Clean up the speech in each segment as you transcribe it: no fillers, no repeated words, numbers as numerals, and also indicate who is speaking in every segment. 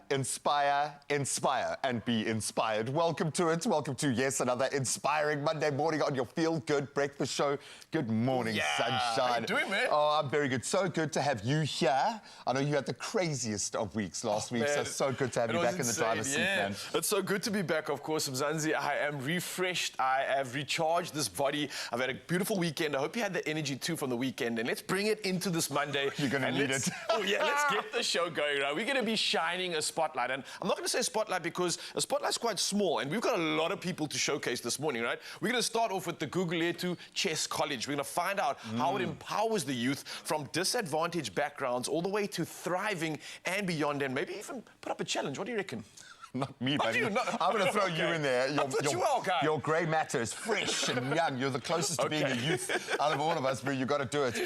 Speaker 1: inspire, inspire, and be inspired. Welcome to it. Welcome to, yes, another inspiring Monday morning on your Feel Good Breakfast Show. Good morning, sunshine.
Speaker 2: How you doing, man?
Speaker 1: Oh, I'm very good. So good to have you here. I know you had the craziest of weeks last week, so good to have you back in the driver's seat, man.
Speaker 2: It's so good to be back, of course, Mzansi. I am refreshed. I have recharged this body. I've had a beautiful weekend. I hope you had the energy, too, from the weekend. And let's bring it into this Monday.
Speaker 1: You're going to need it.
Speaker 2: Oh, yeah, let's get the show going, right? We're going to be shining a spotlight. And I'm not going to say spotlight because a spotlight's quite small. And we've got a lot of people to showcase this morning, right? We're going to start off with the Gugulethu Chess College. We're going to find out how it empowers the youth from disadvantaged backgrounds all the way to thriving and beyond, and maybe even put up a challenge. What do you reckon?
Speaker 1: Not me, buddy. I'm going to throw you in there. Your grey matter is fresh and young. You're the closest to being a youth out of all of us, but you've got to do it.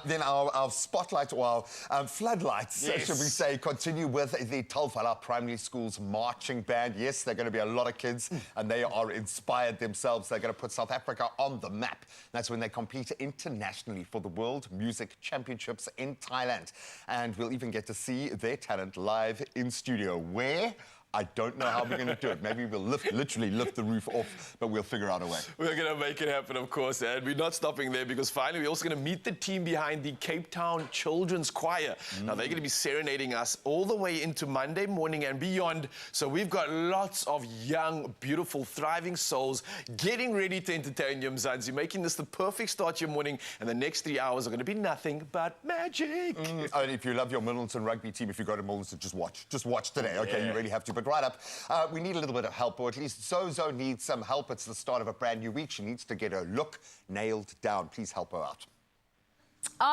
Speaker 1: Then our spotlight, or our floodlights, should we say, continue with the Talfala Primary School's marching band. Yes, they're going to be a lot of kids, and they are inspired themselves. They're going to put South Africa on the map. That's when they compete internationally for the World Music Championships in Thailand. And we'll even get to see their talent live in studio. Where? I don't know how we're going to do it. Maybe we'll literally lift the roof off, but we'll figure out a way.
Speaker 2: We're going to make it happen, of course, and we're not stopping there because finally we're also going to meet the team behind the Cape Town Children's Choir. Now, they're going to be serenading us all the way into Monday morning and beyond. So we've got lots of young, beautiful, thriving souls getting ready to entertain you, Mzansi, making this the perfect start to your morning, and the next 3 hours are going to be nothing but magic.
Speaker 1: And if you love your Middleton rugby team, if you go to Middleton, just watch. Just watch today, okay? Yeah. You really have to. But right up, we need a little bit of help, or at least Zozo needs some help. It's the start of a brand new week. She needs to get her look nailed down. Please help her out.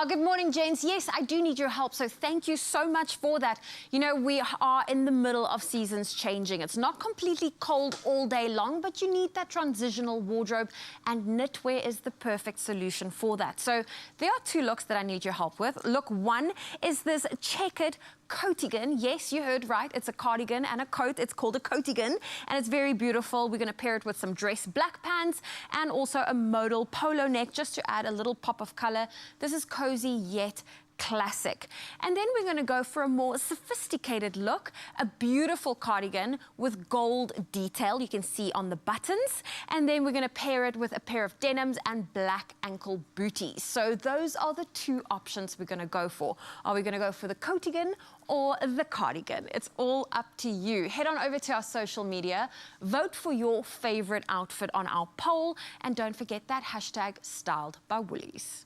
Speaker 3: Good morning, James. Yes, I do need your help, so thank you so much for that. You know, we are in the middle of seasons changing. It's not completely cold all day long, but you need that transitional wardrobe, and knitwear is the perfect solution for that. So there are two looks that I need your help with. Look one is this checkered coatigan. Yes, you heard right. It's a cardigan and a coat. It's called a coatigan, and it's very beautiful. We're going to pair it with some dress black pants and also a modal polo neck just to add a little pop of color. This is cozy yet classic. And then we're going to go for a more sophisticated look, a beautiful cardigan with gold detail you can see on the buttons, and then we're going to pair it with a pair of denims and black ankle booties. So those are the two options we're going to go for. Are we going to go for the coatigan or the cardigan? It's all up to you. Head on over to our social media, vote for your favorite outfit on our poll, and don't forget that hashtag Styled by Woolies.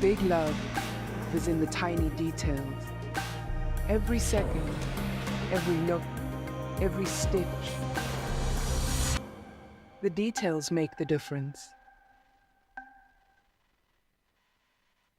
Speaker 4: Big love is in the tiny details. Every second, every look, every stitch. The details make the difference.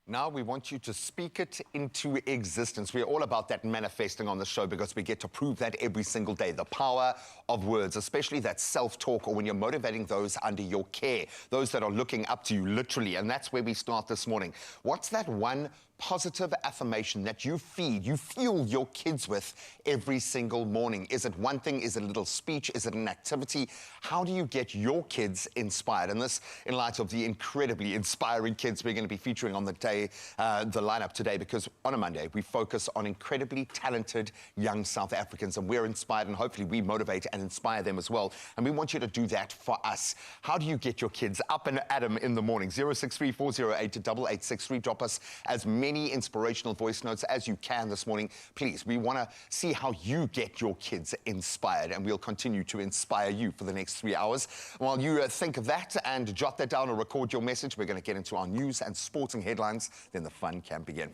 Speaker 1: Now we want you to speak it into existence. We're all about that manifesting on the show because we get to prove that every single day. The power of words, especially that self-talk, or when you're motivating those under your care, those that are looking up to you, literally. And that's where we start this morning. What's that one positive affirmation that you fuel your kids with every single morning? Is it one thing? Is it a little speech? Is it an activity? How do you get your kids inspired? And this, in light of the incredibly inspiring kids we're going to be featuring on the day, the lineup today, because on a Monday, we focus on incredibly talented young South Africans, and we're inspired, and hopefully we motivate and inspire them as well. And we want you to do that for us. How do you get your kids up and at 'em in the morning? 063-408-8863. Drop us as many inspirational voice notes as you can this morning. Please, we want to see how you get your kids inspired, and we'll continue to inspire you for the next 3 hours. While you think of that and jot that down or record your message, we're going to get into our news and sporting headlines. Then the fun can begin.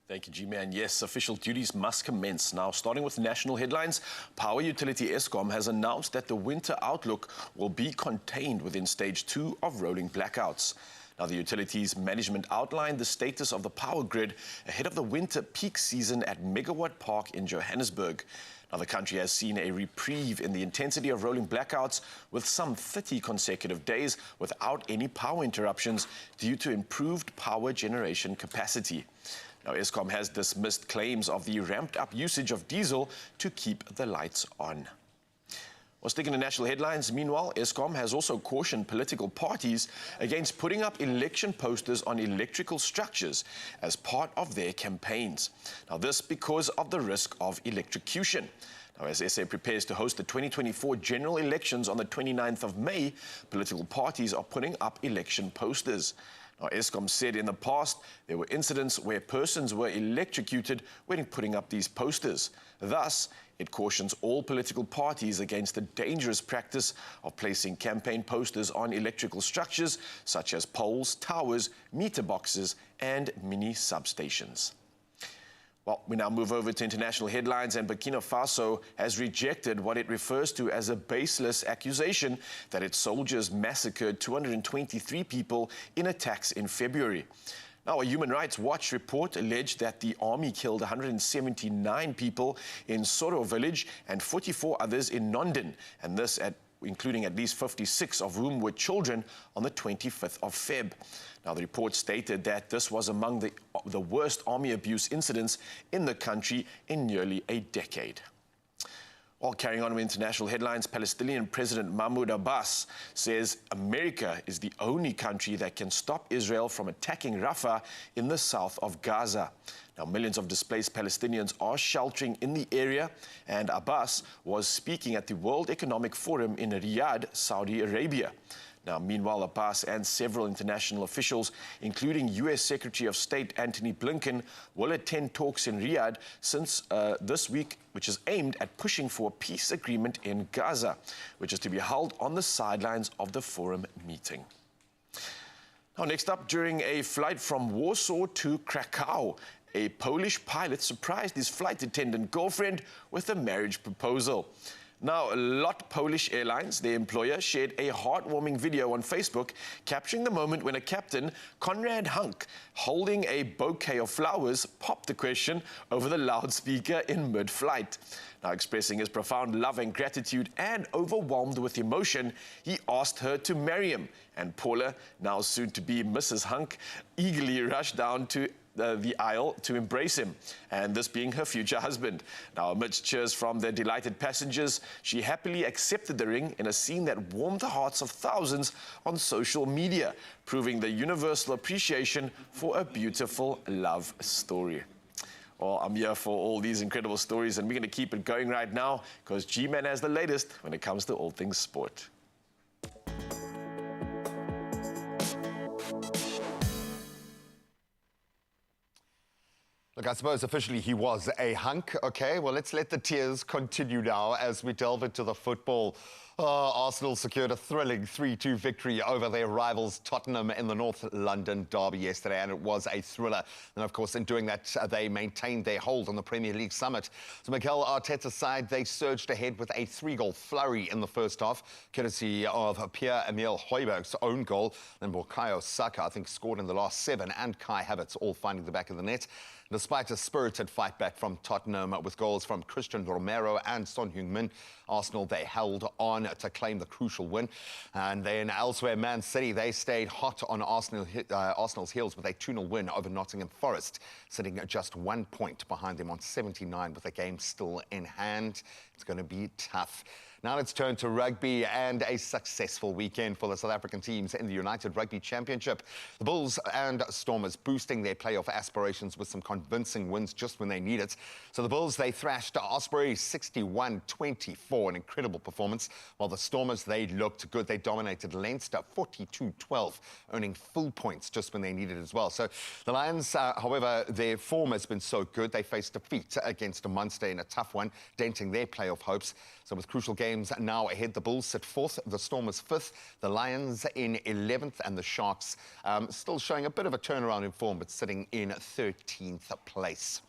Speaker 2: Thank you, G-Man. Yes, official duties must commence. Now, starting with national headlines, Power Utility Eskom has announced that the winter outlook will be contained within stage 2 of rolling blackouts. Now, the utilities management outlined the status of the power grid ahead of the winter peak season at Megawatt Park in Johannesburg. Now, the country has seen a reprieve in the intensity of rolling blackouts, with some 30 consecutive days without any power interruptions due to improved power generation capacity. Now, Eskom has dismissed claims of the ramped-up usage of diesel to keep the lights on. Well, sticking to national headlines, meanwhile, Eskom has also cautioned political parties against putting up election posters on electrical structures as part of their campaigns. Now, this because of the risk of electrocution. Now, as SA prepares to host the 2024 general elections on the 29th of May, political parties are putting up election posters. Now, Eskom said in the past there were incidents where persons were electrocuted when putting up these posters. Thus, it cautions all political parties against the dangerous practice of placing campaign posters on electrical structures such as poles, towers, meter boxes, and mini substations. Well, we now move over to international headlines, and Burkina Faso has rejected what it refers to as a baseless accusation that its soldiers massacred 223 people in attacks in February. Now, a Human Rights Watch report alleged that the army killed 179 people in Soro village and 44 others in Nondin, and this including at least 56 of whom were children on the 25th of Feb. Now, the report stated that this was among the worst army abuse incidents in the country in nearly a decade. While carrying on with international headlines, Palestinian President Mahmoud Abbas says America is the only country that can stop Israel from attacking Rafah in the south of Gaza. Now, millions of displaced Palestinians are sheltering in the area, and Abbas was speaking at the World Economic Forum in Riyadh, Saudi Arabia. Now, meanwhile, Abbas and several international officials, including U.S. Secretary of State Antony Blinken, will attend talks in Riyadh since this week, which is aimed at pushing for a peace agreement in Gaza, which is to be held on the sidelines of the forum meeting. Now, next up, during a flight from Warsaw to Krakow, a Polish pilot surprised his flight attendant girlfriend with a marriage proposal. Now, LOT Polish Airlines, their employer, shared a heartwarming video on Facebook capturing the moment when a captain, Conrad Hunk, holding a bouquet of flowers, popped the question over the loudspeaker in mid-flight. Now, expressing his profound love and gratitude and overwhelmed with emotion, he asked her to marry him. And Paula, now soon to be Mrs. Hunk, eagerly rushed down to the aisle to embrace him, and this being her future husband. Now, amidst cheers from the delighted passengers, she happily accepted the ring in a scene that warmed the hearts of thousands on social media, proving the universal appreciation for a beautiful love story. Well, I'm here for all these incredible stories, and we're going to keep it going right now because G-Man has the latest when it comes to all things sport.
Speaker 1: Look, I suppose officially he was a hunk. Okay, well, let's let the tears continue now as we delve into the football. Arsenal secured a thrilling 3-2 victory over their rivals Tottenham in the North London derby yesterday, and it was a thriller. And of course, in doing that, they maintained their hold on the Premier League summit. So Mikel Arteta's side, they surged ahead with a 3-goal flurry in the first half, courtesy of Pierre-Emile Højbjerg's own goal. Then Bukayo Saka, I think, scored in the last 7, and Kai Havertz all finding the back of the net. Despite a spirited fight back from Tottenham with goals from Christian Romero and Son Heung-min, Arsenal, they held on to claim the crucial win. And then elsewhere, Man City, they stayed hot on Arsenal's heels with a 2-0 win over Nottingham Forest, sitting at just 1 point behind them on 79 with the game still in hand. It's going to be tough. Now let's turn to rugby and a successful weekend for the South African teams in the United Rugby Championship. The Bulls and Stormers boosting their playoff aspirations with some convincing wins just when they need it. So the Bulls, they thrashed Osprey 61-24, an incredible performance, while the Stormers, they looked good. They dominated Leinster 42-12, earning full points just when they needed it as well. So the Lions, however, their form has been so good, they faced defeat against Munster in a tough one, denting their playoff hopes. So with crucial games now ahead, the Bulls sit 4th, the Stormers 5th, the Lions in 11th, and the Sharks still showing a bit of a turnaround in form, but sitting in 13th place.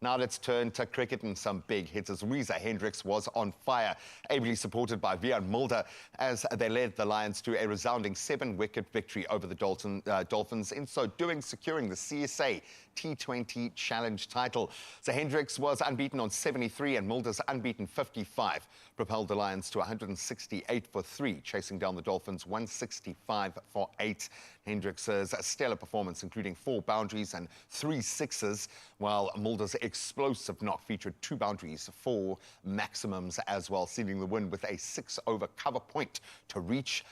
Speaker 1: Now let's turn to cricket and some big hits as Reeza Hendricks was on fire, ably supported by Vian Mulder as they led the Lions to a resounding 7-wicket victory over the Dolphins, in so doing securing the CSA T20 Challenge title. So Hendricks was unbeaten on 73 and Mulder's unbeaten 55 propelled the Lions to 168 for 3, chasing down the Dolphins 165 for 8. Hendricks' stellar performance, including 4 boundaries and 3 sixes, while Mulder's explosive knock featured 2 boundaries, 4 maximums as well, sealing the win with a 6-over cover point to reach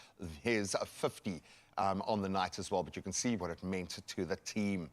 Speaker 1: his 50 on the night as well. But you can see what it meant to the team.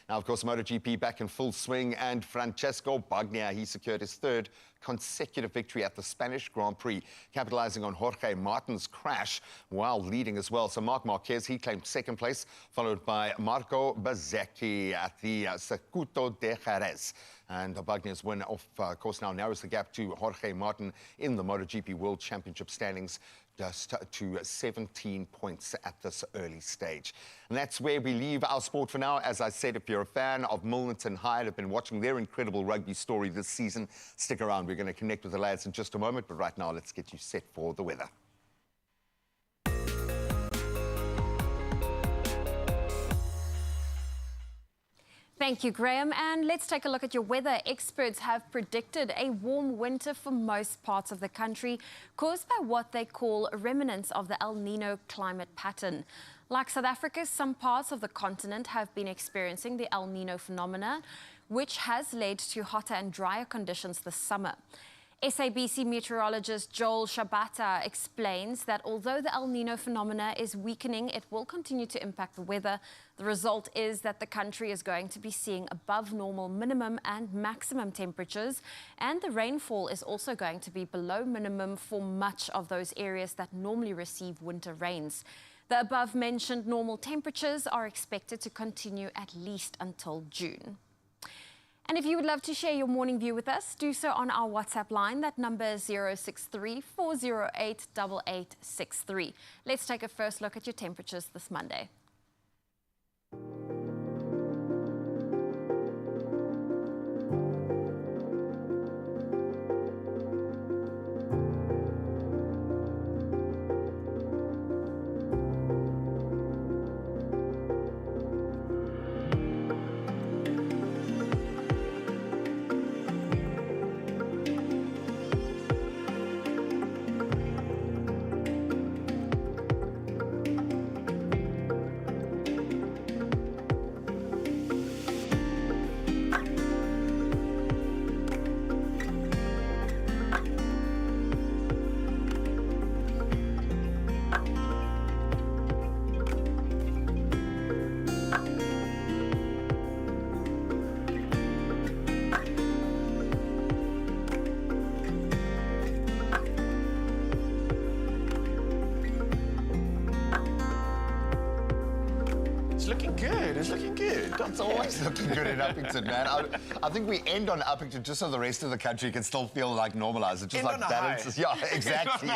Speaker 1: Now, of course, MotoGP back in full swing, and Francesco Bagnaia, he secured his 3rd consecutive victory at the Spanish Grand Prix, capitalizing on Jorge Martin's crash while leading as well. So Marc Marquez, he claimed 2nd place, followed by Marco Bezzecchi at the Circuito de Jerez. And Bagnaia's win, of course, now narrows the gap to Jorge Martin in the MotoGP World Championship standings, just to 17 points at this early stage. And that's where we leave our sport for now. As I said, if you're a fan of Milnerton High, have been watching their incredible rugby story this season, stick around. We're going to connect with the lads in just a moment, but right now, let's get you set for the weather.
Speaker 3: Thank you, Graham. And let's take a look at your weather. Experts have predicted a warm winter for most parts of the country, caused by what they call remnants of the El Nino climate pattern. Like South Africa, some parts of the continent have been experiencing the El Nino phenomena, which has led to hotter and drier conditions this summer. SABC meteorologist Joel Shabata explains that although the El Nino phenomena is weakening, it will continue to impact the weather. The result is that the country is going to be seeing above normal minimum and maximum temperatures, and the rainfall is also going to be below minimum for much of those areas that normally receive winter rains. The above-mentioned normal temperatures are expected to continue at least until June. And if you would love to share your morning view with us, do so on our WhatsApp line. That number is 063-408-8863. Let's take a first look at your temperatures this Monday.
Speaker 2: It's looking good.
Speaker 1: It's always looking good in Uppington, man. I think we end on Uppington just so the rest of the country can still feel like normalized. It just
Speaker 2: End
Speaker 1: like
Speaker 2: on a
Speaker 1: balances.
Speaker 2: high.
Speaker 1: Yeah, exactly.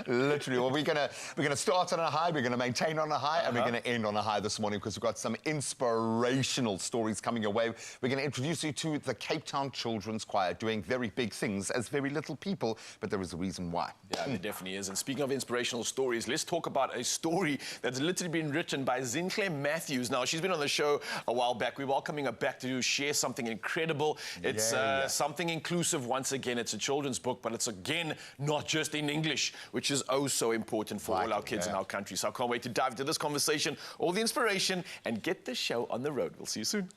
Speaker 1: Literally. Well, we're gonna start on a high, we're gonna maintain on a high, and we're gonna end on a high this morning because we've got some inspirational stories coming your way. We're gonna introduce you to the Cape Town Children's Choir, doing very big things as very little people, but there is a reason why.
Speaker 2: Yeah, there definitely is. And speaking of inspirational stories, let's talk about a story that's literally been written by Zinhle Matthews. Now, she's been on the show a while back. We're welcoming her back to share something incredible. It's something inclusive. Once again, it's a children's book, but it's again not just in English, which is oh so important for all our kids in our country. So I can't wait to dive into this conversation, all the inspiration, and get the show on the road. We'll see you soon.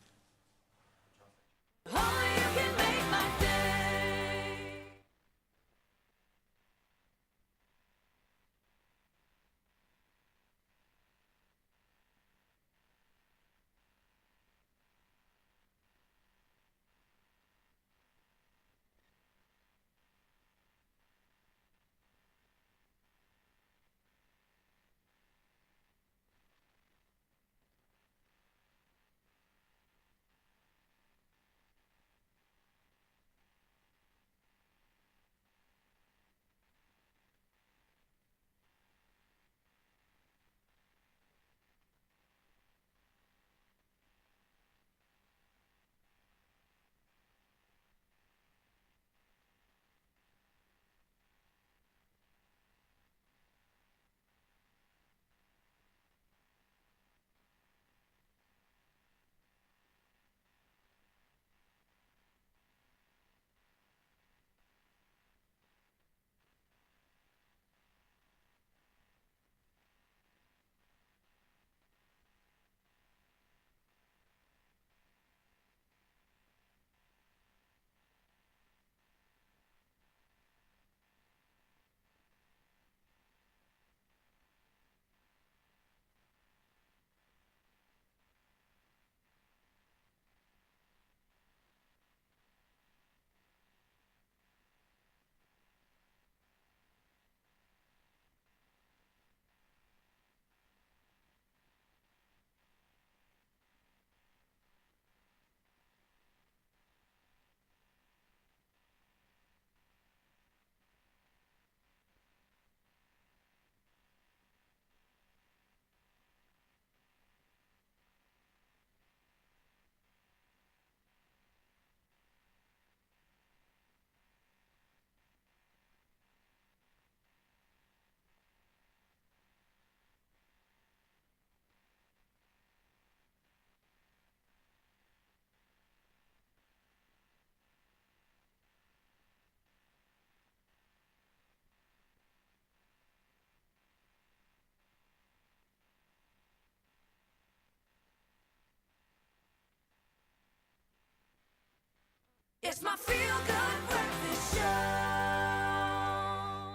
Speaker 5: It's my feel-good breakfast show.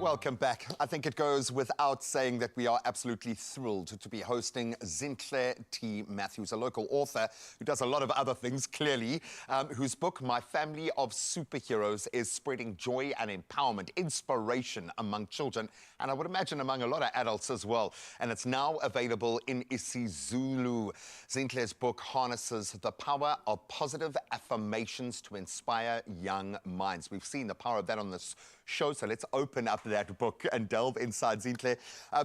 Speaker 1: Welcome back. I think it goes without saying that we are absolutely thrilled to be hosting Zinhle T. Matthews, a local author who does a lot of other things, clearly, whose book, My Family of Superheroes, is spreading joy and empowerment, inspiration among children, and I would imagine among a lot of adults as well. And it's now available in isiZulu. Zinhle's book harnesses the power of positive affirmations to inspire young minds. We've seen the power of that on this show, so let's open up that book and delve inside. Zinhle,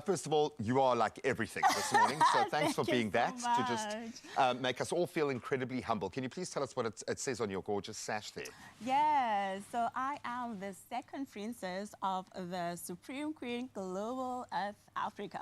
Speaker 1: first of all, you are like everything this morning, so thanks for being that, to just make us all feel incredibly humble. Can you please tell us what it says on your gorgeous sash there?
Speaker 6: Yes, so I am the second princess of the Supreme Queen Global Earth Africa.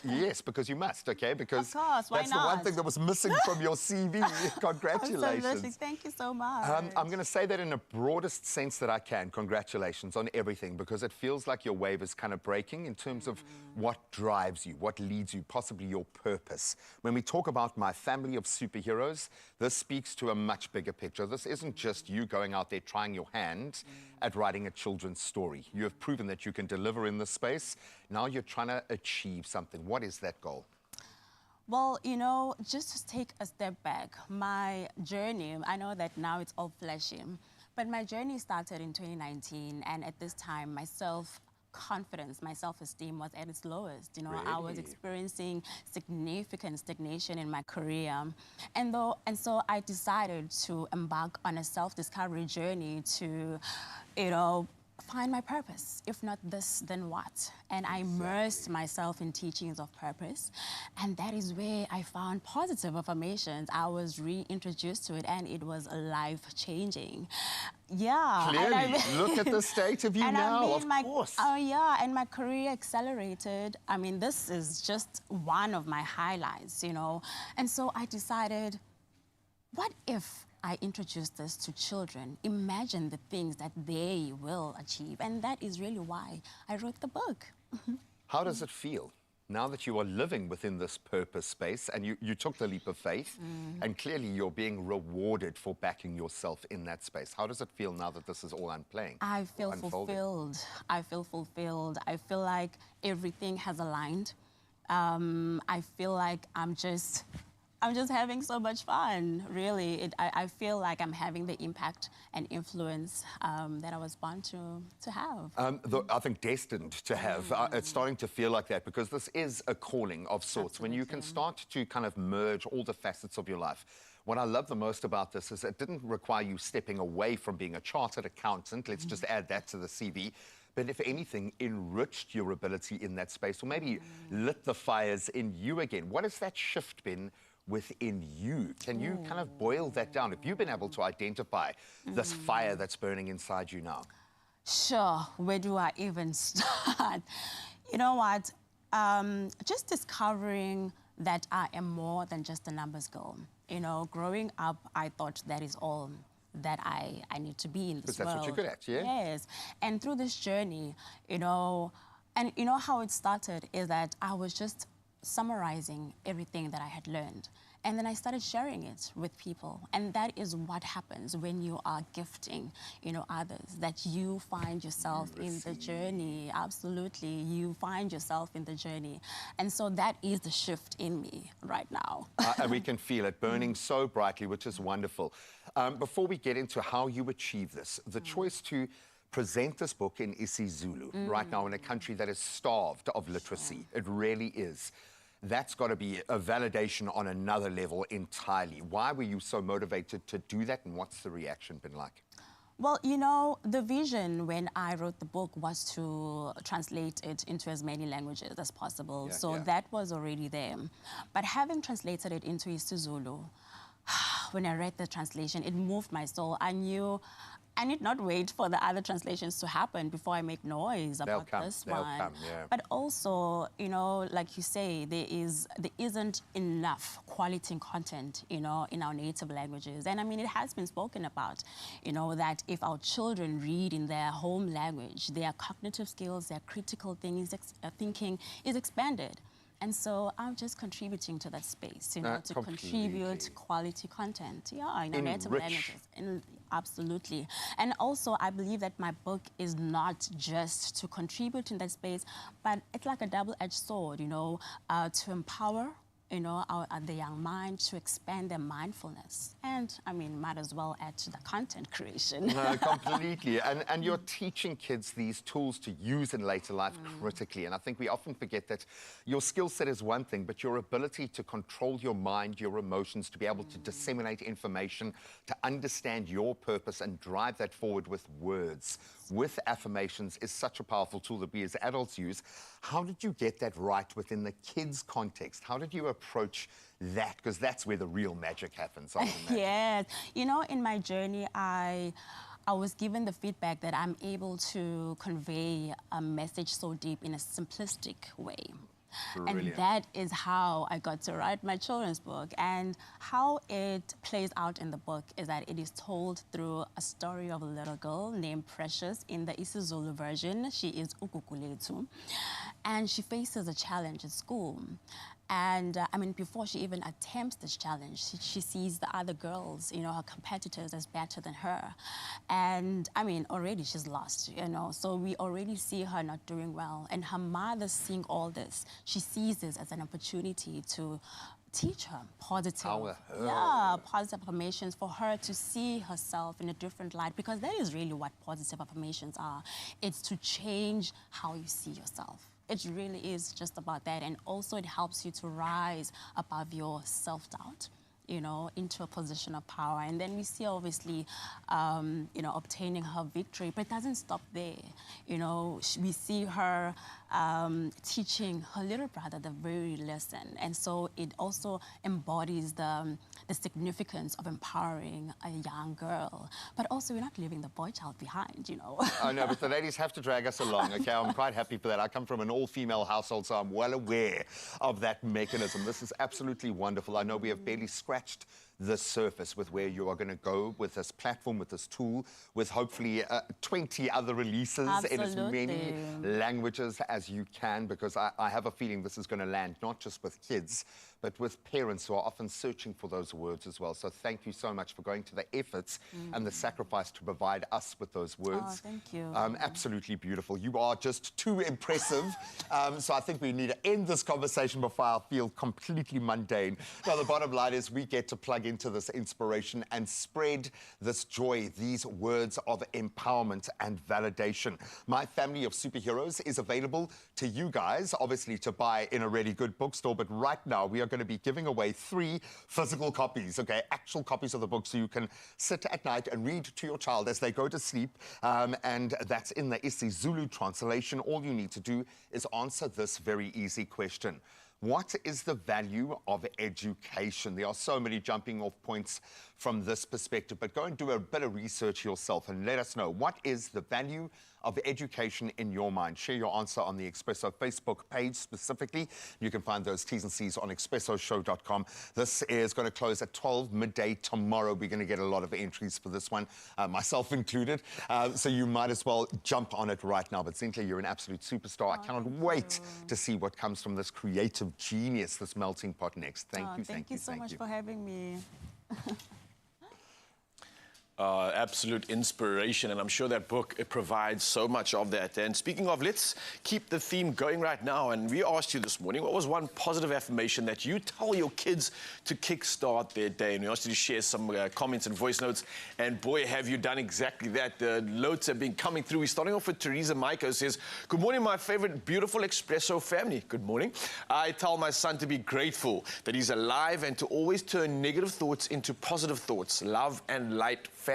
Speaker 1: Yes, because you must, okay? Because
Speaker 6: of course, why
Speaker 1: that's
Speaker 6: not?
Speaker 1: the one thing that was missing from your CV. Congratulations.
Speaker 6: Absolutely, thank you so much.
Speaker 1: I'm going to say that in the broadest sense that I can. Congratulations on everything, because it feels like your wave is kind of breaking in terms of what drives you, what leads you, possibly your purpose. When we talk about My Family of Superheroes, this speaks to a much bigger picture. This isn't just you going out there trying your hand at writing a children's story. You have proven that you can deliver in this space. Now you're trying to achieve something. What is that goal?
Speaker 6: Well, you know, just to take a step back, my journey, I know that now it's all flashy, but my journey started in 2019, and at this time, my self-confidence, my self-esteem was at its lowest. You know,
Speaker 1: Really?
Speaker 6: I was experiencing significant stagnation in my career. And so I decided to embark on a self-discovery journey to, you know, find my purpose. If not this, then what? And I immersed myself in teachings of purpose. And that is where I found positive affirmations. I was reintroduced to it, and it was life-changing. Yeah.
Speaker 1: Clearly, look at the state of you now, of course.
Speaker 6: Oh, yeah, and my career accelerated. I mean, this is just one of my highlights, you know. And so I decided, what if I introduce this to children? Imagine the things that they will achieve. And that is really why I wrote the book.
Speaker 1: How does it feel now that you are living within this purpose space and you took the leap of faith and clearly you're being rewarded for backing yourself in that space? How does it feel now that this is all unplaying?
Speaker 6: I feel fulfilled. I feel fulfilled. I feel like everything has aligned. I feel like I'm just having so much fun, really. I feel like I'm having the impact and influence that I was born to have.
Speaker 1: I think destined to have. It's starting to feel like that, because this is a calling of sorts.
Speaker 6: Absolutely.
Speaker 1: When you can start to kind of merge all the facets of your life. What I love the most about this is it didn't require you stepping away from being a chartered accountant. Let's just add that to the CV. But if anything, enriched your ability in that space, or maybe lit the fires in you again. What has that shift been within you? Can you kind of boil that down? Have you been able to identify this fire that's burning inside you now?
Speaker 6: Sure, where do I even start? You know what? Just discovering that I am more than just a numbers girl. You know, growing up, I thought that is all that I need to be in this world.
Speaker 1: Because that's what you're good at, yeah?
Speaker 6: Yes. And through this journey, you know, and you know how it started is that I was just summarizing everything that I had learned. And then I started sharing it with people. And that is what happens when you are gifting, you know, others, that you find yourself in the journey. Absolutely, you find yourself in the journey. And so that is the shift in me right now.
Speaker 1: And we can feel it burning so brightly, which is wonderful. Before we get into how you achieve this, the choice to present this book in isiZulu right now in a country that is starved of literacy. It really is. That's got to be a validation on another level entirely. Why were you so motivated to do that, and what's the reaction been like?
Speaker 6: Well, you know, the vision when I wrote the book was to translate it into as many languages as possible. That was already there. But having translated it into isiZulu, when I read the translation, it moved my soul. I knew I need not wait for the other translations to happen before I make noise about this one.
Speaker 1: They'll come, yeah.
Speaker 6: But also, you know, like you say, there isn't enough quality content, you know, in our native languages. And I mean, it has been spoken about, you know, that if our children read in their home language, their cognitive skills, their critical thinking is expanded. And so I'm just contributing to that space, you know, to contribute quality content, in our native languages. absolutely. And also, I believe that my book is not just to contribute in that space, but it's like a double-edged sword, you know, to empower, you know, the young mind, to expand their mindfulness. And, I mean, might as well add to the content creation.
Speaker 1: No, completely. And you're teaching kids these tools to use in later life critically. And I think we often forget that your skill set is one thing, but your ability to control your mind, your emotions, to be able to disseminate information, to understand your purpose and drive that forward with words, with affirmations, is such a powerful tool that we as adults use. How did you get that right within the kids' context? How did you approach that? Because that's where the real magic happens.
Speaker 6: Yes. You know, in my journey, I was given the feedback that I'm able to convey a message so deep in a simplistic way.
Speaker 1: Brilliant.
Speaker 6: And that is how I got to write my children's book. And how it plays out in the book is that it is told through a story of a little girl named Precious. In the isiZulu version, she is Ukukuletu. And she faces a challenge at school. And I mean, before she even attempts this challenge, she sees the other girls, you know, her competitors, as better than her. And I mean, already she's lost, you know, so we already see her not doing well. And her mother, seeing all this, she sees this as an opportunity to teach her positive, positive affirmations, for her to see herself in a different light, because that is really what positive affirmations are. It's to change how you see yourself. It really is just about that. And also it helps you to rise above your self-doubt, you know, into a position of power. And then we see, obviously, you know, obtaining her victory, but it doesn't stop there. You know, we see her teaching her little brother the very lesson. And so it also embodies the significance of empowering a young girl. But also, we're not leaving the boy child behind, you know.
Speaker 1: I know, but the ladies have to drag us along, okay? I'm quite happy for that. I come from an all-female household, so I'm well aware of that mechanism. This is absolutely wonderful. I know we have barely scratched the surface with where you are going to go with this platform, with this tool, with hopefully 20 other releases in as many languages as you can, because I have a feeling this is going to land not just with kids, but with parents who are often searching for those words as well. So thank you so much for going to the efforts and the sacrifice to provide us with those words.
Speaker 6: Oh, thank you.
Speaker 1: Absolutely beautiful. You are just too impressive. So I think we need to end this conversation before I feel completely mundane. Now, the bottom line is we get to plug into this inspiration and spread this joy, these words of empowerment and validation. My Family of Superheroes is available to you guys, obviously to buy in a really good bookstore, but right now we are going to be giving away 3 physical copies, okay, actual copies of the book, so you can sit at night and read to your child as they go to sleep, and that's in the isiZulu translation. All you need to do is answer this very easy question. What is the value of education? There are so many jumping off points from this perspective, but go and do a bit of research yourself and let us know, what is the value of education in your mind? Share your answer on the Expresso Facebook page specifically. You can find those T's and C's on expressoshow.com. This is going to close at 12 midday tomorrow. We're going to get a lot of entries for this one, myself included. So you might as well jump on it right now. But Zinhle, you're an absolute superstar. I cannot wait to see what comes from this creative genius, this melting pot next. Thank you,
Speaker 6: thank you so much for having me.
Speaker 2: Absolute inspiration, and I'm sure that book, it provides so much of that. And speaking of, let's keep the theme going right now. And we asked you this morning, what was one positive affirmation that you tell your kids to kickstart their day? And we asked you to share some comments and voice notes. And boy, have you done exactly that. The loads have been coming through. We're starting off with Teresa Maiko, who says, good morning, my favorite beautiful Expresso family. Good morning. I tell my son to be grateful that he's alive and to always turn negative thoughts into positive thoughts. Love and light, fam.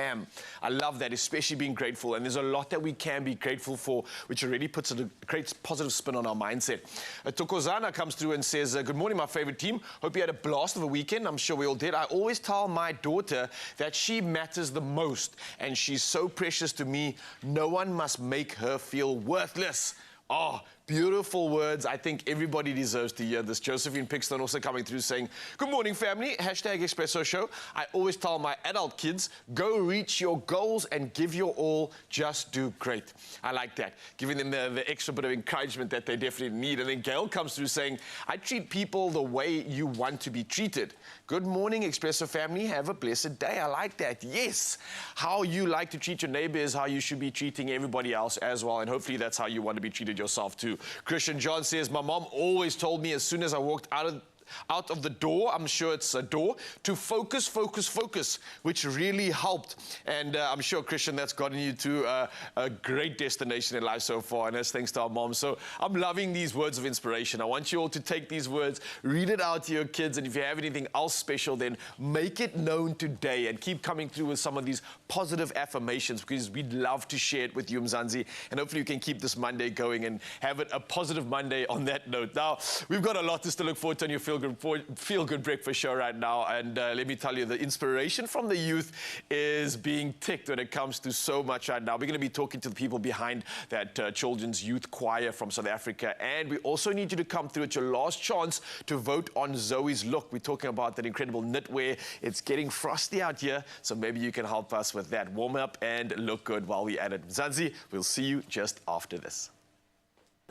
Speaker 2: I love that, especially being grateful. And there's a lot that we can be grateful for, which already puts a great positive spin on our mindset. Tokozana comes through and says, good morning, my favorite team. Hope you had a blast of a weekend. I'm sure we all did. I always tell my daughter that she matters the most, and she's so precious to me. No one must make her feel worthless. Oh, Beautiful words. I think everybody deserves to hear this. Josephine Pixton also coming through saying, good morning, family. Hashtag Expresso Show. I always tell my adult kids, go reach your goals and give your all. Just do great. I like that. Giving them the extra bit of encouragement that they definitely need. And then Gail comes through saying, I treat people the way you want to be treated. Good morning, Expresso family. Have a blessed day. I like that. Yes. How you like to treat your neighbor is how you should be treating everybody else as well. And hopefully that's how you want to be treated yourself too. Christian John says, my mom always told me as soon as I walked out of the door, I'm sure it's a door, to focus, which really helped. And I'm sure, Christian, that's gotten you to a great destination in life so far, and that's thanks to our mom. So I'm loving these words of inspiration. I want you all to take these words, read it out to your kids, and if you have anything else special, then make it known today and keep coming through with some of these positive affirmations, because we'd love to share it with you, Mzansi, and hopefully you can keep this Monday going and have it a positive Monday on that note. Now, we've got a lot to still look forward to on your Feel Good Breakfast Show right now, and let me tell you, the inspiration from the youth is being ticked when it comes to so much right now. We're going to be talking to the people behind that children's youth choir from South Africa, and we also need you to come through. It's your last chance to vote on Zoe's look. We're talking about that incredible knitwear. It's getting frosty out here, so maybe you can help us with that. Warm up and look good while we're at it. Zanzi, we'll see you just after this.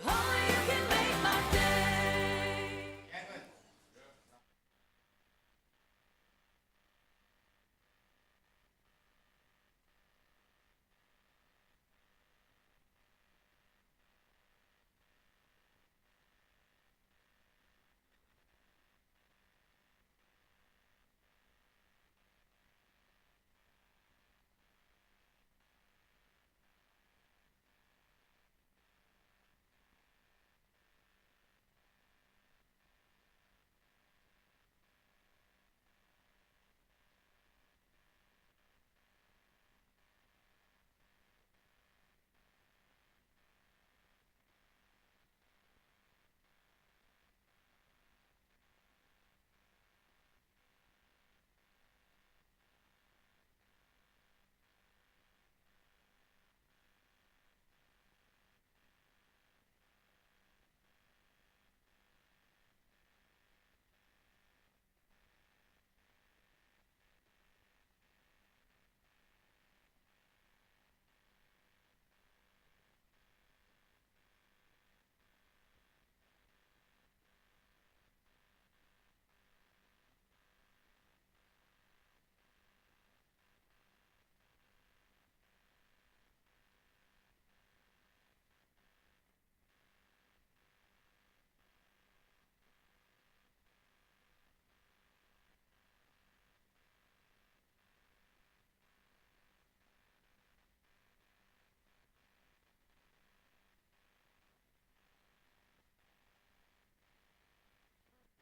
Speaker 5: Only you can make my day.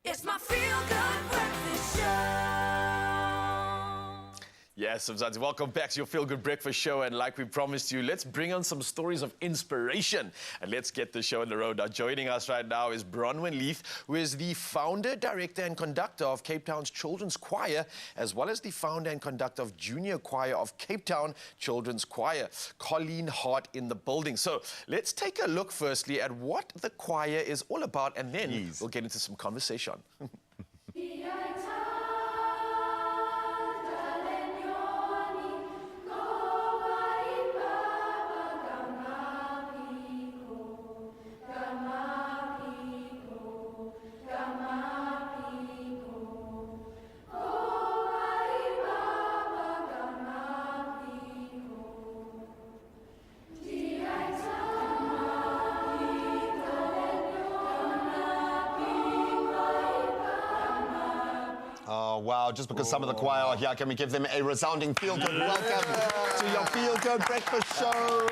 Speaker 5: It's my Feel Good Breakfast Show.
Speaker 2: Yes, Mzansi, welcome back to your Feel Good Breakfast Show. And like we promised you, let's bring on some stories of inspiration. And let's get the show on the road. Now, joining us right now is Bronwyn Leith, who is the founder, director, and conductor of Cape Town's Children's Choir, as well as the founder and conductor of Junior Choir of Cape Town Children's Choir. Colleen Hart in the building. So let's take a look firstly at what the choir is all about, and then we'll get into some conversation.
Speaker 1: Wow, just because some of the choir are here, can we give them a resounding feel-good welcome to your Feel-Good Breakfast Show?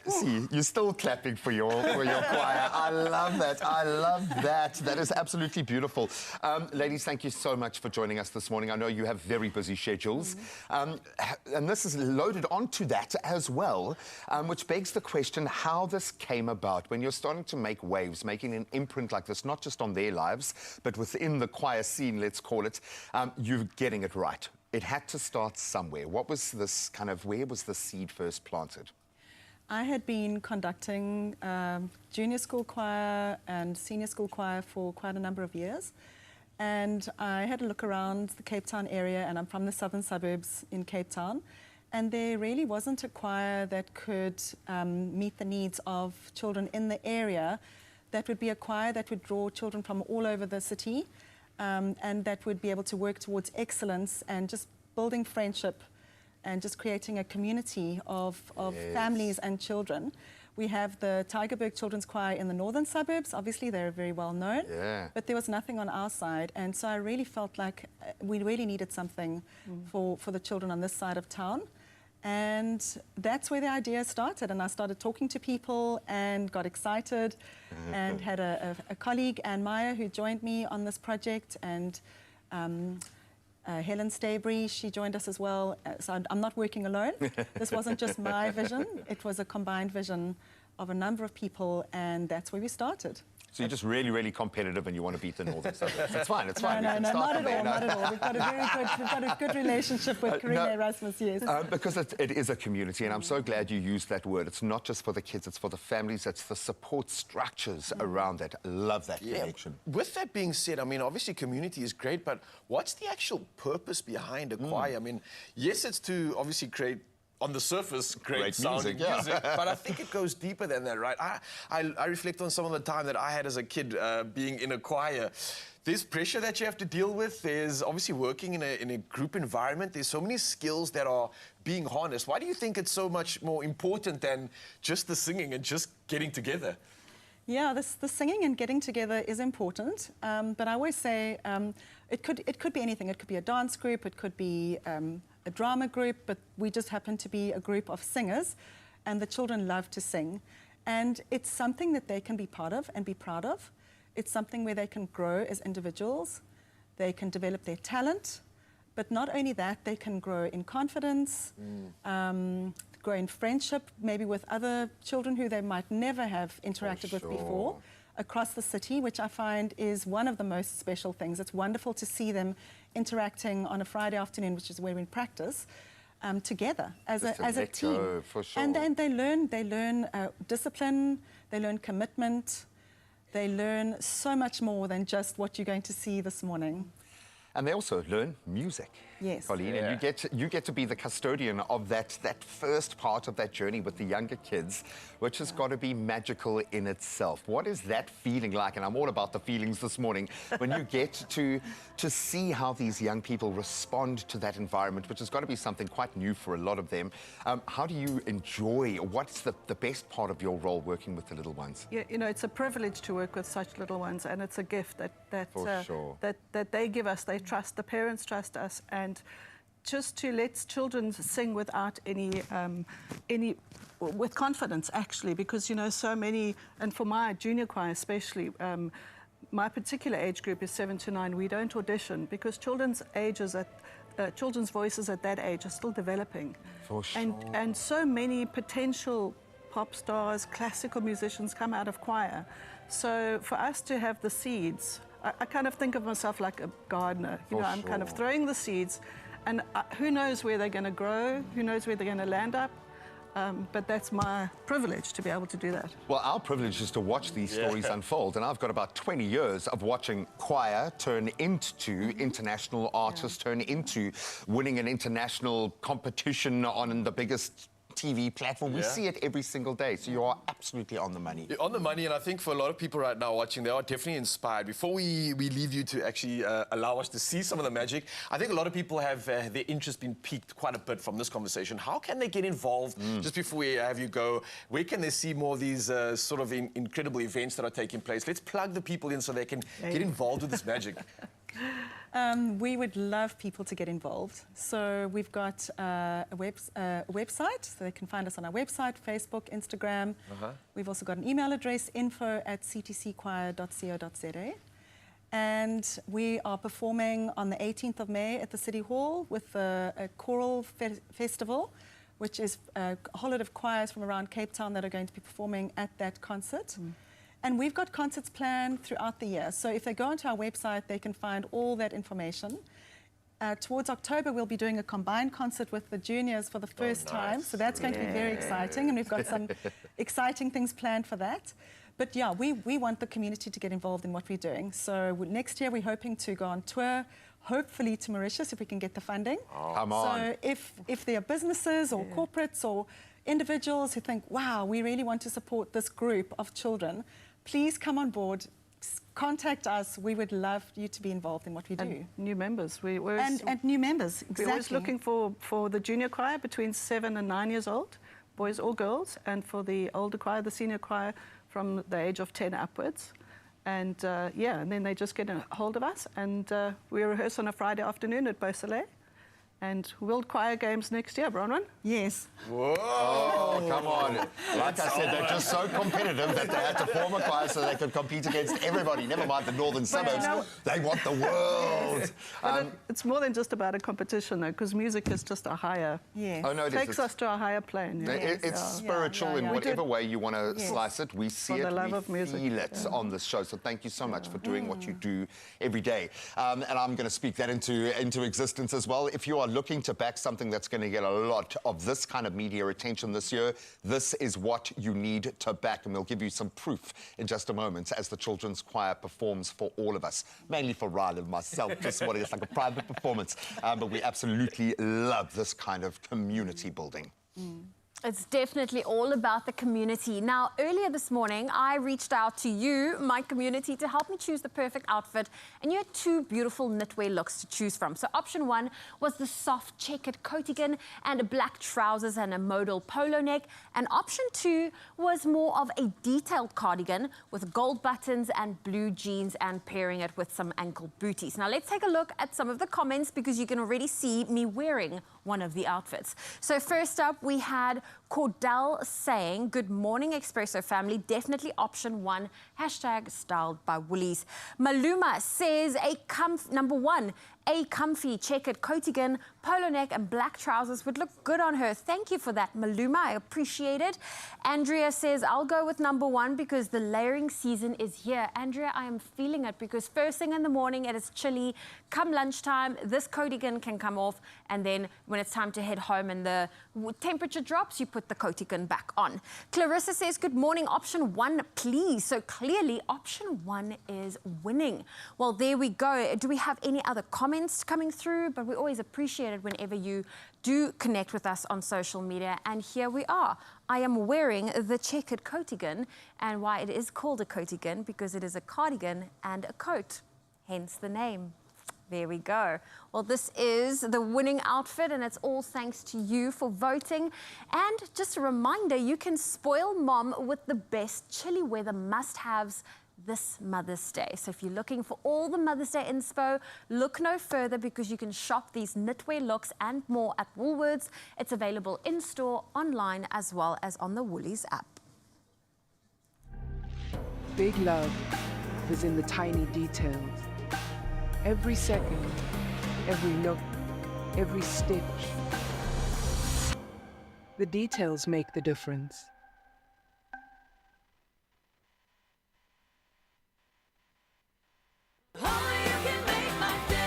Speaker 1: See, you're still clapping for your choir. I love that. I love that. That is absolutely beautiful. Ladies, thank you so much for joining us this morning. I know you have very busy schedules. And this is loaded onto that as well, which begs the question how this came about. When you're starting to make waves, making an imprint like this, not just on their lives, but within the choir scene, let's call it, you're getting it right. It had to start somewhere. What was this kind of, where was the seed first planted?
Speaker 7: I had been conducting junior school choir and senior school choir for quite a number of years. And I had a look around the Cape Town area, and I'm from the southern suburbs in Cape Town. And there really wasn't a choir that could meet the needs of children in the area. That would be a choir that would draw children from all over the city, and that would be able to work towards excellence and just building friendship and just creating a community of families and children. We have the Tygerberg Children's Choir in the northern suburbs. Obviously, they're very well known, but there was nothing on our side. And so I really felt like we really needed something for the children on this side of town. And that's where the idea started. And I started talking to people and got excited and had a colleague, Anne Meyer, who joined me on this project. And Helen Stavery, she joined us as well. So I'm not working alone. This wasn't just my vision. It was a combined vision of a number of people, and that's where we started.
Speaker 1: So you're just really, really competitive and you want to beat the northern suburbs. It's fine, it's fine.
Speaker 7: No, not at all, not at all. We've got a good relationship with Karina Erasmus, yes.
Speaker 1: Because it is a community, and I'm so glad you used that word. It's not just for the kids, it's for the families, it's the support structures around that. Love that connection.
Speaker 2: With that being said, I mean, obviously community is great, but what's the actual purpose behind a choir? I mean, yes, it's to obviously create, on the surface, great sounding music, but I think it goes deeper than that, right? I reflect on some of the time that I had as a kid being in a choir. There's pressure that you have to deal with. There's obviously working in a group environment. There's so many skills that are being harnessed. Why do you think it's so much more important than just the singing and just getting together?
Speaker 7: Yeah, the singing and getting together is important, but I always say it could be anything. It could be a dance group, it could be a drama group, but we just happen to be a group of singers, and the children love to sing. And it's something that they can be part of and be proud of. It's something where they can grow as individuals, they can develop their talent, but not only that, they can grow in confidence, grow in friendship, maybe with other children who they might never have interacted with before, across the city, which I find is one of the most special things. It's wonderful to see them interacting on a Friday afternoon, which is where we practice, together as a team.
Speaker 1: For sure.
Speaker 7: And then they learn discipline, they learn commitment, they learn so much more than just what you're going to see this morning.
Speaker 1: And they also learn music.
Speaker 7: Yes.
Speaker 1: Colleen, and you get to be the custodian of that first part of that journey with the younger kids, which has got to be magical in itself. What is that feeling like? And I'm all about the feelings this morning when you get to see how these young people respond to that environment, which has got to be something quite new for a lot of them. How do you enjoy? What's the best part of your role working with the little ones?
Speaker 8: Yeah, you know, it's a privilege to work with such little ones, and it's a gift that they give us. They trust, the parents trust us, and just to let children sing without with confidence, actually, because, you know, so many, and for my junior choir especially, my particular age group is 7 to 9. We don't audition because children's voices at that age are still developing.
Speaker 1: For sure.
Speaker 8: And so many potential pop stars, classical musicians come out of choir. So for us to have the seeds, I kind of think of myself like a gardener. You know, I'm kind of throwing the seeds, and who knows where they're going to grow, who knows where they're going to land up. But that's my privilege to be able to do that.
Speaker 1: Well, our privilege is to watch these stories unfold, and I've got about 20 years of watching choir turn into international artists, turn into winning an international competition on the biggest TV platform. We see it every single day, so you are absolutely on the money.
Speaker 2: You're on the money, and I think for a lot of people right now watching, they are definitely inspired. Before we leave you to actually allow us to see some of the magic, I think a lot of people have their interest been piqued quite a bit from this conversation. How can they get involved? Just before we have you go, where can they see more of these sort of incredible events that are taking place? Let's plug the people in so they can get involved with this magic.
Speaker 7: We would love people to get involved. So we've got a website, so they can find us on our website, Facebook, Instagram. We've also got an email address, info@ctcchoir.co.za. And we are performing on the 18th of May at the City Hall with a choral festival, which is a whole lot of choirs from around Cape Town that are going to be performing at that concert. And we've got concerts planned throughout the year. So if they go onto our website, they can find all that information. Towards October, we'll be doing a combined concert with the juniors for the first time. So that's going to be very exciting. And we've got some exciting things planned for that. But yeah, we want the community to get involved in what we're doing. So next year, we're hoping to go on tour, hopefully to Mauritius if we can get the funding.
Speaker 1: Come on.
Speaker 7: So if there are businesses or corporates or individuals who think, wow, we really want to support this group of children, please come on board. Contact us. We would love you to be involved in what we do.
Speaker 8: And new members.
Speaker 7: And new members, exactly.
Speaker 8: We're always looking for the junior choir between 7 and 9 years old, boys or girls, and for the older choir, the senior choir, from the age of 10 upwards. And and then they just get a hold of us, and we rehearse on a Friday afternoon at Beausoleil. And World Choir Games next year, Bronwyn?
Speaker 7: Yes.
Speaker 1: Whoa, come on. Like I said, they're just so competitive that they had to form a choir so they could compete against everybody, never mind the northern suburbs. They want the world.
Speaker 8: It's more than just about a competition, though, because music is just a higher...
Speaker 7: Yes.
Speaker 1: Oh, no, it
Speaker 8: takes us to a higher plane.
Speaker 1: It's spiritual in whatever way you want to slice it. We see
Speaker 8: For
Speaker 1: it,
Speaker 8: the love
Speaker 1: we
Speaker 8: of music.
Speaker 1: feel it on this show. So thank you so much for doing what you do every day. And I'm going to speak that into existence as well. If you are looking to back something that's going to get a lot of this kind of media attention this year, this is what you need to back. And we'll give you some proof in just a moment as the Children's Choir performs for all of us, mainly for Ryan and myself, just what it's like a private performance. But we absolutely love this kind of community building.
Speaker 3: It's definitely all about the community. Now, earlier this morning, I reached out to you, my community, to help me choose the perfect outfit. And you had two beautiful knitwear looks to choose from. So option one was the soft checkered coatigan and black trousers and a modal polo neck. And option two was more of a detailed cardigan with gold buttons and blue jeans and pairing it with some ankle booties. Now, let's take a look at some of the comments because you can already see me wearing one of the outfits. So first up, we had Cordell saying, good morning, Expresso family. Definitely option one, hashtag styled by Woolies. Maluma says, number one, a comfy checkered coatigan, polo neck and black trousers would look good on her. Thank you for that, Maluma. I appreciate it. Andrea says, I'll go with number one because the layering season is here. Andrea, I am feeling it because first thing in the morning, it is chilly. Come lunchtime, this coatigan can come off. And then when it's time to head home and the temperature drops, you put the coatigan back on. Clarissa says, good morning, option one, please. So clearly, option one is winning. Well, there we go. Do we have any other comments coming through? But we always appreciate it whenever you do connect with us on social media. And here we are. I am wearing the checkered coatigan. And why it is called a coatigan? Because it is a cardigan and a coat, hence the name. There we go. Well, this is the winning outfit, and it's all thanks to you for voting. And just a reminder, you can spoil mom with the best chilly weather must-haves this Mother's Day. So if you're looking for all the Mother's Day inspo, look no further because you can shop these knitwear looks and more at Woolworths. It's available in-store, online, as well as on the Woolies app.
Speaker 4: Big love is in the tiny details. Every second, every look, every stitch. The details make the difference.
Speaker 5: Only you can make my day.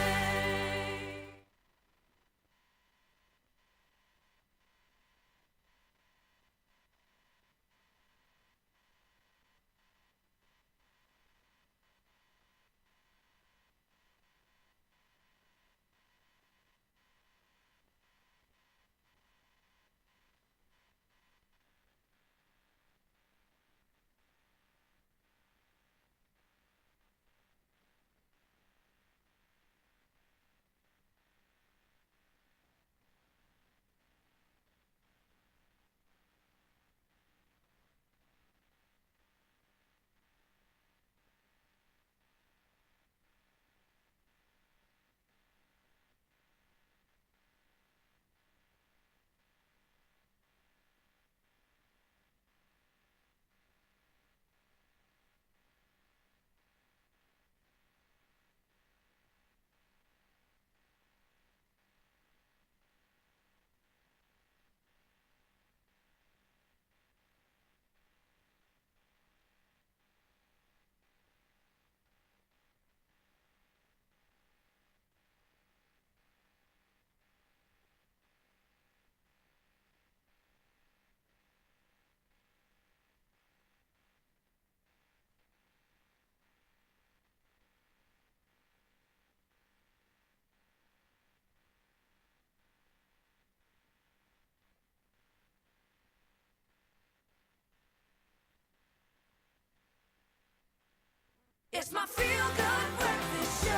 Speaker 5: It's my feel-good breakfast show.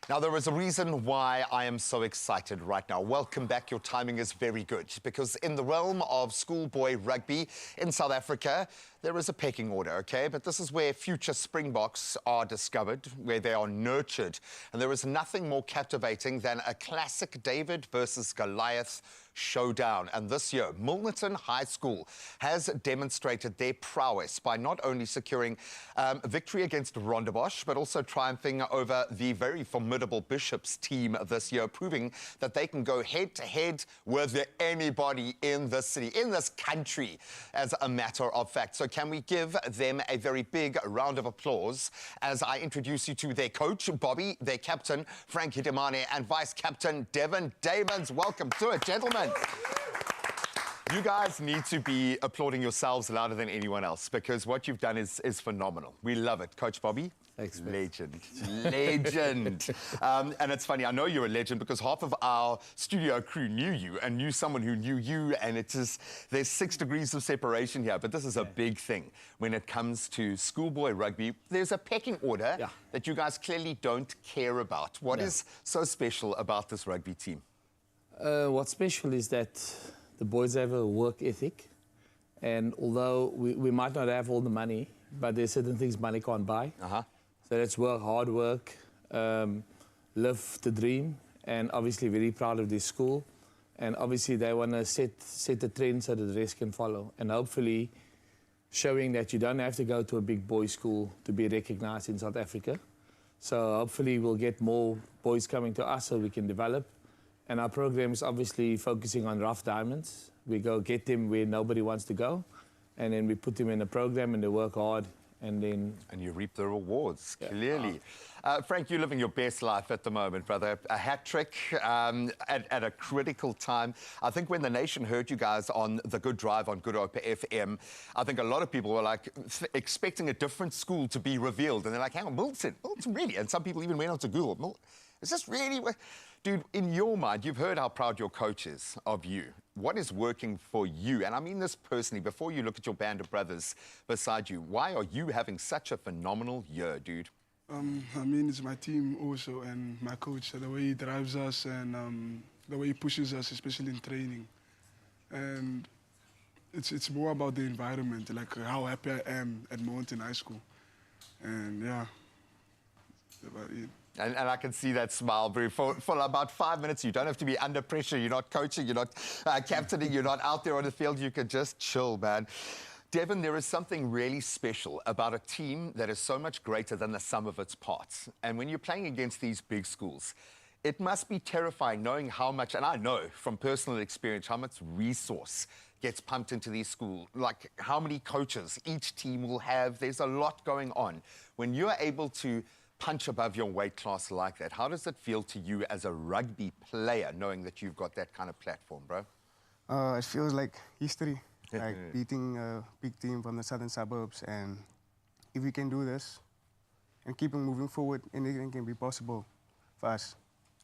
Speaker 1: Now, there is a reason why I am so excited right now. Welcome back. Your timing is very good because in the realm of schoolboy rugby in South Africa, there is a pecking order, okay? But this is where future Springboks are discovered, where they are nurtured. And there is nothing more captivating than a classic David versus Goliath showdown. And this year, Milnerton High School has demonstrated their prowess by not only securing victory against Rondebosch, but also triumphing over the very formidable Bishops team this year, proving that they can go head-to-head with anybody in this city, in this country, as a matter of fact. So can we give them a very big round of applause as I introduce you to their coach, Bobby, their captain, Frank Hidemane, and vice-captain, Devin Damons. Welcome to it, gentlemen. You guys need to be applauding yourselves louder than anyone else because what you've done is phenomenal. We love it. Coach Bobby?
Speaker 9: Thanks, man.
Speaker 1: Legend. Legend. And it's funny, I know you're a legend because half of our studio crew knew you and knew someone who knew you, and it's just, there's 6 degrees of separation here, but this is a big thing when it comes to schoolboy rugby. There's a pecking order that you guys clearly don't care about. What is so special about this rugby team?
Speaker 9: What's special is that the boys have a work ethic, and although we might not have all the money, but there's certain things money can't buy. So that's work, hard work, live the dream, and obviously very proud of this school. And obviously they want to set the trend so that the rest can follow. And hopefully showing that you don't have to go to a big boys' school to be recognized in South Africa. So hopefully we'll get more boys coming to us so we can develop. And our program is obviously focusing on rough diamonds. We go get them where nobody wants to go, and then we put them in a program and they work hard, and then...
Speaker 1: And you reap the rewards, clearly. Frank, you're living your best life at the moment, brother. A hat trick at a critical time. I think when the nation heard you guys on The Good Drive on Good Hope FM, I think a lot of people were like expecting a different school to be revealed. And they're like, hang on, Milton really? And some people even went on to Google, is this really... Dude, in your mind, you've heard how proud your coach is of you. What is working for you? And I mean this personally, before you look at your band of brothers beside you, why are you having such a phenomenal year, dude?
Speaker 10: I mean, it's my team also, and my coach, the way he drives us and the way he pushes us, especially in training. And it's more about the environment, like how happy I am at Milnerton High School. And yeah, that's about it.
Speaker 1: And I can see that smile, bro. For about 5 minutes, you don't have to be under pressure. You're not coaching, you're not captaining, you're not out there on the field. You can just chill, man. Devin, there is something really special about a team that is so much greater than the sum of its parts. And when you're playing against these big schools, it must be terrifying knowing how much, and I know from personal experience, how much resource gets pumped into these schools, like how many coaches each team will have. There's a lot going on. When you're able to punch above your weight class like that, how does it feel to you as a rugby player, knowing that you've got that kind of platform, bro?
Speaker 11: It feels like history, like beating a big team from the southern suburbs. And if we can do this and keep on moving forward, anything can be possible for us.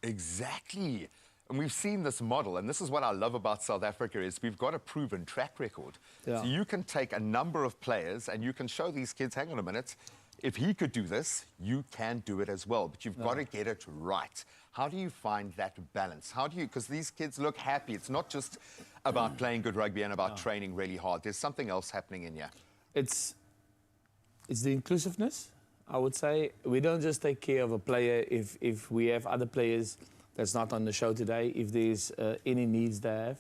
Speaker 1: Exactly. And we've seen this model, and this is what I love about South Africa, is we've got a proven track record. So you can take a number of players and you can show these kids, hang on a minute, if he could do this, you can do it as well. But you've got to get it right. How do you find that balance? How do you, because these kids look happy. It's not just about playing good rugby and about training really hard. There's something else happening in here.
Speaker 9: It's the inclusiveness, I would say. We don't just take care of a player if we have other players that's not on the show today. If there's any needs they have,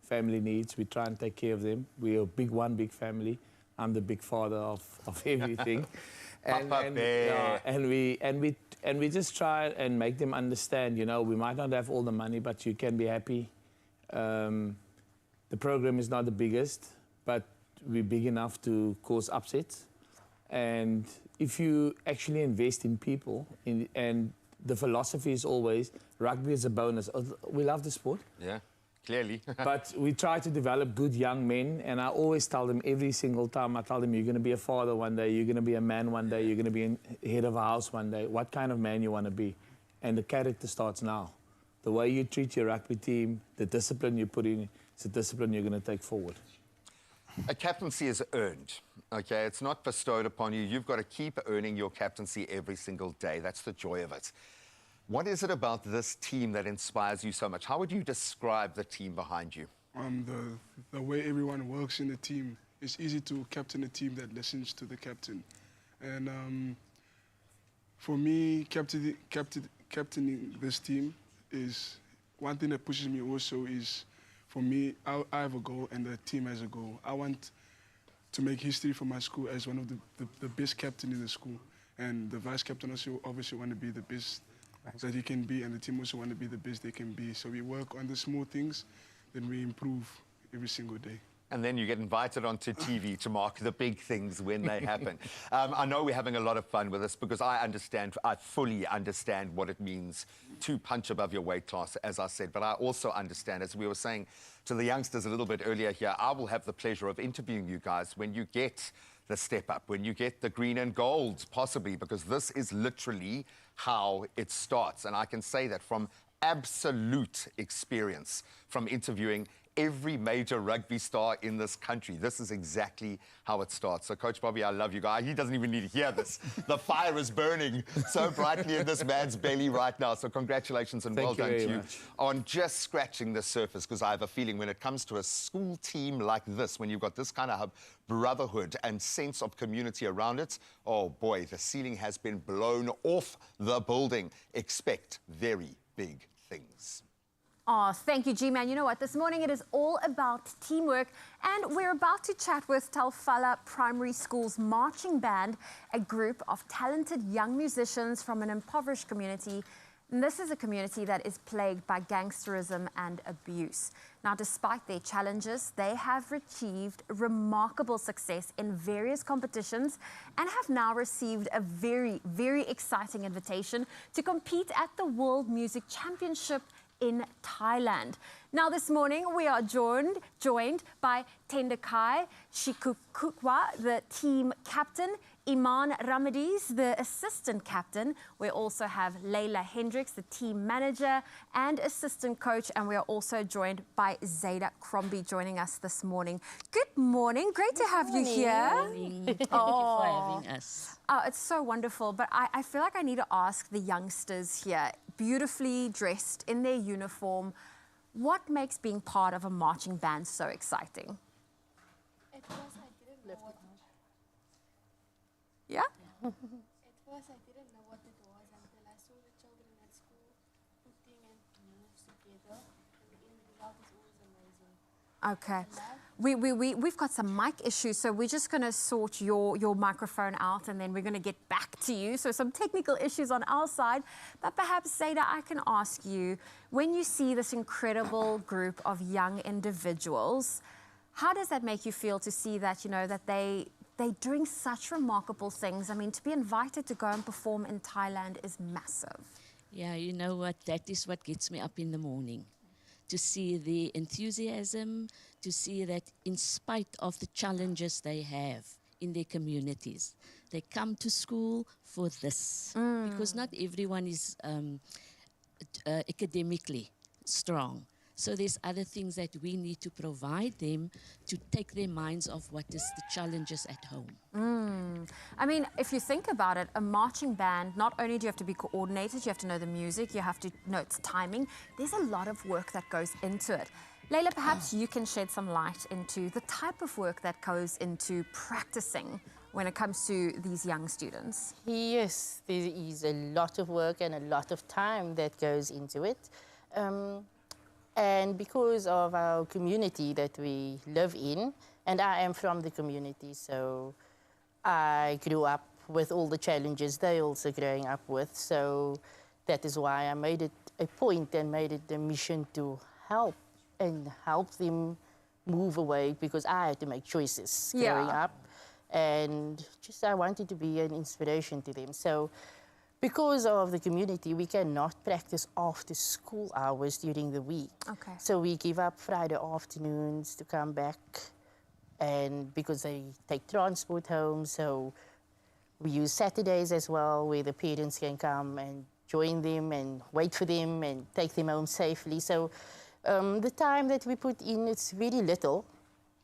Speaker 9: family needs, we try and take care of them. We're one big family. I'm the big father of everything. And we just try and make them understand, you know, we might not have all the money, but you can be happy. The program is not the biggest, but we're big enough to cause upsets. And if you actually invest in people, and the philosophy is always, rugby is a bonus. We love the sport. Yeah.
Speaker 1: Clearly.
Speaker 9: But we try to develop good young men, and I always tell them every single time, I tell them, you're going to be a father one day, you're going to be a man one day, you're going to be head of a house one day. What kind of man you want to be? And the character starts now. The way you treat your rugby team, the discipline you put in, it's the discipline you're going to take forward.
Speaker 1: A captaincy is earned, okay? It's not bestowed upon you. You've got to keep earning your captaincy every single day. That's the joy of it. What is it about this team that inspires you so much? How would you describe the team behind you?
Speaker 10: The way everyone works in the team. It's easy to captain a team that listens to the captain. And for me, captaining this team is one thing that pushes me also is, for me, I have a goal and the team has a goal. I want to make history for my school as one of the best captain in the school. And the vice captain also obviously want to be the best that he can be, and the team also want to be the best they can be. So we work on the small things, then we improve every single day.
Speaker 1: And then you get invited onto TV to mark the big things when they happen. I know we're having a lot of fun with this because I fully understand what it means to punch above your weight class, as I said. But I also understand, as we were saying to the youngsters a little bit earlier here, I will have the pleasure of interviewing you guys when you get the step up, when you get the green and gold, possibly, because this is literally how it starts. And I can say that from absolute experience, from interviewing every major rugby star in this country. This is exactly how it starts. So, Coach Bobby, I love you guys. He doesn't even need to hear this. The fire is burning so brightly in this man's belly right now. So congratulations and well done to you on just scratching the surface, because I have a feeling when it comes to a school team like this, when you've got this kind of brotherhood and sense of community around it, oh boy, the ceiling has been blown off the building. Expect very big things.
Speaker 3: Oh, thank you, G-Man. You know what? This morning it is all about teamwork, and we're about to chat with Talfala Primary School's marching band, a group of talented young musicians from an impoverished community. And this is a community that is plagued by gangsterism and abuse. Now, despite their challenges, they have achieved remarkable success in various competitions and have now received a very, very exciting invitation to compete at the World Music Championship in Thailand. Now this morning we are joined by Tendakai Shikukukwa, the team captain, Iman Ramades, the assistant captain. We also have Layla Hendricks, the team manager and assistant coach, and we are also joined by Zayda Crombie joining us this morning. Good morning, great to have you here.
Speaker 12: Thank you for having us.
Speaker 3: Oh, it's so wonderful, but I feel like I need to ask the youngsters here, beautifully dressed in their uniform, what makes being part of a marching band so exciting?
Speaker 13: At first, I didn't know what it was.
Speaker 3: Yeah?
Speaker 13: At first, I didn't know what it was until I saw the children at school putting and moves together, and the end result is always amazing.
Speaker 3: Okay. We've got some mic issues, so we're just going to sort your microphone out, and then we're going to get back to you. So some technical issues on our side, but perhaps, Zayda, I can ask you, when you see this incredible group of young individuals, how does that make you feel to see that, you know, that they're doing such remarkable things? I mean, to be invited to go and perform in Thailand is massive.
Speaker 12: Yeah, you know what? That is what gets me up in the morning. To see the enthusiasm, to see that in spite of the challenges they have in their communities, they come to school for this. Because not everyone is academically strong. So there's other things that we need to provide them to take their minds off what is the challenges at home.
Speaker 3: I mean, if you think about it, a marching band, not only do you have to be coordinated, you have to know the music, you have to know its timing. There's a lot of work that goes into it. Layla, perhaps you can shed some light into the type of work that goes into practicing when it comes to these young students.
Speaker 14: Yes, there is a lot of work and a lot of time that goes into it. And because of our community that we live in, and I am from the community, so I grew up with all the challenges they also growing up with. So that is why I made it a point and made it a mission to help them move away, because I had to make choices growing up. And just I wanted to be an inspiration to them. So because of the community, we cannot practice after school hours during the week.
Speaker 3: Okay.
Speaker 14: So we give up Friday afternoons to come back, and because they take transport home, so we use Saturdays as well, where the parents can come and join them and wait for them and take them home safely. So the time that we put in, it's very little,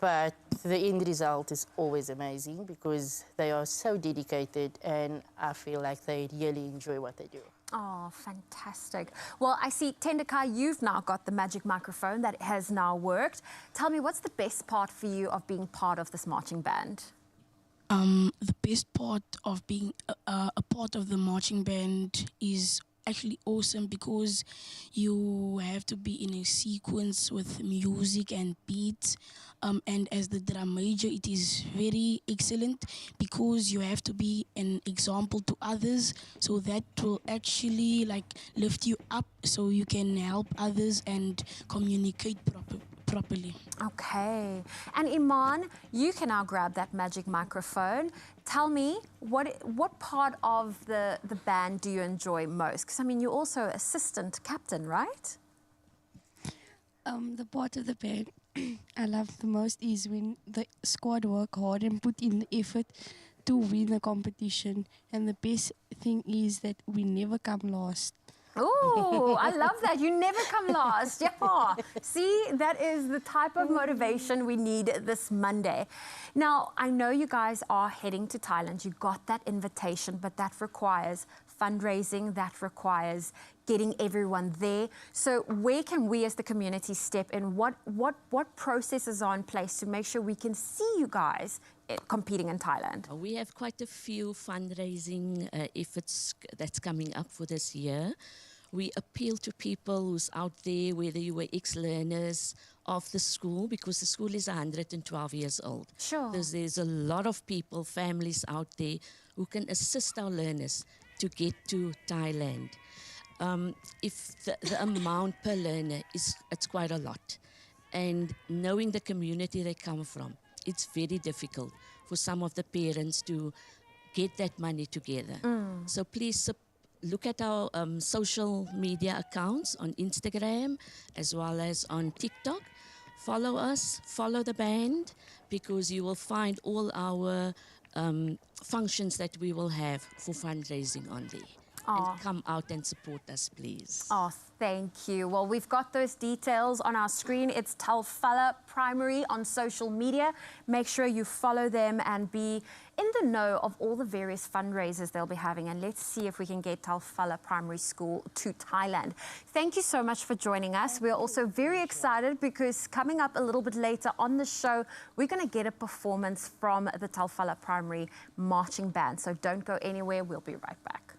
Speaker 14: but the end result is always amazing because they are so dedicated and I feel like they really enjoy what they do.
Speaker 3: Oh, fantastic. Well, I see, Tendekai, you've now got the magic microphone that has now worked. Tell me, what's the best part for you of being part of this marching band?
Speaker 15: The best part of being a part of the marching band is actually awesome because you have to be in a sequence with music and beats. And as the drum major, it is very excellent because you have to be an example to others. So that will actually like lift you up so you can help others and communicate properly.
Speaker 3: Okay. And Iman, you can now grab that magic microphone. Tell me, what part of the band do you enjoy most? Because, I mean, you're also assistant captain, right?
Speaker 16: The part of the band I love the most is when the squad work hard and put in the effort to win the competition. And the best thing is that we never come last.
Speaker 3: Oh, I love that. You never come last. Yeah. See, that is the type of motivation we need this Monday. Now, I know you guys are heading to Thailand. You got that invitation, but that requires fundraising, that requires getting everyone there. So where can we as the community step in? What processes are in place to make sure we can see you guys competing in Thailand?
Speaker 12: We have quite a few fundraising efforts that's coming up for this year. We appeal to people who's out there, whether you were ex-learners of the school, because the school is 112 years old.
Speaker 3: Sure.
Speaker 12: There's a lot of people, families out there who can assist our learners to get to Thailand. If the amount per learner it's quite a lot. And knowing the community they come from, it's very difficult for some of the parents to get that money together. So please look at our social media accounts on Instagram as well as on TikTok. Follow us, follow the band, because you will find all our functions that we will have for fundraising on there. And come out and support us, please.
Speaker 3: Oh, thank you. Well, we've got those details on our screen. It's Talfala Primary on social media. Make sure you follow them and be in the know of all the various fundraisers they'll be having. And let's see if we can get Talfala Primary School to Thailand. Thank you so much for joining us. We're also very excited because coming up a little bit later on the show, we're going to get a performance from the Talfala Primary Marching Band. So don't go anywhere. We'll be right back.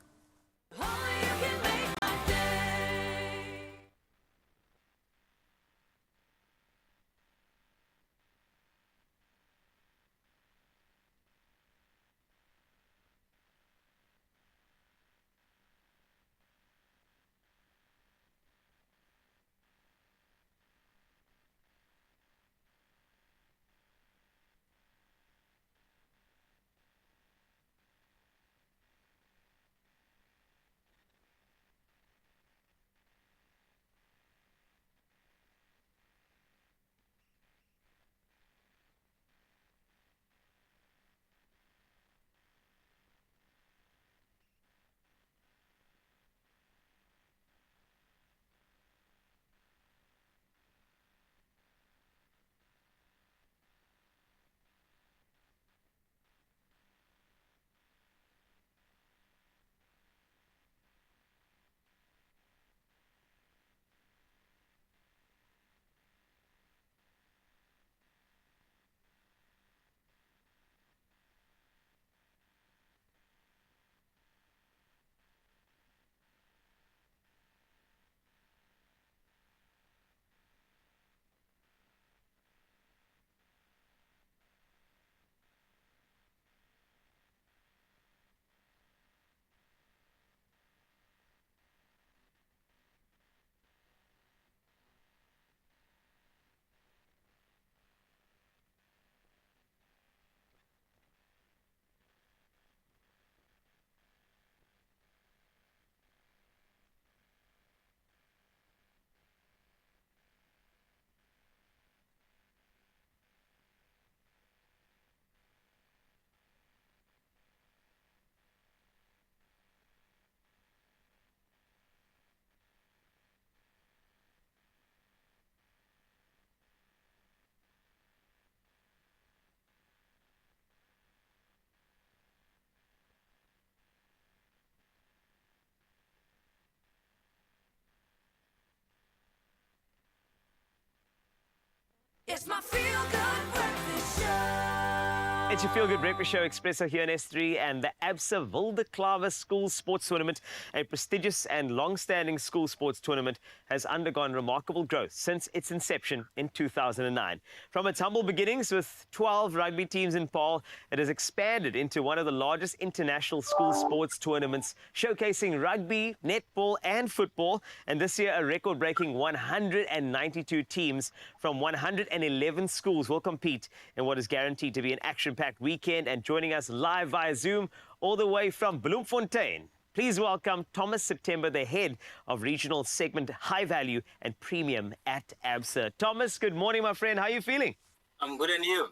Speaker 17: It's your feel-good breakfast show, Expresso here on S3, and the ABSA Wilde School Sports Tournament, a prestigious and long-standing school sports tournament, has undergone remarkable growth since its inception in 2009. From its humble beginnings with 12 rugby teams in Paarl, it has expanded into one of the largest international school sports tournaments, showcasing rugby, netball and football, and this year a record-breaking 192 teams from 111 schools will compete in what is guaranteed to be an action-packed weekend. And joining us live via Zoom all the way from Bloemfontein, please welcome Thomas September, the head of regional segment High Value and Premium at ABSA. Thomas, good morning, my friend. How are you feeling?
Speaker 18: I'm good, and you?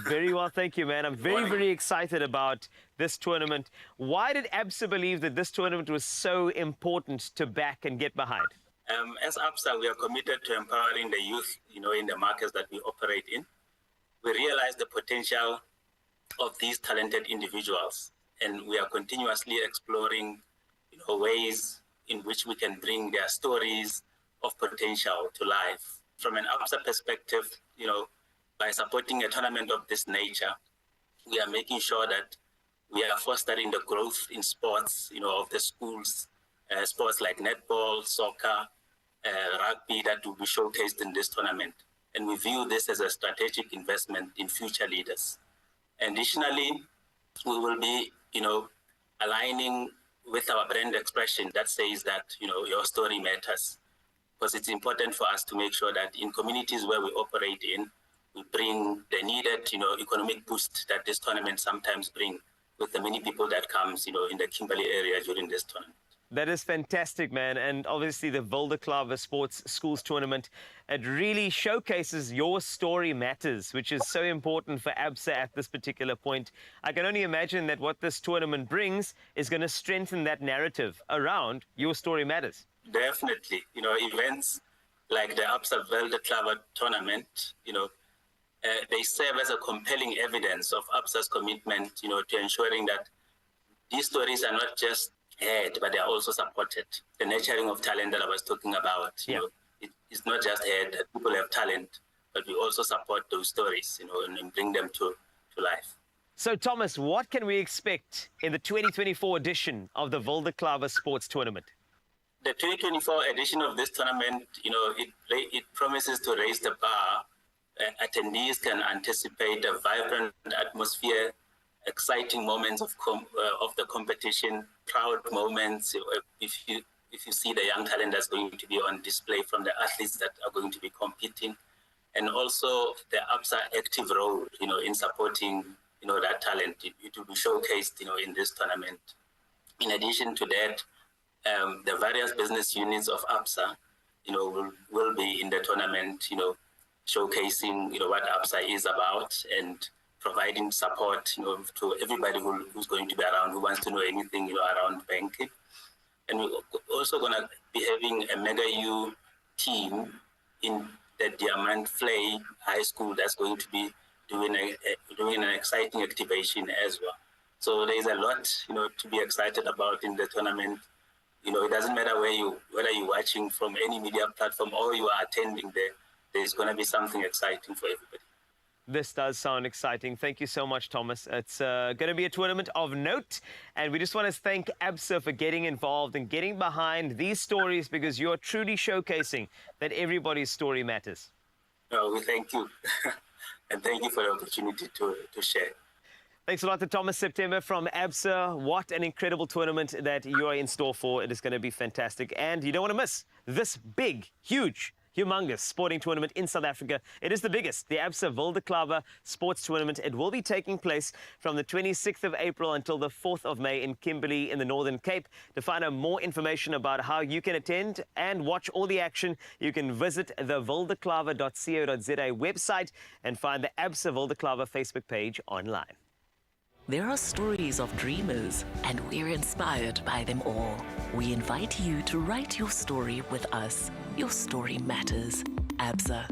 Speaker 17: Very well, thank you, man. I'm very excited about this tournament. Why did ABSA believe that this tournament was so important to back and get behind?
Speaker 18: As ABSA, we are committed to empowering the youth, in the markets that we operate in. We realize the potential of these talented individuals, and we are continuously exploring ways in which we can bring their stories of potential to life. From an ABSA perspective, by supporting a tournament of this nature, we are making sure that we are fostering the growth in sports, of the schools, sports like netball, soccer, rugby that will be showcased in this tournament. And we view this as a strategic investment in future leaders. Additionally, we will be, aligning with our brand expression that says that, your story matters. Because it's important for us to make sure that in communities where we operate in, we bring the needed, economic boost that this tournament sometimes brings with the many people that comes, in the Kimberley area during this tournament.
Speaker 17: That is fantastic, man. And obviously the Wilde Sports Schools Tournament, it really showcases your story matters, which is so important for ABSA at this particular point. I can only imagine that what this tournament brings is going to strengthen that narrative around your story matters.
Speaker 18: Definitely. Events like the ABSA Wilde Tournament, they serve as a compelling evidence of ABSA's commitment, to ensuring that these stories are not just heard, but they are also supported. The nurturing of talent that I was talking about, it's not just heard that people have talent, but we also support those stories, and bring them to life.
Speaker 17: So, Thomas, what can we expect in the 2024 edition of the Wilde Sports Tournament?
Speaker 18: The 2024 edition of this tournament, it promises to raise the bar. Attendees can anticipate a vibrant atmosphere, exciting moments of the competition, proud moments. If you see the young talent that's going to be on display from the athletes that are going to be competing, and also the ABSA active role, in supporting, that talent. It will be showcased, in this tournament. In addition to that, the various business units of ABSA, will be in the tournament, showcasing, what ABSA is about and providing support, to everybody who's going to be around, who wants to know anything, around banking. And we're also going to be having a Mega U team in the Diamond Flay High School that's going to be doing an exciting activation as well. So there's a lot, to be excited about in the tournament. It doesn't matter whether you're watching from any media platform or you are attending there, there's going to be something exciting for everybody.
Speaker 17: This does sound exciting. Thank you so much, Thomas. It's going to be a tournament of note, and we just want to thank ABSA for getting involved and getting behind these stories, because you're truly showcasing that everybody's story matters.
Speaker 18: No, we thank you. And thank you for the opportunity to share.
Speaker 17: Thanks a lot to Thomas September from ABSA. What an incredible tournament that you are in store for. It is going to be fantastic. And you don't want to miss this big, huge, humongous sporting tournament in South Africa. It is the biggest, the ABSA Wilde Sports Tournament. It will be taking place from the 26th of April until the 4th of May in Kimberley in the Northern Cape. To find out more information about how you can attend and watch all the action, you can visit the wildeklava.co.za website and find the ABSA Wilde Facebook page online.
Speaker 19: There are stories of dreamers, and we're inspired by them all. We invite you to write your story with us. Your story matters. ABSA.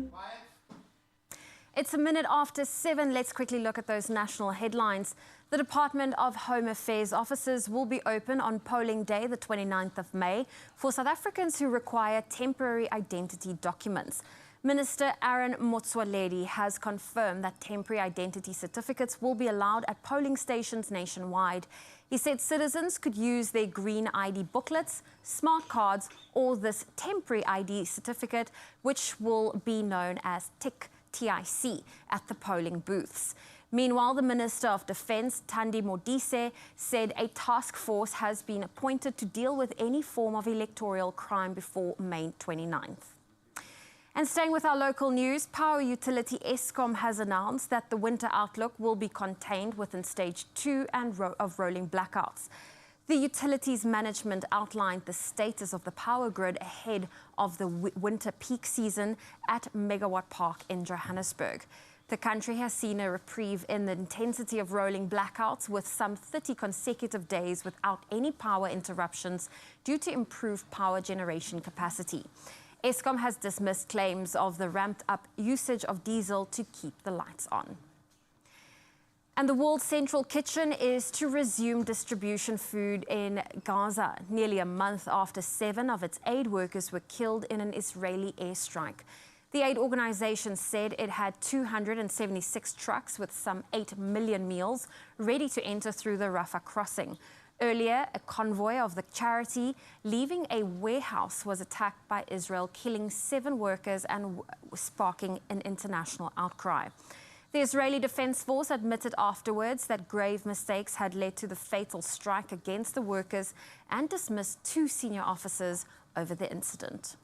Speaker 3: It's a minute after 7. Let's quickly look at those national headlines. The Department of Home Affairs offices will be open on polling day, the 29th of May, for South Africans who require temporary identity documents. Minister Aaron Motsoaledi has confirmed that temporary identity certificates will be allowed at polling stations nationwide. He said citizens could use their green ID booklets, smart cards, or this temporary ID certificate, which will be known as TIC, at the polling booths. Meanwhile, the Minister of Defence, Thandi Modise, said a task force has been appointed to deal with any form of electoral crime before May 29th. And staying with our local news, power utility Eskom has announced that the winter outlook will be contained within stage 2 of rolling blackouts. The utilities management outlined the status of the power grid ahead of the winter peak season at Megawatt Park in Johannesburg. The country has seen a reprieve in the intensity of rolling blackouts, with some 30 consecutive days without any power interruptions due to improved power generation capacity. Eskom has dismissed claims of the ramped-up usage of diesel to keep the lights on. And the World Central Kitchen is to resume distribution food in Gaza, nearly a month after 7 of its aid workers were killed in an Israeli airstrike. The aid organization said it had 276 trucks with some 8 million meals ready to enter through the Rafah crossing. Earlier, a convoy of the charity leaving a warehouse was attacked by Israel, killing 7 workers and sparking an international outcry. The Israeli Defense Force admitted afterwards that grave mistakes had led to the fatal strike against the workers and dismissed 2 senior officers over the incident.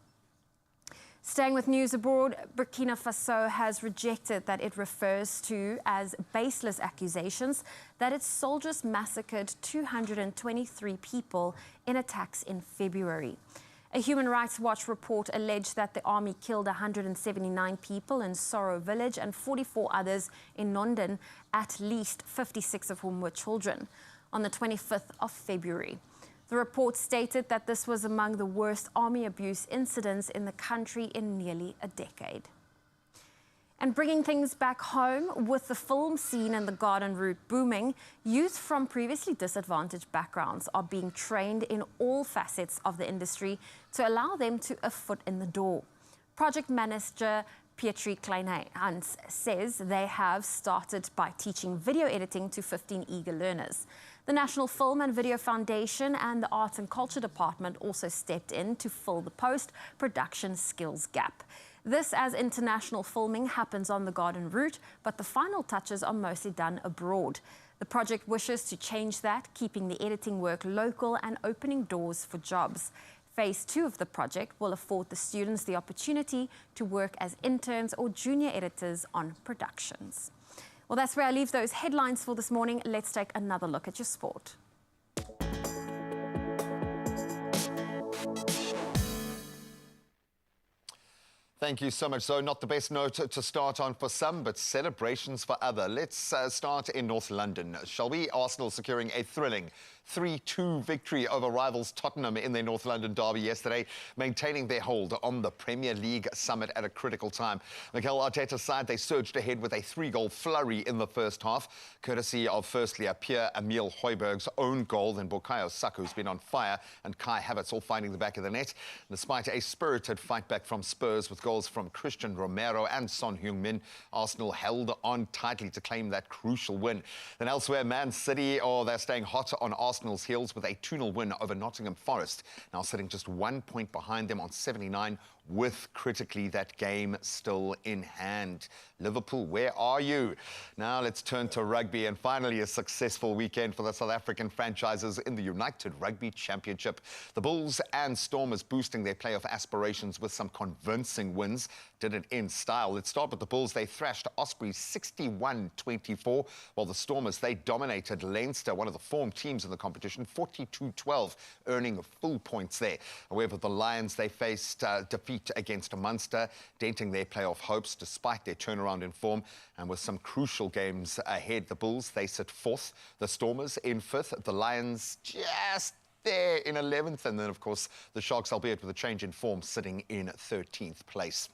Speaker 3: Staying with news abroad, Burkina Faso has rejected that it refers to as baseless accusations that its soldiers massacred 223 people in attacks in February. A Human Rights Watch report alleged that the army killed 179 people in Soro village and 44 others in Nondon, at least 56 of whom were children, on the 25th of February. The report stated that this was among the worst army abuse incidents in the country in nearly a decade. And bringing things back home, with the film scene and the garden route booming, youth from previously disadvantaged backgrounds are being trained in all facets of the industry to allow them to a foot in the door. Project manager Pietri Kleinhans says they have started by teaching video editing to 15 eager learners. The National Film and Video Foundation and the Arts and Culture Department also stepped in to fill the post-production skills gap. This as international filming happens on the garden route, but the final touches are mostly done abroad. The project wishes to change that, keeping the editing work local and opening doors for jobs. Phase 2 of the project will afford the students the opportunity to work as interns or junior editors on productions. Well, that's where I leave those headlines for this morning. Let's take another look at your sport.
Speaker 1: Thank you so much, Zoe. Not the best note to start on for some, but celebrations for other. Let's start in North London, shall we? Arsenal securing a thrilling 3-2 victory over rivals Tottenham in their North London derby yesterday, maintaining their hold on the Premier League summit at a critical time. Mikel Arteta's side, they surged ahead with a 3-goal flurry in the first half, courtesy of firstly a Pierre-Emile Højbjerg's own goal, then Bukayo Saka, who's been on fire, and Kai Havertz all finding the back of the net. Despite a spirited fight back from Spurs with goals from Christian Romero and Son Heung-min, Arsenal held on tightly to claim that crucial win. Then elsewhere, Man City, they're staying hot on Arsenal's heels with a 2-0 win over Nottingham Forest, now sitting just 1 point behind them on 79, with critically that game still in hand. Liverpool, where are you? Now let's turn to rugby, and finally a successful weekend for the South African franchises in the United Rugby Championship. The Bulls and Stormers boosting their playoff aspirations with some convincing wins. Did it in style. Let's start with the Bulls. They thrashed Ospreys 61-24, while the Stormers, they dominated Leinster, one of the form teams in the competition, 42-12, earning full points there. However, the Lions, they faced defeat against Munster, denting their playoff hopes despite their turnaround in form. And with some crucial games ahead, the Bulls, they sit 4th, the Stormers in 5th, the Lions just there in 11th. And then, of course, the Sharks, albeit with a change in form, sitting in 13th place.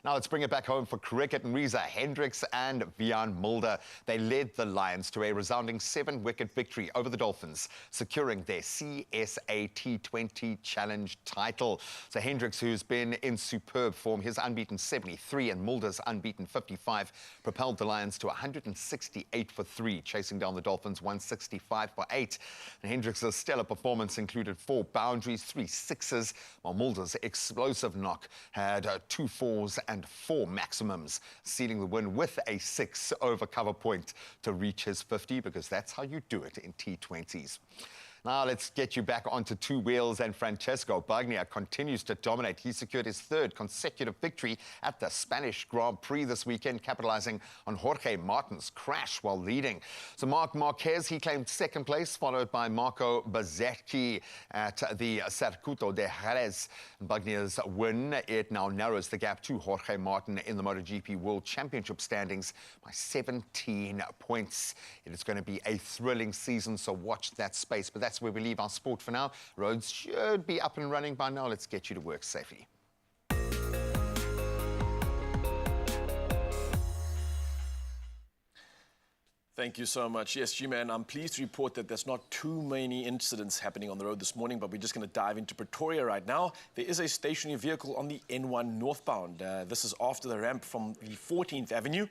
Speaker 1: Now let's bring it back home for cricket. And Reza Hendricks and Vian Mulder, they led the Lions to a resounding 7-wicket victory over the Dolphins, securing their CSA T20 Challenge title. So Hendricks, who's been in superb form, his unbeaten 73 and Mulder's unbeaten 55, propelled the Lions to 168 for 3, chasing down the Dolphins 165 for 8. And Hendricks' stellar performance included 4 boundaries, 3 sixes, while Mulder's explosive knock had 2 fours and 4 maximums, sealing the win with a 6 over cover point to reach his 50, because that's how you do it in T20s. Now let's get you back onto 2 wheels, and Francesco Bagnaia continues to dominate. He secured his 3rd consecutive victory at the Spanish Grand Prix this weekend, capitalizing on Jorge Martin's crash while leading. So Marc Marquez, he claimed 2nd place, followed by Marco Bezzecchi at the Circuito de Jerez. Bagnaia's win, it now narrows the gap to Jorge Martin in the MotoGP World Championship standings by 17 points. It is going to be a thrilling season, so watch that space. But that's where we leave our sport for now. Roads should be up and running by now. Let's get you to work safely.
Speaker 2: Thank you so much. Yes, G-Man, I'm pleased to report that there's not too many incidents happening on the road this morning, but we're just going to dive into Pretoria right now. There is a stationary vehicle on the N1 northbound. This is after the ramp from the 14th Avenue.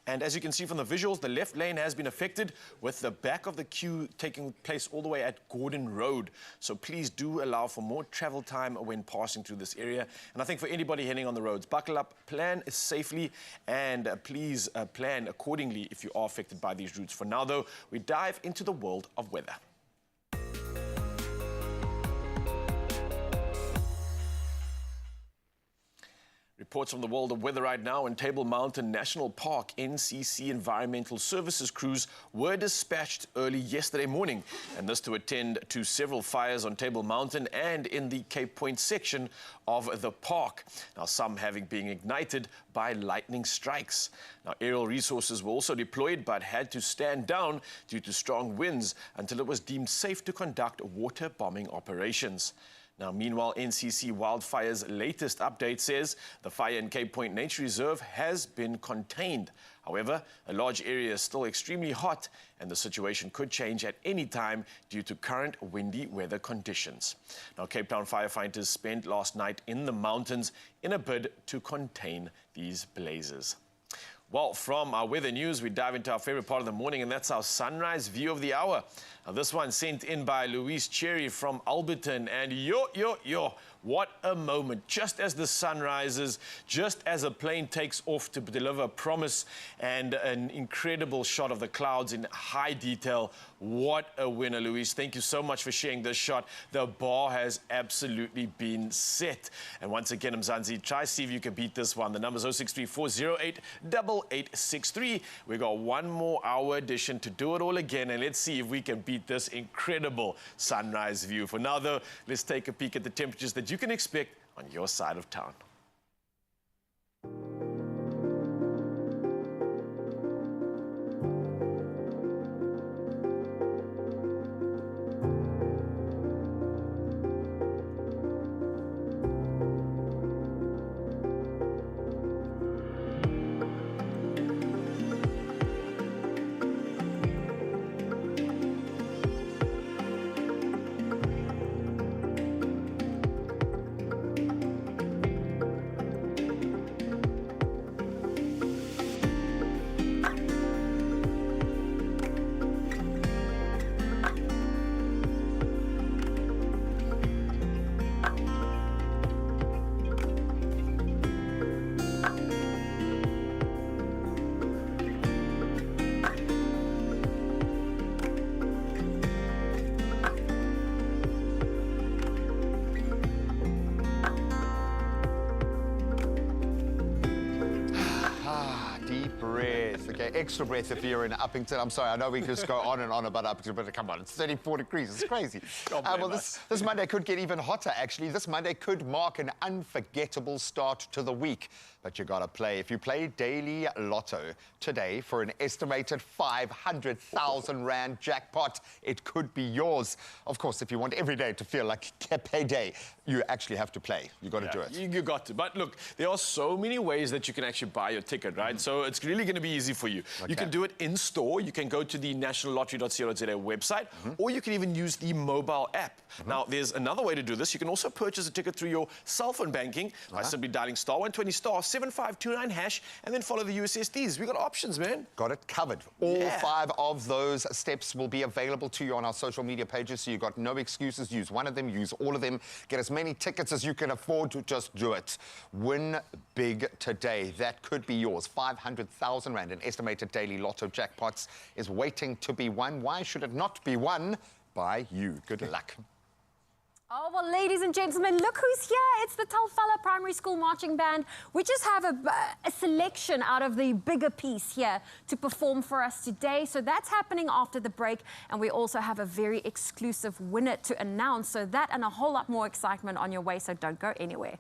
Speaker 2: And as you can see from the visuals, the left lane has been affected, with the back of the queue taking place all the way at Gordon Road. So please do allow for more travel time when passing through this area. And I think for anybody heading on the roads, buckle up, plan safely, and please plan accordingly if you are affected by these routes. For now, though, we dive into the world of weather. Reports from the world of weather right now. In Table Mountain National Park, NCC Environmental Services crews were dispatched early yesterday morning, and this to attend to several fires on Table Mountain and in the Cape Point section of the park. Now, some having been ignited by lightning strikes. Now, aerial resources were also deployed, but had to stand down due to strong winds until it was deemed safe to conduct water bombing operations. Now, meanwhile, NCC Wildfire's latest update says the fire in Cape Point Nature Reserve has been contained. However, a large area is still extremely hot, and the situation could change at any time due to current windy weather conditions. Now, Cape Town firefighters spent last night in the mountains in a bid to contain these blazes. Well, from our weather news, we dive into our favorite part of the morning, and that's our sunrise view of the hour. Now, this one sent in by Louise Cherry from Alberton, and yo, what a moment. Just as the sun rises, just as a plane takes off to deliver promise and an incredible shot of the clouds in high detail. What a winner, Louise. Thank you so much for sharing this shot. The bar has absolutely been set. And once again, Mzansi, try see if you can beat this one. The number is 0634088863. We got one more hour edition to do it all again, and let's see if we can beat this incredible sunrise view. For now, though, let's take a peek at the temperatures that you can expect on your side of town.
Speaker 1: breath. Okay, extra breath if you're in Uppington. I'm sorry, I know we just go on and on about Uppington, but come on, it's 34 degrees. It's crazy. Well, this Monday could get even hotter, actually. This Monday could mark an unforgettable start to the week. But you gotta play. If you play Daily Lotto today for an estimated 500,000 Rand jackpot, it could be yours. Of course, if you want every day to feel like payday, you actually have to play. You gotta do it.
Speaker 2: You got to. But look, there are so many ways that you can actually buy your ticket, right? So it's really going to be easy for you. You can do it in store. You can go to the nationallottery.co.za website, or you can even use the mobile app. Now, there's another way to do this. You can also purchase a ticket through your cell phone banking by simply dialing star 120 star 7529 hash and then follow the USSDs. We got options, man.
Speaker 1: Got it covered. All 5 of those steps will be available to you on our social media pages, so you got no excuses. Use one of them, use all of them. Get as many tickets as you can afford to just do it. Win big today. That could be yours. 500,000 Rand, an estimated daily lotto jackpots, is waiting to be won. Why should it not be won by you? Good luck.
Speaker 3: Oh, well, ladies and gentlemen, look who's here. It's the Talfalla Primary School Marching Band. We just have a selection out of the bigger piece here to perform for us today. So that's happening after the break. And we also have a very exclusive winner to announce. So that and a whole lot more excitement on your way. So don't go anywhere.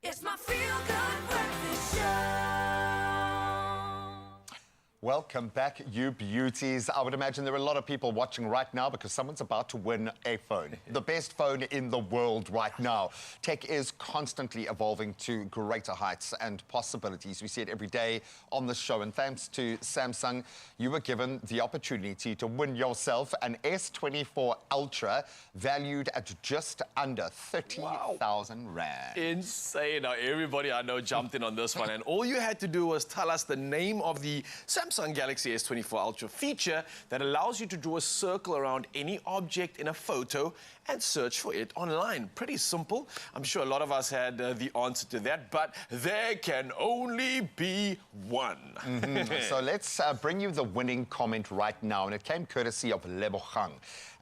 Speaker 5: It's my feel-good breakfast show.
Speaker 1: Welcome back, you beauties. I would imagine there are a lot of people watching right now because someone's about to win a phone. The best phone in the world right now. Tech is constantly evolving to greater heights and possibilities. We see it every day on the show. And thanks to Samsung, you were given the opportunity to win yourself an S24 Ultra valued at just under 30,000 Rand.
Speaker 2: Insane. Now, everybody I know jumped in on this one. And all you had to do was tell us the name of the Samsung Samsung Galaxy S24 Ultra feature that allows you to draw a circle around any object in a photo and search for it online. Pretty simple. I'm sure a lot of us had the answer to that, but there can only be one.
Speaker 1: So let's bring you the winning comment right now, and it came courtesy of Lebogang.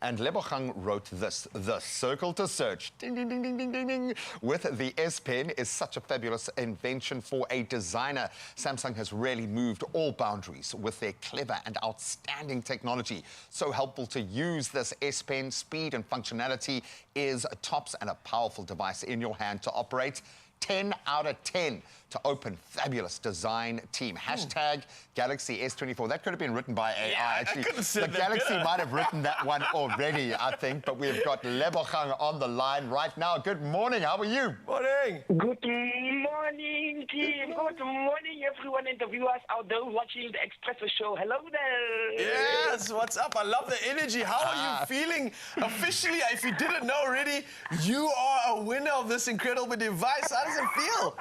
Speaker 1: And Lebogang wrote this: the circle to search, ding, ding, ding, ding, ding, ding, ding, with the S Pen is such a fabulous invention for a designer. Samsung has really moved all boundaries with their clever and outstanding technology. So helpful to use this S Pen. Speed and functionality is tops, and a powerful device in your hand to operate. 10 out of 10 to open. Fabulous design team. Hashtag Galaxy S24. That could have been written by AI. Actually, the Galaxy might have written that one already, I think. But we've got Lebogang on the line right now. Good morning. How are you?
Speaker 2: Morning.
Speaker 20: Good morning, team. Good morning, everyone and the viewers out there watching the Expresso show. Hello there.
Speaker 2: Yes, what's up? I love the energy. How are you feeling? Officially, if you didn't know already, you are a winner of this incredible device. How does it feel?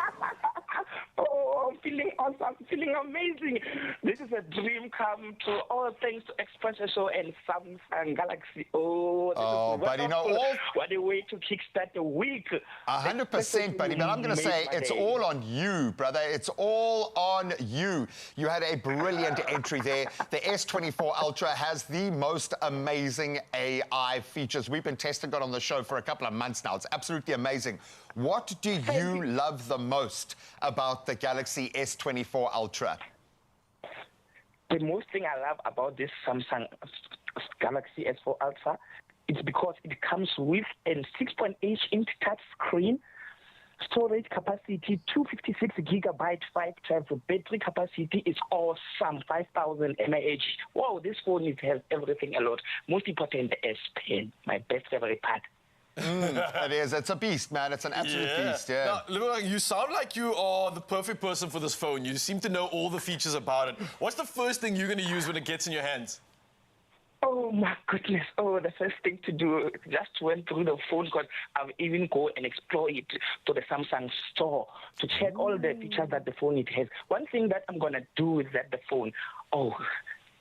Speaker 20: Oh, I'm feeling awesome, feeling amazing. This is a dream come true. All thanks to Expresso Show and Samsung Galaxy. Oh, this is
Speaker 1: buddy, no,
Speaker 20: what a way to kickstart the week.
Speaker 1: 100%, buddy, but I'm going to say it's all on you, brother. It's all on you. You had a brilliant entry there. The S24 Ultra has the most amazing AI features. We've been testing it on the show for a couple of months now. It's absolutely amazing. What do you love the most about the Galaxy S24 Ultra?
Speaker 20: The most thing I love about this Samsung Galaxy S4 Ultra is because it comes with a 6.8-inch touch screen, storage capacity 256 gigabyte, 512. Battery capacity is awesome, 5,000 mAh. Wow, this phone has everything a lot. Most important, the S Pen, my best favorite part.
Speaker 1: It is. It's a beast, man. It's an absolute beast, yeah.
Speaker 2: Now, Lebogang, you sound like you are the perfect person for this phone. You seem to know all the features about it. What's the first thing you're going to use when it gets in your hands?
Speaker 20: Oh, my goodness. Oh, the first thing to do, just went through the phone because I've even go and explore it to the Samsung store to check all the features that the phone it has. One thing that I'm going to do is that the phone,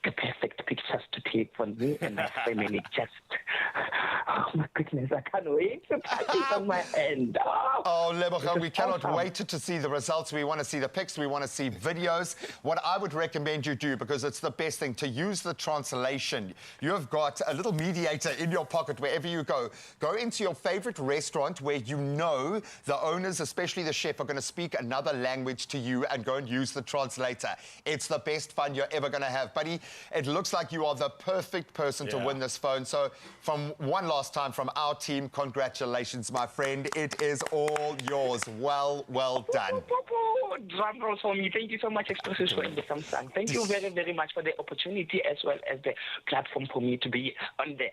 Speaker 20: the perfect pictures to take for me and my family. Just, oh my goodness, I can't wait to put it on my hand.
Speaker 1: Oh, Lebogang, we cannot wait to see the results. We want to see the pics. We want to see videos. What I would recommend you do, because it's the best thing, to use the translation. You have got a little mediator in your pocket wherever you go. Go into your favorite restaurant where you know the owners, especially the chef, are going to speak another language to you, and go and use the translator. It's the best fun you're ever going to have. Buddy, it looks like you are the perfect person to win this phone. So from one last time from our team, congratulations, my friend. It is all yours. Well done.
Speaker 20: Drum roll for me. Thank you so much, Expresso and the Samsung. Thank you very, very much for the opportunity as well as the platform for me to be on the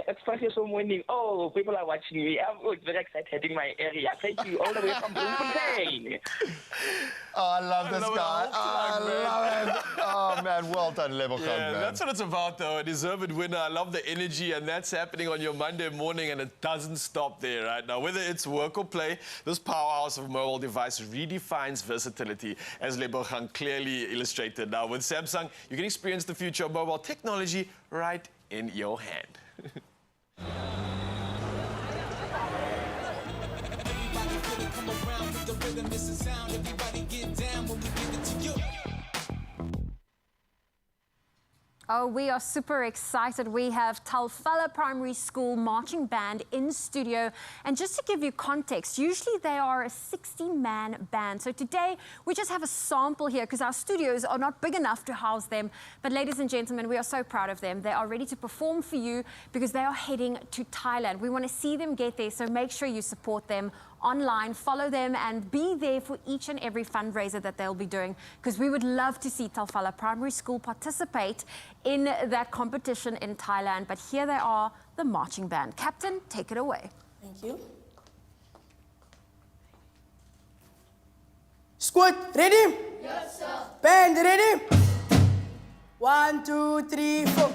Speaker 20: Expresso so morning. Oh, people are watching me. I'm very excited in my area. Thank you all the way from Bloemfontein.
Speaker 1: Oh, I love this guy. I love him. Oh, man, well done, Lebogang, man.
Speaker 2: That's what it's about, though. A deserved winner. I love the energy, and that's happening on your Monday morning, and it doesn't stop there right now. Whether it's work or play, this powerhouse of a mobile device redefines versatility, as Lebogang clearly illustrated. Now, with Samsung, you can experience the future of mobile technology right in your hand.
Speaker 3: Oh, we are super excited. We have Talfala Primary School Marching Band in studio. And just to give you context, usually they are a 60-man band. So today, we just have a sample here because our studios are not big enough to house them. But ladies and gentlemen, we are so proud of them. They are ready to perform for you because they are heading to Thailand. We want to see them get there, so make sure you support them online, follow them, and be there for each and every fundraiser that they'll be doing, because we would love to see Talfala Primary School participate in that competition in Thailand. But here they are, the marching band. Captain, take it away.
Speaker 21: Thank you. Squad, ready? Yes, sir. Band, ready? 1, 2, 3, 4.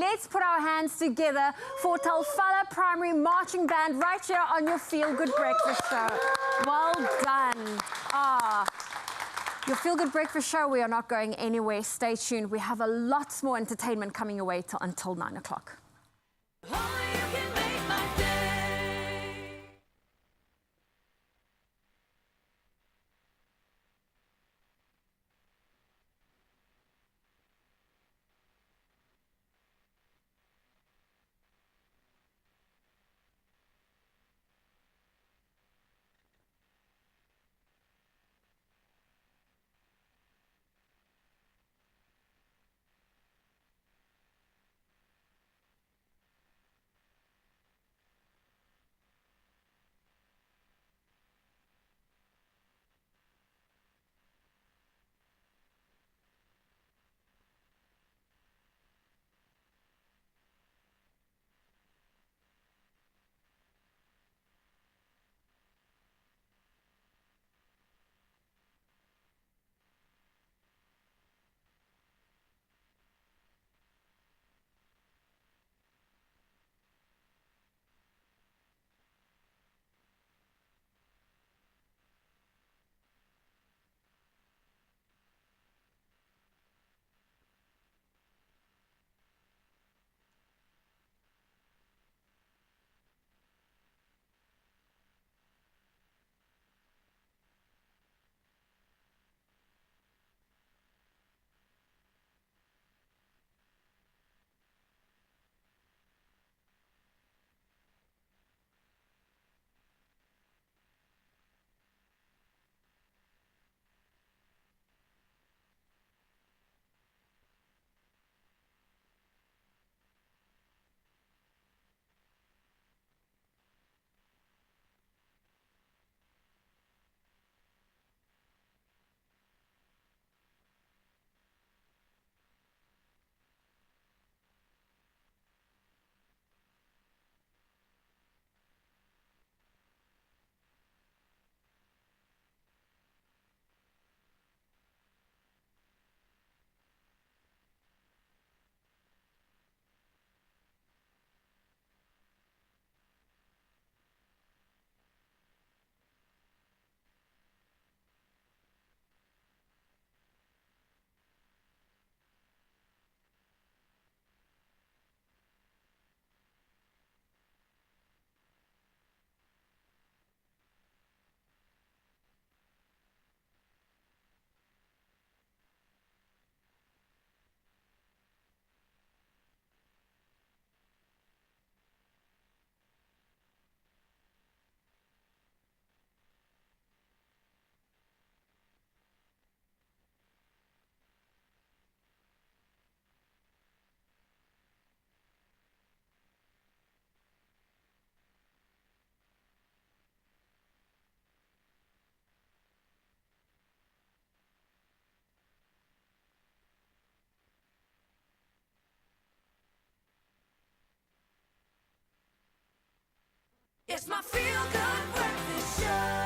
Speaker 3: let's put our hands together for Talfala Primary Marching Band right here on your Feel Good Breakfast Show. Well done. Your Feel Good Breakfast Show, we are not going anywhere. Stay tuned. We have a lot more entertainment coming your way until 9 o'clock.
Speaker 5: It's my Feel Good Breakfast Show.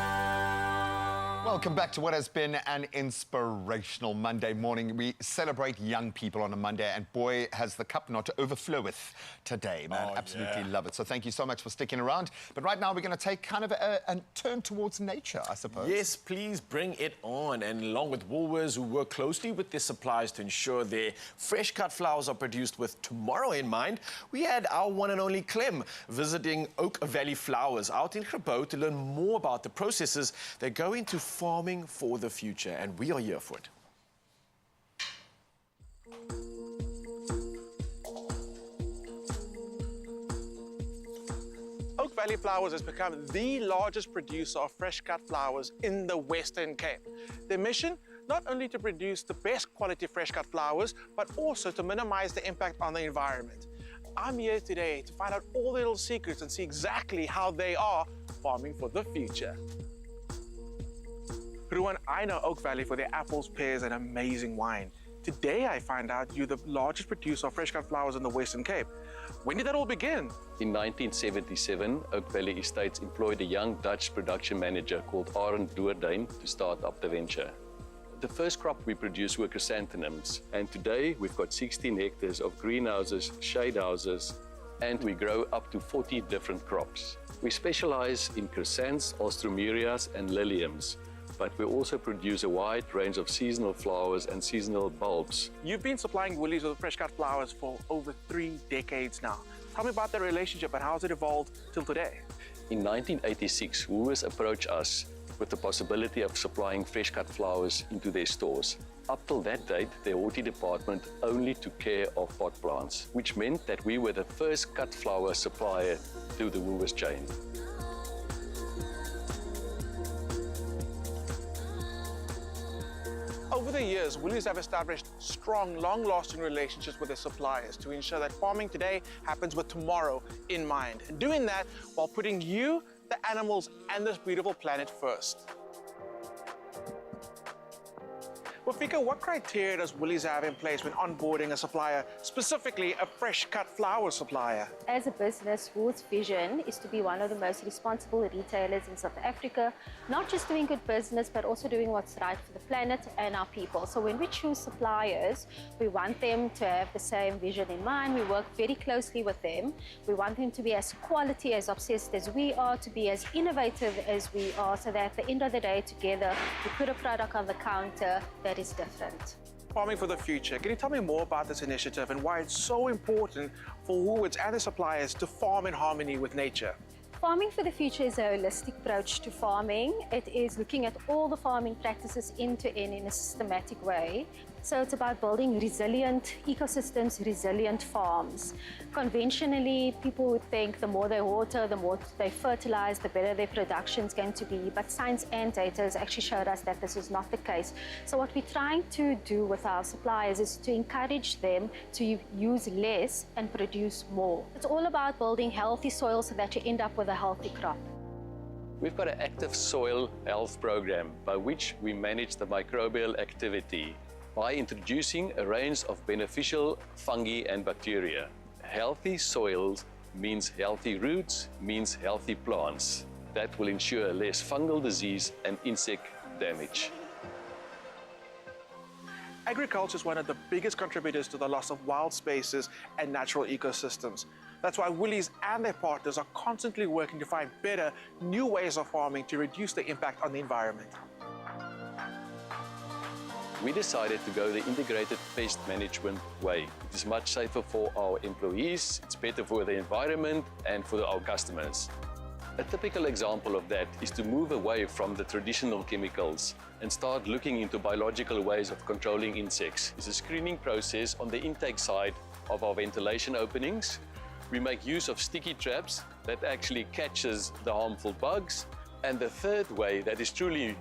Speaker 1: Welcome back to what has been an inspirational Monday morning. We celebrate young people on a Monday, and boy, has the cup not to overfloweth today, man. Absolutely love it. So thank you so much for sticking around. But right now, we're going to take kind of a turn towards nature, I suppose.
Speaker 2: Yes, please bring it on. And along with Woolworths, who work closely with their suppliers to ensure their fresh-cut flowers are produced with tomorrow in mind, we had our one and only Clem visiting Oak Valley Flowers out in Grabo to learn more about the processes that go into farming for the future, and we are here for it.
Speaker 6: Oak Valley Flowers has become the largest producer of fresh-cut flowers in the Western Cape. Their mission, not only to produce the best quality fresh-cut flowers, but also to minimize the impact on the environment. I'm here today to find out all the little secrets and see exactly how they are farming for the future. Ruan, I know Oak Valley for their apples, pears, and amazing wine. Today I find out you're the largest producer of fresh-cut flowers in the Western Cape. When did that all begin?
Speaker 22: In 1977, Oak Valley Estates employed a young Dutch production manager called Arend Doordain to start up the venture. The first crop we produced were chrysanthemums, and today we've got 16 hectares of greenhouses, shade houses, and we grow up to 40 different crops. We specialize in chrysanthemums, alströmerias, and liliums, but we also produce a wide range of seasonal flowers and seasonal bulbs.
Speaker 6: You've been supplying Woolies with fresh cut flowers for over 3 decades now. Tell me about the relationship and how has it evolved till today?
Speaker 22: In 1986, Woolworths approached us with the possibility of supplying fresh cut flowers into their stores. Up till that date, their horti department only took care of pot plants, which meant that we were the first cut flower supplier to the Woolworths chain.
Speaker 6: Over the years, Woolies have established strong, long-lasting relationships with their suppliers to ensure that farming today happens with tomorrow in mind. And doing that while putting you, the animals, and this beautiful planet first. Wafika, what criteria does Woolies have in place when onboarding a supplier, specifically a fresh cut flower supplier?
Speaker 7: As a business, Wool's vision is to be one of the most responsible retailers in South Africa, not just doing good business, but also doing what's right for the planet and our people. So when we choose suppliers, we want them to have the same vision in mind. We work very closely with them. We want them to be as quality, as obsessed as we are, to be as innovative as we are, so that at the end of the day, together, we put a product on the counter that is different.
Speaker 6: Farming for the future. Can you tell me more about this initiative and why it's so important for Woolworths and the suppliers to farm in harmony with nature?
Speaker 7: Farming for the future is a holistic approach to farming. It is looking at all the farming practices end to end in a systematic way. So it's about building resilient ecosystems, resilient farms. Conventionally, people would think the more they water, the more they fertilize, the better their production is going to be. But science and data has actually showed us that this is not the case. So what we're trying to do with our suppliers is to encourage them to use less and produce more. It's all about building healthy soil so that you end up with a healthy crop.
Speaker 22: We've got an active soil health program by which we manage the microbial activity by introducing a range of beneficial fungi and bacteria. Healthy soils means healthy roots, means healthy plants. That will ensure less fungal disease and insect damage.
Speaker 6: Agriculture is one of the biggest contributors to the loss of wild spaces and natural ecosystems. That's why Woolies and their partners are constantly working to find better, new ways of farming to reduce the impact on the environment.
Speaker 22: We decided to go the integrated pest management way. It is much safer for our employees, it's better for the environment and for our customers. A typical example of that is to move away from the traditional chemicals and start looking into biological ways of controlling insects. It's a screening process on the intake side of our ventilation openings. We make use of sticky traps that actually catches the harmful bugs. And the third way that is truly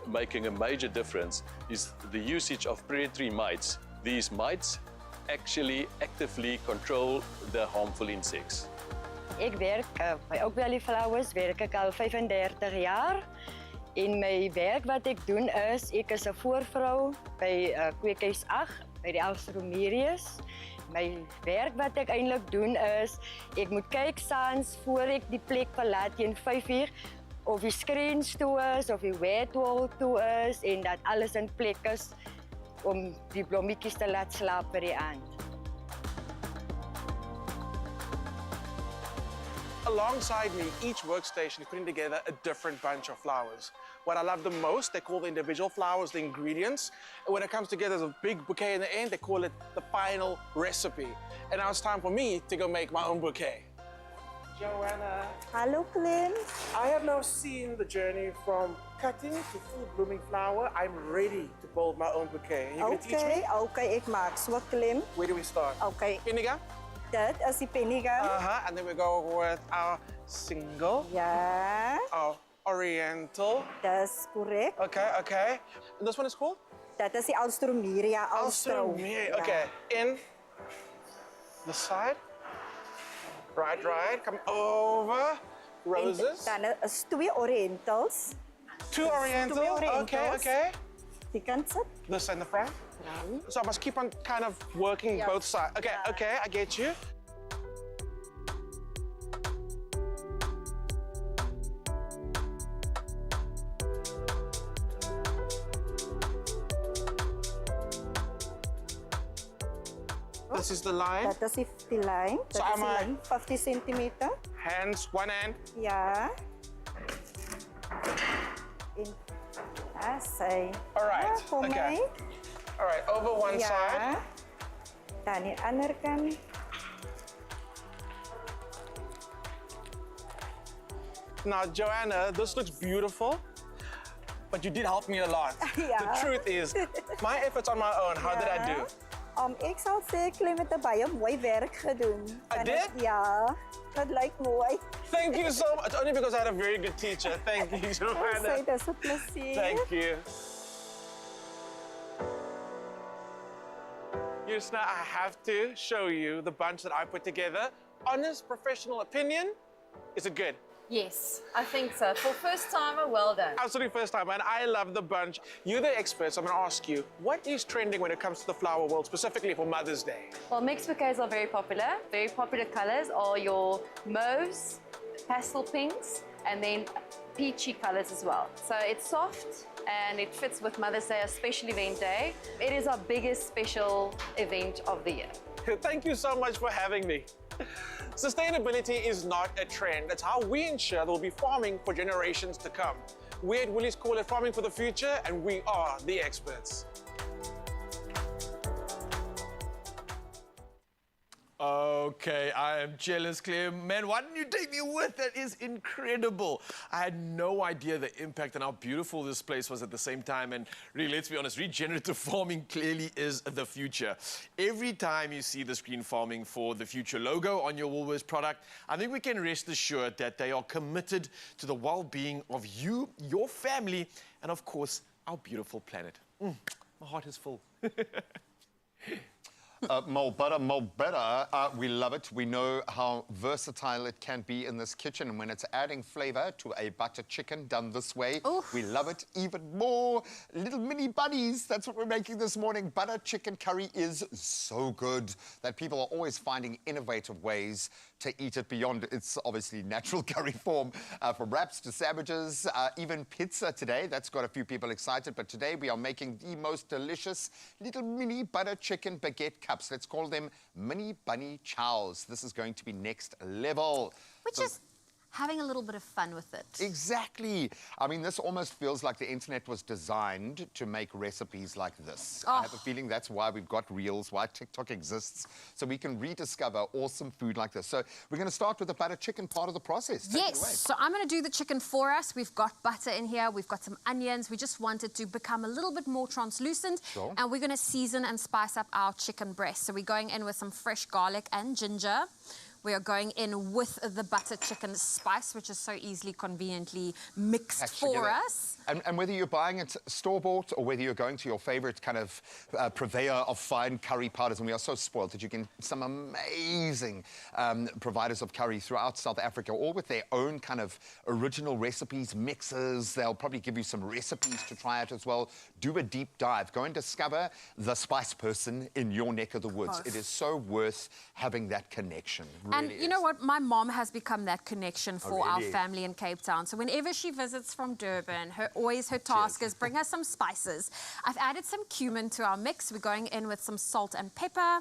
Speaker 22: making a major difference is the usage of predatory mites. These mites actually actively control the harmful insects.
Speaker 8: Ek werk by Oak Valley Flowers, werk ek al 35 jaar. En my werk wat ek doen is, ek is 'n voorvrou by Kweekhuis 8 by die Affirmations. My werk wat ek eintlik doen is, ek moet kyk saans voor ek die plek verlaat teen 5 uur. Of die screens toe is, of die wet wall toe is, en dat alles in plek is om die blommetjies te laat slaap vir die aand.
Speaker 6: Alongside me, each workstation is putting together a different bunch of flowers. What I love the most, they call the individual flowers the ingredients. And when it comes together as a big bouquet in the end, they call it the final recipe. And now it's time for me to go make my own bouquet. Joanna.
Speaker 23: Hallo, Clint.
Speaker 6: I have now seen the journey from cutting to full blooming flower. I'm ready to build my own bouquet. And you're going to teach me?
Speaker 23: Okay, ek maak so, Clint.
Speaker 6: Where do we start?
Speaker 23: Okay.
Speaker 6: Penniga?
Speaker 23: Dit is die penniga.
Speaker 6: And then we go with our single.
Speaker 23: Ja.
Speaker 6: Our oriental.
Speaker 23: Dis korrek.
Speaker 6: Okay. And this one is called?
Speaker 23: Dit is die Alstroemeria.
Speaker 6: Alstroemeria. Okay. In the side. Right. Come over. Roses.
Speaker 23: Dan is 2 orientals.
Speaker 6: 2 orientals? Okay.
Speaker 23: Die kant sit.
Speaker 6: This in the front?
Speaker 23: Right.
Speaker 6: So I must keep on kind of working both sides. Okay, I get you. this is the line.
Speaker 23: Dat is die lyn. Dit
Speaker 6: So
Speaker 23: is
Speaker 6: am
Speaker 23: die
Speaker 6: I-
Speaker 23: lyn, 50 centimeter.
Speaker 6: Hands, one hand.
Speaker 23: Ja. En sy.
Speaker 6: All right,
Speaker 23: Kom
Speaker 6: okay.
Speaker 23: my.
Speaker 6: All right, over one
Speaker 23: ja.
Speaker 6: side.
Speaker 23: Dan die ander kant.
Speaker 6: Now, Joanna, this looks beautiful, but you did help me a lot.
Speaker 23: Ja.
Speaker 6: The truth is, my efforts on my own, how did I do?
Speaker 23: Ek sal sê Clem het 'n baie mooi werk gedoen.
Speaker 6: I did?
Speaker 23: Ja. Dit lyk mooi.
Speaker 6: Thank you so much. Only because I had a very good teacher. Thank you, Joanna.
Speaker 23: Sy, dis 'n plesier.
Speaker 6: Thank you. Yusna, I have to show you the bunch that I put together. Honest professional opinion, is it good?
Speaker 4: Yes, I think so. For first timer, well done.
Speaker 6: Absolutely first time, and I love the bunch. You're the expert, so I'm going to ask you, what is trending when it comes to the flower world, specifically for Mother's Day?
Speaker 4: Well, mixed bouquets are very popular. Very popular colors are your mauves, pastel pinks, and then peachy colors as well. So it's soft and it fits with Mother's Day, a special event day. It is our biggest special event of the year.
Speaker 6: Thank you so much for having me. Sustainability is not a trend. It's how we ensure there will be farming for generations to come. We at Woolies call it farming for the future, and we are the experts.
Speaker 2: Okay, I am jealous, Claire. Man, why didn't you take me with? That is incredible. I had no idea the impact and how beautiful this place was at the same time. And really, let's be honest, regenerative farming clearly is the future. Every time you see this green farming for the future logo on your Woolworths product, I think we can rest assured that they are committed to the well-being of you, your family, and of course, our beautiful planet. My heart is full.
Speaker 1: More butter. We love it. We know how versatile it can be in this kitchen. And when it's adding flavor to a butter chicken done this way, we love it even more. Little mini bunnies, that's what we're making this morning. Butter chicken curry is so good that people are always finding innovative ways to eat it beyond its obviously natural curry form. From wraps to sandwiches, even pizza today. That's got a few people excited. But today we are making the most delicious little mini butter chicken baguette cups. Let's call them mini bunny chows. This is going to be next level.
Speaker 3: Which is having a little bit of fun with it.
Speaker 1: Exactly. I mean, this almost feels like the internet was designed to make recipes like this. I have a feeling that's why we've got Reels, why TikTok exists, so we can rediscover awesome food like this. So we're going to start with the butter chicken part of the process. Take it away.
Speaker 3: Yes, so I'm going to do the chicken for us. We've got butter in here, we've got some onions. We just want it to become a little bit more translucent.
Speaker 1: Sure.
Speaker 3: And we're going to season and spice up our chicken breast. So we're going in with some fresh garlic and ginger. We are going in with the butter chicken spice, which is so easily, conveniently mixed for us.
Speaker 1: And whether you're buying it store-bought or whether you're going to your favorite kind of purveyor of fine curry powders, and we are so spoiled that you can some amazing providers of curry throughout South Africa, all with their own kind of original recipes, mixes. They'll probably give you some recipes to try it as well. Do a deep dive. Go and discover the spice person in your neck of the woods. It is so worth having that connection.
Speaker 3: And you know what? My mom has become that connection for our family in Cape Town. So whenever she visits from Durban, her task is bring her some spices. I've added some cumin to our mix. We're going in with some salt and pepper.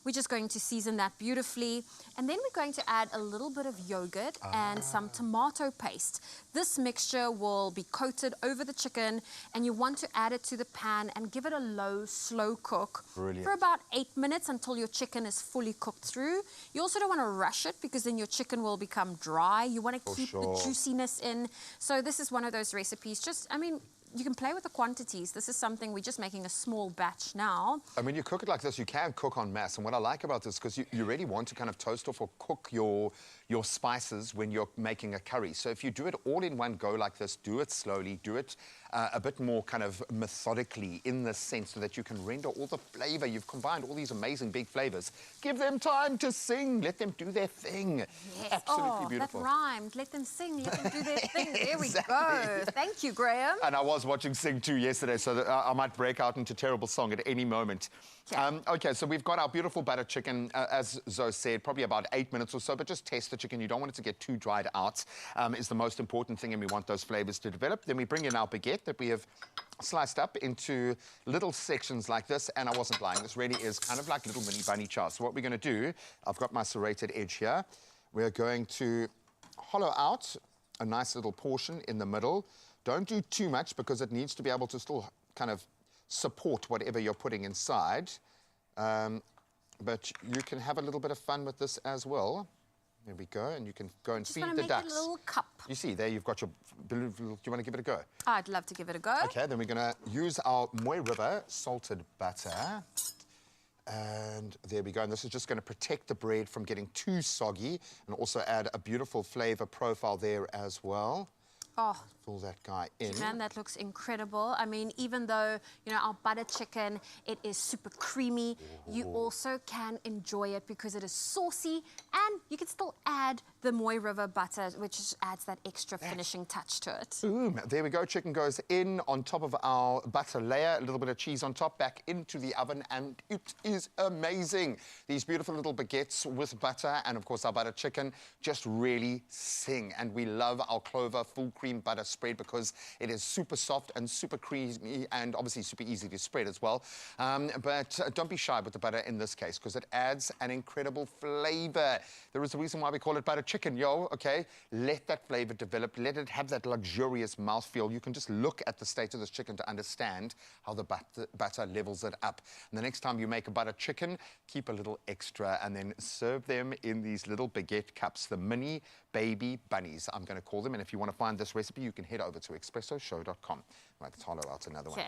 Speaker 3: We're just going to season that beautifully. And then we're going to add a little bit of yogurt and some tomato paste. This mixture will be coated over the chicken, and you want to add it to the pan and give it a low, slow cook for about 8 minutes until your chicken is fully cooked through. You also don't want to rush it because then your chicken will become dry. You want to keep the juiciness in. So this is one of those recipes. I mean, you can play with the quantities. This is something we're just making a small batch now.
Speaker 1: And when you cook it like this, you can cook en masse. And what I like about this, because you really want to kind of toast off or cook your spices when you're making a curry. So if you do it all in one go like this, do it slowly, do it a bit more kind of methodically in the sense so that you can render all the flavor. You've combined all these amazing big flavors. Give them time to sing. Let them do their thing.
Speaker 3: Yes.
Speaker 1: Absolutely beautiful.
Speaker 3: That rhymed. Let them sing. Let them do their thing. There we go. Thank you, Graham.
Speaker 1: And I was watching Sing 2 yesterday, so that I might break out into terrible song at any moment. Okay, so we've got our beautiful butter chicken, as Zoe said, probably about 8 minutes or so, but just test the chicken. You don't want it to get too dried out, is the most important thing, and we want those flavors to develop. Then we bring in our baguette that we have sliced up into little sections like this, and I wasn't lying. This really is kind of like little mini bunny chow. So what we're going to do, I've got my serrated edge here. We're going to hollow out a nice little portion in the middle. Don't do too much because it needs to be able to still kind of support whatever you're putting inside. But you can have a little bit of fun with this as well. There we go, and you can go and feed the ducks. Just want to make a little cup. You see, there you've got your... Do you want to give it a go?
Speaker 3: I'd love to give it a go.
Speaker 1: Okay, then we're going to use our Moy River salted butter. And there we go. And this is just going to protect the bread from getting too soggy and also add a beautiful flavor profile there as well.
Speaker 3: Oh,
Speaker 1: fill that guy in.
Speaker 3: Man, that looks incredible. I mean, even though, you know, our butter chicken, it is super creamy, you also can enjoy it because it is saucy, and you can still add the Moy River butter, which just adds that extra finishing touch to it.
Speaker 1: Boom. There we go. Chicken goes in on top of our butter layer, a little bit of cheese on top, back into the oven, and it is amazing. These beautiful little baguettes with butter and, of course, our butter chicken just really sing. And we love our Clover full cream butter spread because it is super soft and super creamy and obviously super easy to spread as well. But don't be shy with the butter in this case because it adds an incredible flavor. There is a reason why we call it butter chicken, yo, okay? Let that flavor develop. Let it have that luxurious mouthfeel. You can just look at the state of this chicken to understand how the butter levels it up. And the next time you make a butter chicken, keep a little extra and then serve them in these little baguette cups, the mini baby bunnies, I'm going to call them. And if you want to find this recipe, you can head over to expressoshow.com. Right, let's hollow out another one.
Speaker 3: Okay.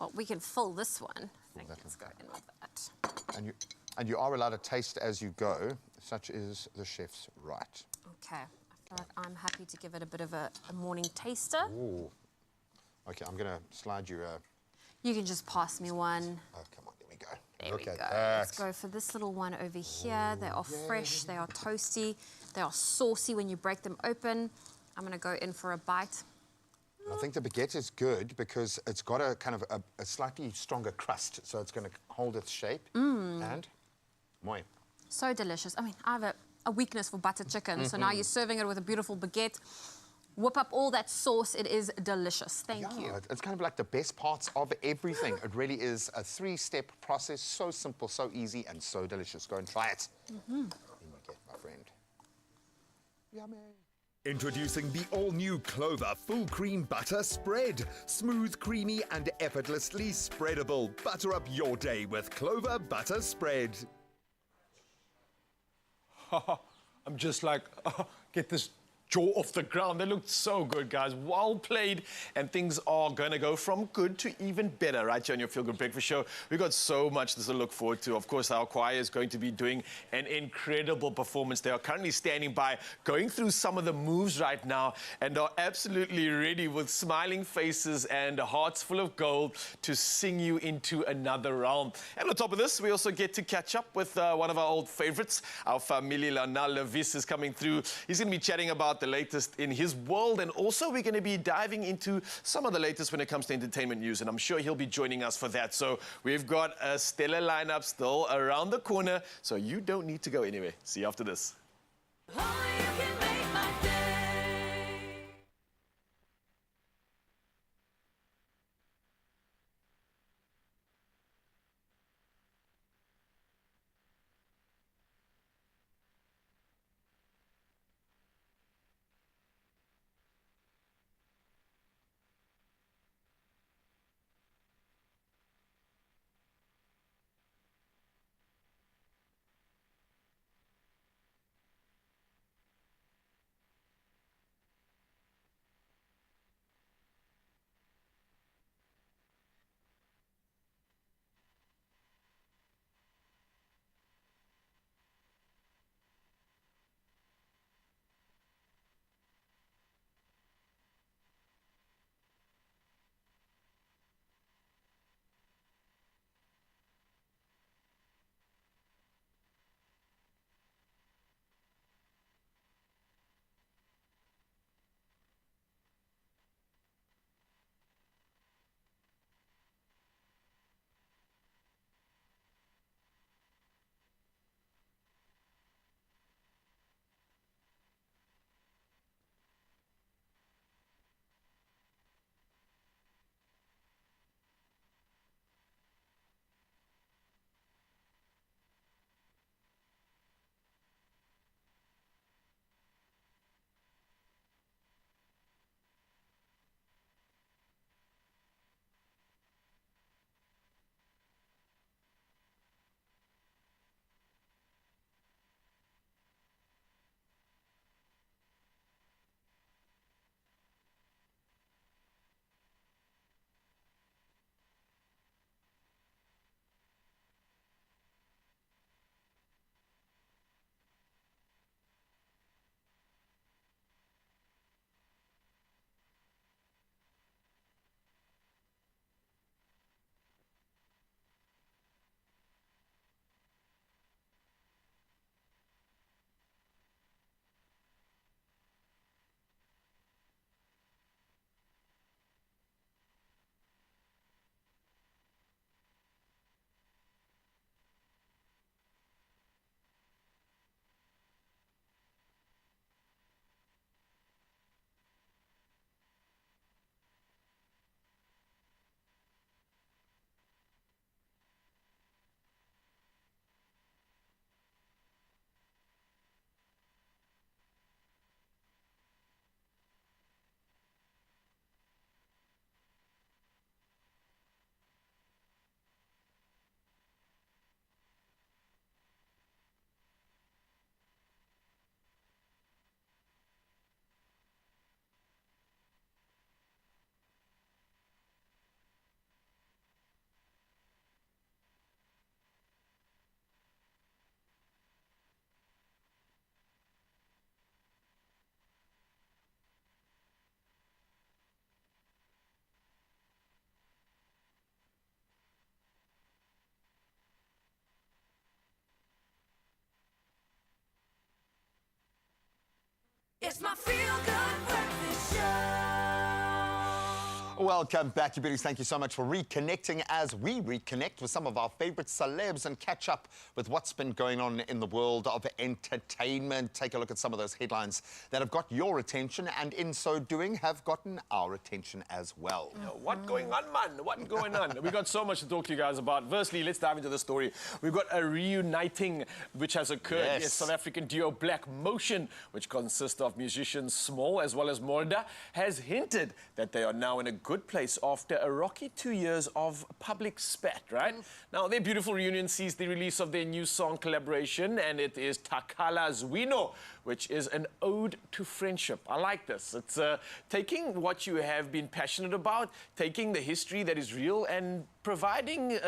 Speaker 3: Well, we can fill this one. I think let's go in with that.
Speaker 1: And you are allowed to taste as you go. Such is the chef's right.
Speaker 3: Okay. I feel like I'm happy to give it a bit of a morning taster.
Speaker 1: Ooh. Okay, I'm going to slide you a...
Speaker 3: You can just pass me one.
Speaker 1: Oh, come on, there we go.
Speaker 3: There
Speaker 1: Look
Speaker 3: we go.
Speaker 1: at that.
Speaker 3: Let's go for this little one over here. They are fresh, they are toasty, they are saucy when you break them open. I'm going to go in for a bite.
Speaker 1: I think the baguette is good because it's got a kind of a slightly stronger crust, so it's going to hold its shape. And, moi.
Speaker 3: So delicious. I mean, I have a weakness for butter chicken, so now you're serving it with a beautiful baguette. Whip up all that sauce. It is delicious. Thank you.
Speaker 1: It's kind of like the best parts of everything. It really is a 3-step process, so simple, so easy, and so delicious. Go and try it. In you get, my friend. Yummy.
Speaker 9: Introducing the all-new Clover full cream butter spread. Smooth, creamy, and effortlessly spreadable. Butter up your day with Clover butter spread.
Speaker 2: I'm just like, get this jaw off the ground. They looked so good, guys. Well played. And things are going to go from good to even better right here on your Feel Good Breakfast Show. We've got so much to look forward to. Of course, our choir is going to be doing an incredible performance. They are currently standing by, going through some of the moves right now, and are absolutely ready with smiling faces and hearts full of gold to sing you into another realm. And on top of this, we also get to catch up with one of our old favorites. Our family Lana Levis is coming through. He's going to be chatting about the latest in his world, and also we're going to be diving into some of the latest when it comes to entertainment news, and I'm sure he'll be joining us for that. So we've got a stellar lineup still around the corner, so you don't need to go anywhere. See you after this.
Speaker 5: It's my feel-good breakfast show.
Speaker 1: Welcome back, you beauties. Thank you so much for reconnecting as we reconnect with some of our favorite celebs and catch up with what's been going on in the world of entertainment. Take a look at some of those headlines that have got your attention and in so doing have gotten our attention as well.
Speaker 2: What going on, man? What going on? We got so much to talk to you guys about. Firstly, let's dive into the story. We've got a reuniting which has occurred.
Speaker 1: Yes.
Speaker 2: Yes, South African duo Black Motion, which consists of musicians Small as well as Morda, has hinted that they are now in a good place after a rocky 2 years of public spat, right? Now, their beautiful reunion sees the release of their new song collaboration, and it is Takala Zwino, which is an ode to friendship. I like this. It's taking what you have been passionate about, taking the history that is real, and providing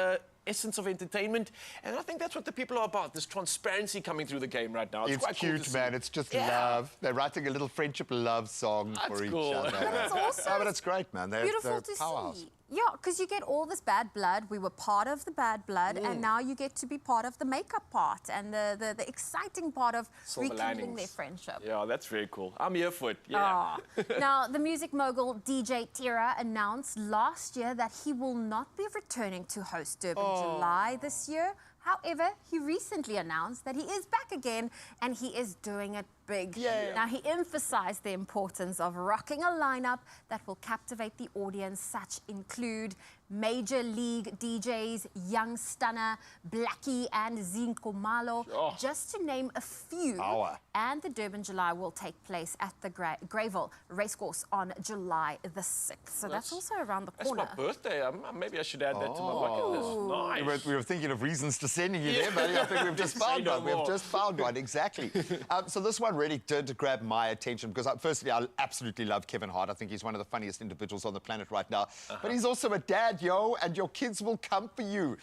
Speaker 2: essence of entertainment. And I think that's what the people are about, this transparency coming through the game right now.
Speaker 1: It's
Speaker 2: quite
Speaker 1: cute,
Speaker 2: cool to
Speaker 1: man.
Speaker 2: see.
Speaker 1: It's just
Speaker 2: Yeah.
Speaker 1: love. They're writing a little friendship love song for each
Speaker 2: cool.
Speaker 1: other.
Speaker 3: It's also
Speaker 1: Oh, but it's great, man. They're
Speaker 3: beautiful to
Speaker 1: powerhouse.
Speaker 3: see. Yeah, because you get all this bad blood. We were part of the bad blood, and now you get to be part of the makeup part and the exciting part of
Speaker 2: Silver
Speaker 3: rekindling
Speaker 2: linings.
Speaker 3: their friendship.
Speaker 2: Yeah, that's very cool. I'm here for it. Yeah.
Speaker 3: Now, the music mogul DJ Tira announced last year that he will not be returning to host Durban July this year. However, he recently announced that he is back again and he is doing it big.
Speaker 1: Yeah.
Speaker 3: Now, he emphasized the importance of rocking a lineup that will captivate the audience. Such include Major League DJs, Young Stunner, Blackie and Zinkomalo, just to name a few.
Speaker 1: Power.
Speaker 3: And the Durban July will take place at the Greyville Racecourse on July the 6th. So that's also around the corner.
Speaker 2: That's my birthday. Maybe I should add that to my bucket list. Nice.
Speaker 1: We were thinking of reasons to sending you there, buddy. I think we've just found one. We've just found one, exactly. So this one really did grab my attention because, firstly, I absolutely love Kevin Hart. I think he's one of the funniest individuals on the planet right now. But he's also a dad, yo, and your kids will come for you.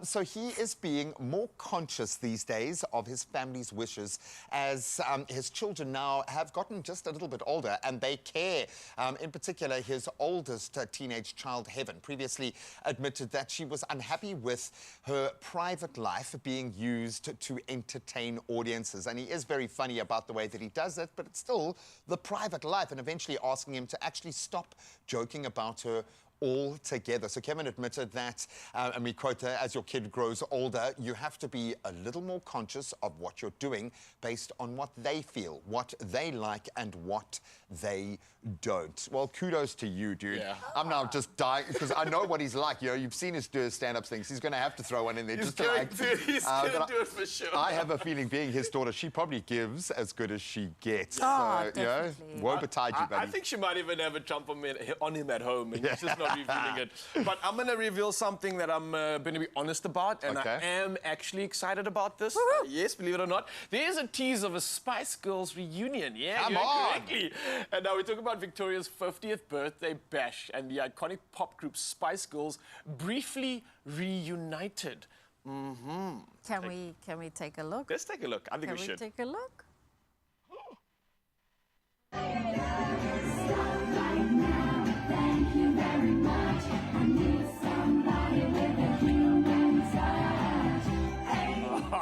Speaker 1: So he is being more conscious these days of his family's wishes as his children now have gotten just a little bit older and they care. In particular, his oldest teenage child, Heaven, previously admitted that she was unhappy with her private life being used to entertain audiences. And he is very funny about the way that he does it, but it's still the private life, and eventually asking him to actually stop joking about her altogether. So Kevin admitted that, and we quote her, as your kid grows older, you have to be a little more conscious of what you're doing based on what they feel, what they like, and what they don't. Well, kudos to you, dude.
Speaker 2: Yeah.
Speaker 1: I'm now just dying, because I know what he's like. You know, you've seen his stand-up things. He's going to have to throw one in there.
Speaker 2: He's
Speaker 1: just to
Speaker 2: going
Speaker 1: like,
Speaker 2: to. He's going to
Speaker 1: but
Speaker 2: do it for sure.
Speaker 1: I have a feeling, being his daughter, she probably gives as good as she gets.
Speaker 3: Oh,
Speaker 1: so, you know,
Speaker 3: definitely.
Speaker 1: woe betide you, buddy.
Speaker 2: I think she might even have a jump on him at home, and he's just not revealing it. But I'm going to reveal something that I'm going to be honest about, and I am actually excited about this. Yes, believe it or not. There's a tease of a Spice Girls reunion. Yeah,
Speaker 1: Come
Speaker 2: you heard
Speaker 1: on.
Speaker 2: correctly. And now we're talking about Victoria's 50th birthday bash, and the iconic pop group Spice Girls briefly reunited.
Speaker 3: Can we take a look?
Speaker 2: Let's take a look. I think we
Speaker 3: Can we
Speaker 2: should.
Speaker 3: take a look?
Speaker 5: Thank you very much. I need somebody with a human touch.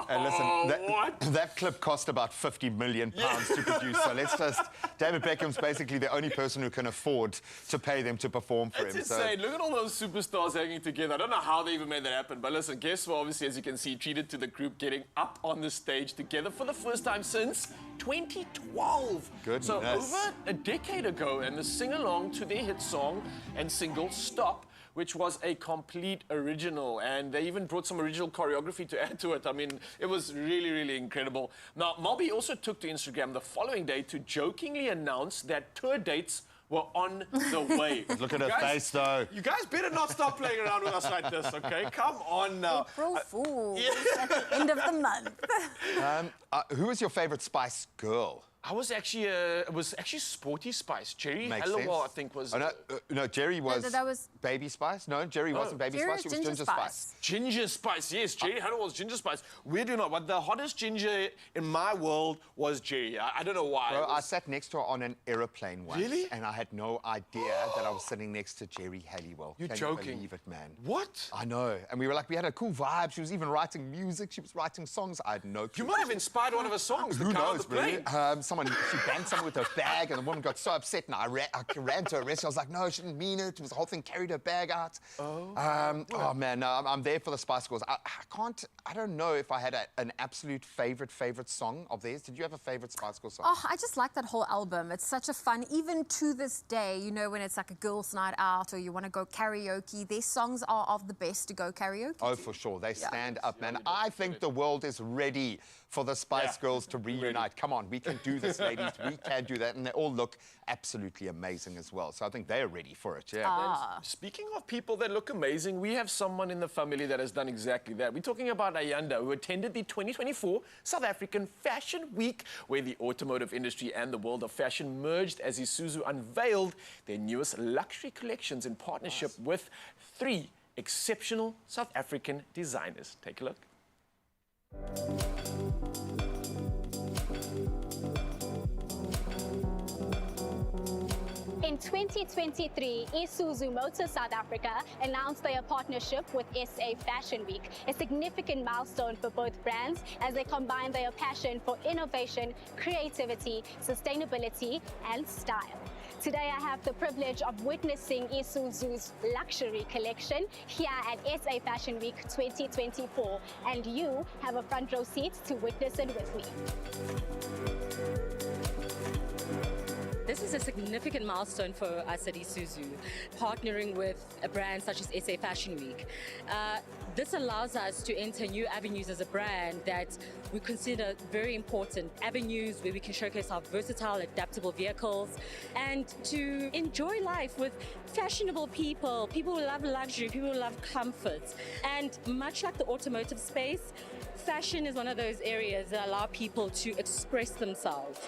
Speaker 1: And listen, that clip cost about £50 million to produce. So let's just... David Beckham's basically the only person who can afford to pay them to perform for
Speaker 2: It's
Speaker 1: him.
Speaker 2: insane. Look at all those superstars hanging together. I don't know how they even made that happen. But listen, guess what? Obviously, as you can see, treated to the group getting up on the stage together for the first time since 2012.
Speaker 1: Goodness.
Speaker 2: So over a decade ago, and the sing-along to their hit song and single, Stop, which was a complete original. And they even brought some original choreography to add to it. I mean, it was really, really incredible. Now, Moby also took to Instagram the following day to jokingly announce that tour dates were on the way.
Speaker 1: Look at her face, though.
Speaker 2: You guys better not stop playing around with us like this, okay? Come on now.
Speaker 3: April Fools at the end of the month.
Speaker 1: Who is your favourite Spice Girl?
Speaker 2: I was actually, it was actually Sporty Spice. Jerry Halliwell, I think, was...
Speaker 1: Oh, no, Jerry was,
Speaker 3: that was
Speaker 1: Baby Spice. No, Jerry wasn't Baby
Speaker 3: Jerry
Speaker 1: Spice.
Speaker 3: was
Speaker 1: She was
Speaker 3: Ginger
Speaker 1: Ginger Spice.
Speaker 2: Ginger Spice, yes. Jerry Halliwell was Ginger Spice. We do not. But the hottest ginger in my world was Jerry. I don't know why.
Speaker 1: Bro, I sat next to her on an aeroplane once.
Speaker 2: Really?
Speaker 1: And I had no idea that I was sitting next to Jerry Halliwell.
Speaker 2: You're
Speaker 1: Can
Speaker 2: joking.
Speaker 1: You believe it, man?
Speaker 2: What?
Speaker 1: I know. And we were like, we had a cool vibe. She was even writing music. She was writing songs. I had no clue.
Speaker 2: You might have inspired one of her songs.
Speaker 1: Who knows, really? she banged someone with her bag, and the woman got so upset, and I ran to her rescue. I was like, no, she didn't mean it. It was the whole thing, carried her bag out. Oh man, no, I'm there for the Spice Girls. I don't know if I had an absolute favorite song of theirs. Did you have a favorite Spice Girls song?
Speaker 3: Oh, I just like that whole album. It's such a fun, even to this day, you know, when it's like a girls' night out or you want to go karaoke, their songs are of the best to go karaoke.
Speaker 1: Oh, for sure. They stand up, man. I think the world is ready for the Spice Girls to reunite. Come on, we can do this, ladies. We can do that. And they all look absolutely amazing as well. So I think they're ready for it, yeah.
Speaker 2: Speaking of people that look amazing, we have someone in the family that has done exactly that. We're talking about Ayanda, who attended the 2024 South African Fashion Week, where the automotive industry and the world of fashion merged as Isuzu unveiled their newest luxury collections in partnership with 3 exceptional South African designers. Take a look.
Speaker 10: In 2023, Isuzu Motors South Africa announced their partnership with SA Fashion Week, a significant milestone for both brands as they combine their passion for innovation, creativity, sustainability, and style. Today, I have the privilege of witnessing Isuzu's luxury collection here at SA Fashion Week 2024, and you have a front row seat to witness it with me.
Speaker 11: This is a significant milestone for us at Isuzu, partnering with a brand such as SA Fashion Week. This allows us to enter new avenues as a brand that we consider very important, avenues where we can showcase our versatile, adaptable vehicles, and to enjoy life with fashionable people who love luxury, people who love comfort. And much like the automotive space, fashion is one of those areas that allow people to express themselves.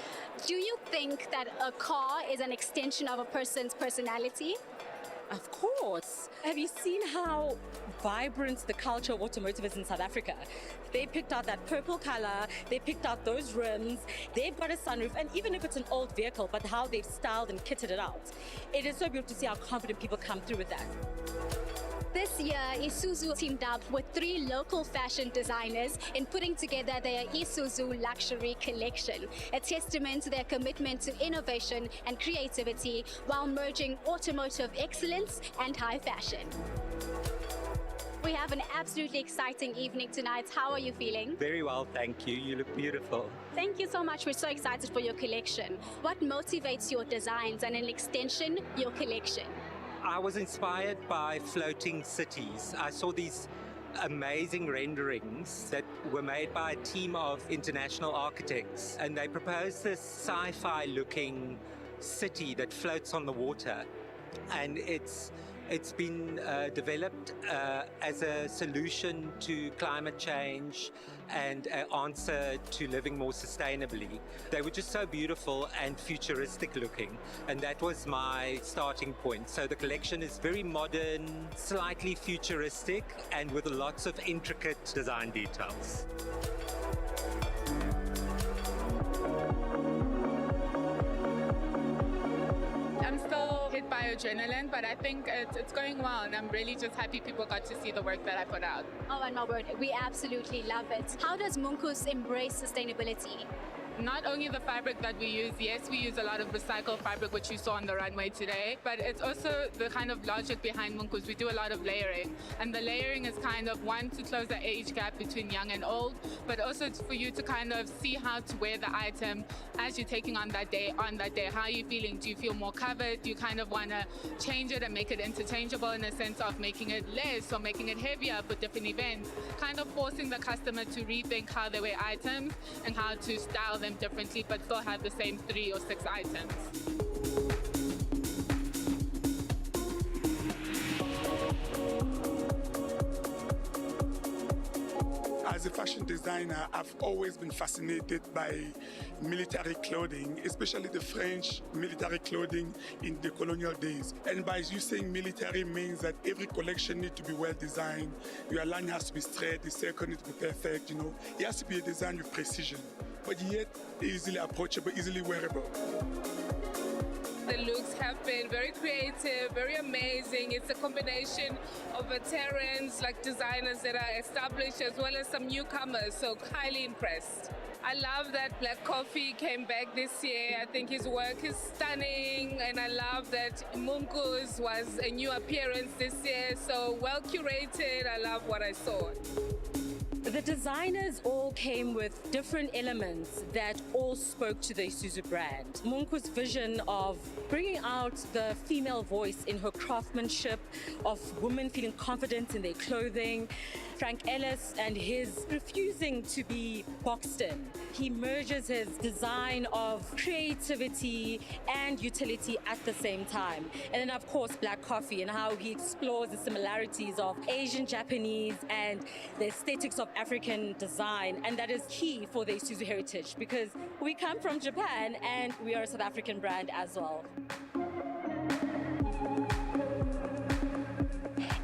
Speaker 10: Do you think that a car is an extension of a person's personality?
Speaker 11: Of course. Have you seen how vibrant the culture of automotive is in South Africa? They picked out that purple color, they picked out those rims, they've got a sunroof, and even if it's an old vehicle, but how they've styled and kitted it out. It is so beautiful to see how confident people come through with that.
Speaker 10: This year, Isuzu teamed up with 3 local fashion designers in putting together their Isuzu Luxury Collection, a testament to their commitment to innovation and creativity while merging automotive excellence and high fashion. We have an absolutely exciting evening tonight. How are you feeling?
Speaker 13: Very well, thank you. You look beautiful.
Speaker 10: Thank you so much. We're so excited for your collection. What motivates your designs and, an extension, your collection?
Speaker 13: I was inspired by floating cities. I saw these amazing renderings that were made by a team of international architects, and they proposed this sci-fi looking city that floats on the water, and it's been developed as a solution to climate change and an answer to living more sustainably. They were just so beautiful and futuristic looking, and that was my starting point. So the collection is very modern, slightly futuristic, and with lots of intricate design details.
Speaker 24: I'm still hit by adrenaline, but I think it's going well, and I'm really just happy people got to see the work that I put out.
Speaker 10: Oh, and my word, we absolutely love it. How does Munkus embrace sustainability?
Speaker 24: Not only the fabric that we use, yes, we use a lot of recycled fabric, which you saw on the runway today, but it's also the kind of logic behind Munkus. We do a lot of layering, and the layering is kind of, one, to close the age gap between young and old, but also for you to kind of see how to wear the item as you're taking on that day. How are you feeling? Do you feel more covered? Do you kind of want to change it and make it interchangeable in a sense of making it less or making it heavier for different events? Kind of forcing the customer to rethink how they wear items and how to style them differently, but still have the same 3 or 6 items.
Speaker 25: As a fashion designer, I've always been fascinated by military clothing, especially the French military clothing in the colonial days. And by you saying military means that every collection needs to be well designed. Your line has to be straight, the circle needs to be perfect, you know. It has to be a design with precision, but yet easily approachable, easily wearable.
Speaker 24: the looks have been very creative, very amazing. It's a combination of veterans, like designers that are established, as well as some newcomers, so highly impressed. I love that Black Coffee came back this year. I think his work is stunning, and I love that Munku's was a new appearance this year, so well curated. I love what I saw.
Speaker 11: The designers all came with different elements that all spoke to the Isuzu brand. Munku's vision of bringing out the female voice in her craftsmanship, of women feeling confident in their clothing. Frank Ellis and his refusing to be boxed in. He merges his design of creativity and utility at the same time. And then of course Black Coffee and how he explores the similarities of Asian, Japanese and the aesthetics of African design. And that is key for the Isuzu heritage because we come from Japan and we are a South African brand as well.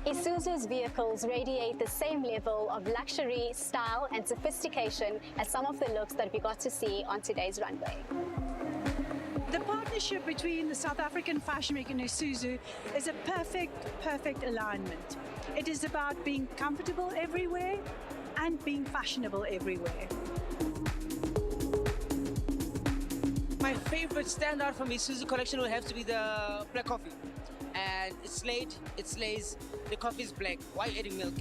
Speaker 10: Isuzu's vehicles radiate the same level of luxury, style and sophistication as some of the looks that we got to see on today's runway.
Speaker 12: The partnership between the South African Fashion Week and Isuzu is a perfect alignment. It is about being comfortable everywhere and being fashionable everywhere.
Speaker 14: My favorite standout from Isuzu collection will have to be the Black Coffee. And it's late, it slays, the coffee is black. Why adding milk?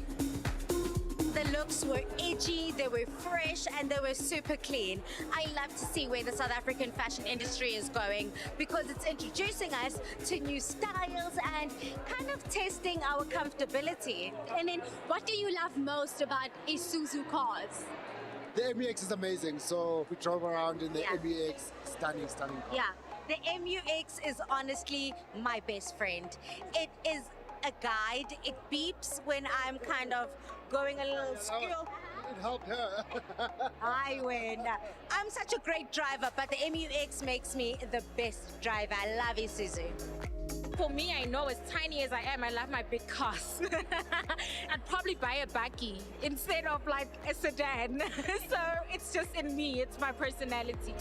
Speaker 15: The looks were edgy, they were fresh, and they were super clean. I love to see where the South African fashion industry is going because it's introducing us to new styles and kind of testing our comfortability.
Speaker 10: And then what do you love most about Isuzu cars?
Speaker 16: The MUX is amazing, so we drove around in the MUX, stunning car.
Speaker 15: Yeah. The MUX is honestly my best friend. It is a guide. It beeps when I'm kind of going a little skew.
Speaker 16: It helped her.
Speaker 15: I win. I'm such a great driver, but the MUX makes me the best driver. I love Isuzu.
Speaker 18: For me, I know as tiny as I am, I love my big cars. I'd probably buy a buggy instead of like a sedan. So it's just in me, it's my personality.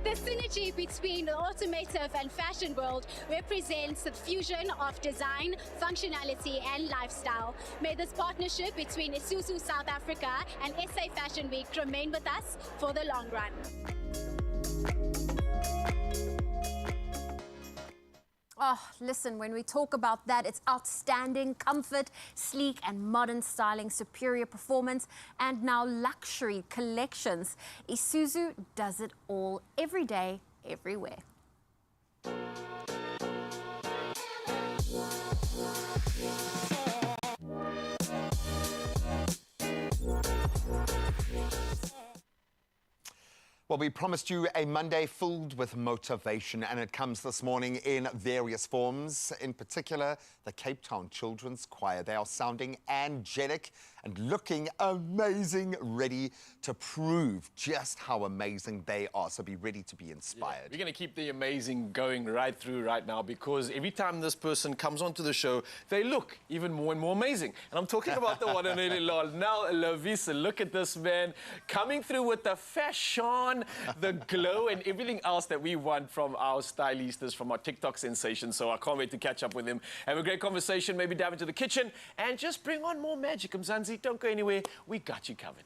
Speaker 10: The synergy between the automotive and fashion world represents the fusion of design, functionality and lifestyle. May this partnership between Isuzu South Africa and SA Fashion Week remain with us for the long run.
Speaker 3: Oh, listen, when we talk about that, it's outstanding comfort, sleek and modern styling, superior performance, and now luxury collections. Isuzu does it all, every day, everywhere.
Speaker 1: Well, we promised you a Monday filled with motivation, and it comes this morning in various forms. In particular, the Cape Town Children's Choir. They are sounding angelic and looking amazing, ready to prove just how amazing they are. So be ready to be inspired.
Speaker 2: We're going to keep the amazing going right through right now because every time this person comes onto the show, they look even more and more amazing. And I'm talking about the one and only Now Lovisa. Look at this man coming through with the fashion, the glow and everything else that we want from our stylistas, from our TikTok sensations. So I can't wait to catch up with him, have a great conversation, maybe dive into the kitchen and just bring on more magic. Mzansi, don't go anywhere. We got you covered.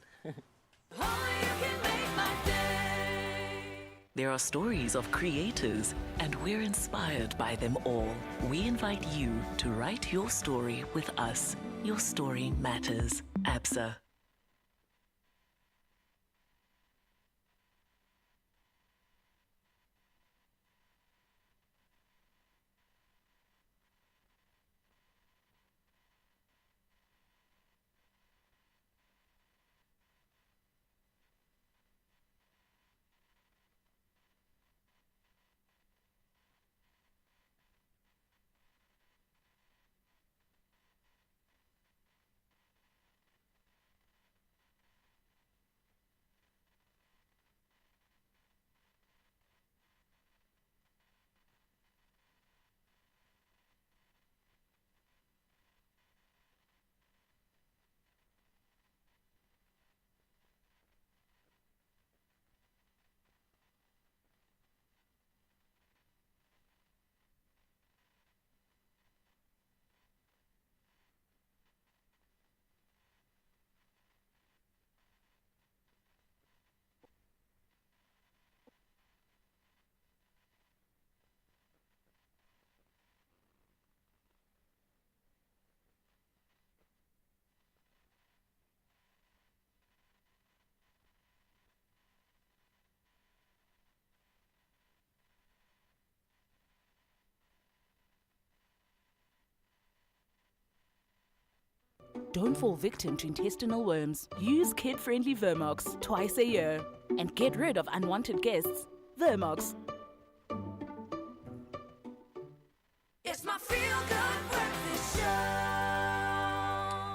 Speaker 19: There are stories of creators, and we're inspired by them all. We invite you to write your story with us. Your story matters. ABSA.
Speaker 7: Don't fall victim to intestinal worms. Use kid-friendly Vermox twice a year and get rid of unwanted guests. Vermox.
Speaker 5: It's my feel-good breakfast show.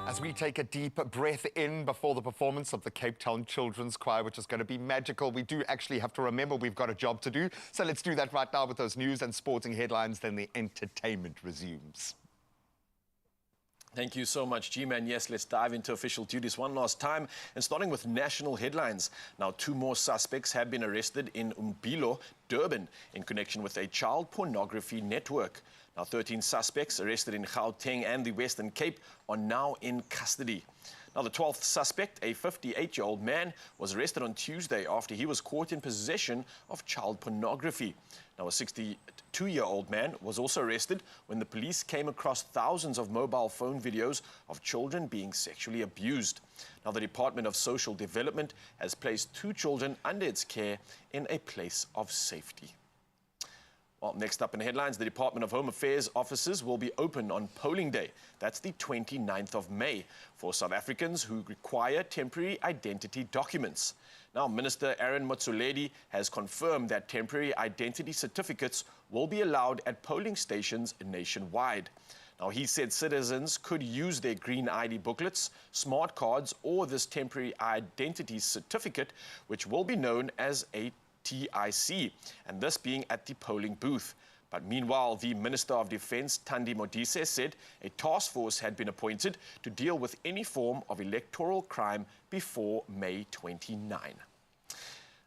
Speaker 1: As we take a deep breath in before the performance of the Cape Town Children's Choir, which is going to be magical, we do actually have to remember we've got a job to do. So let's do that right now with those news and sporting headlines, then the entertainment resumes.
Speaker 2: Thank you so much, G-Man. Yes, let's dive into official duties one last time, and starting with national headlines. Now, 2 more suspects have been arrested in Umbilo, Durban, in connection with a child pornography network. Now, 13 suspects arrested in Gauteng and the Western Cape are now in custody. Now, the 12th suspect, a 58-year-old man, was arrested on Tuesday after he was caught in possession of child pornography. Now, a 62-year-old man was also arrested when the police came across thousands of mobile phone videos of children being sexually abused. Now, the Department of Social Development has placed 2 children under its care in a place of safety. Well, next up in the headlines, the Department of Home Affairs offices will be open on polling day. That's the 29th of May for South Africans who require temporary identity documents. Now, Minister Aaron Motsoaledi has confirmed that temporary identity certificates will be allowed at polling stations nationwide. Now, he said citizens could use their green ID booklets, smart cards, or this temporary identity certificate, which will be known as a TIC, and this being at the polling booth. But meanwhile, the Minister of Defence, Thandi Modise, said a task force had been appointed to deal with any form of electoral crime before May 29.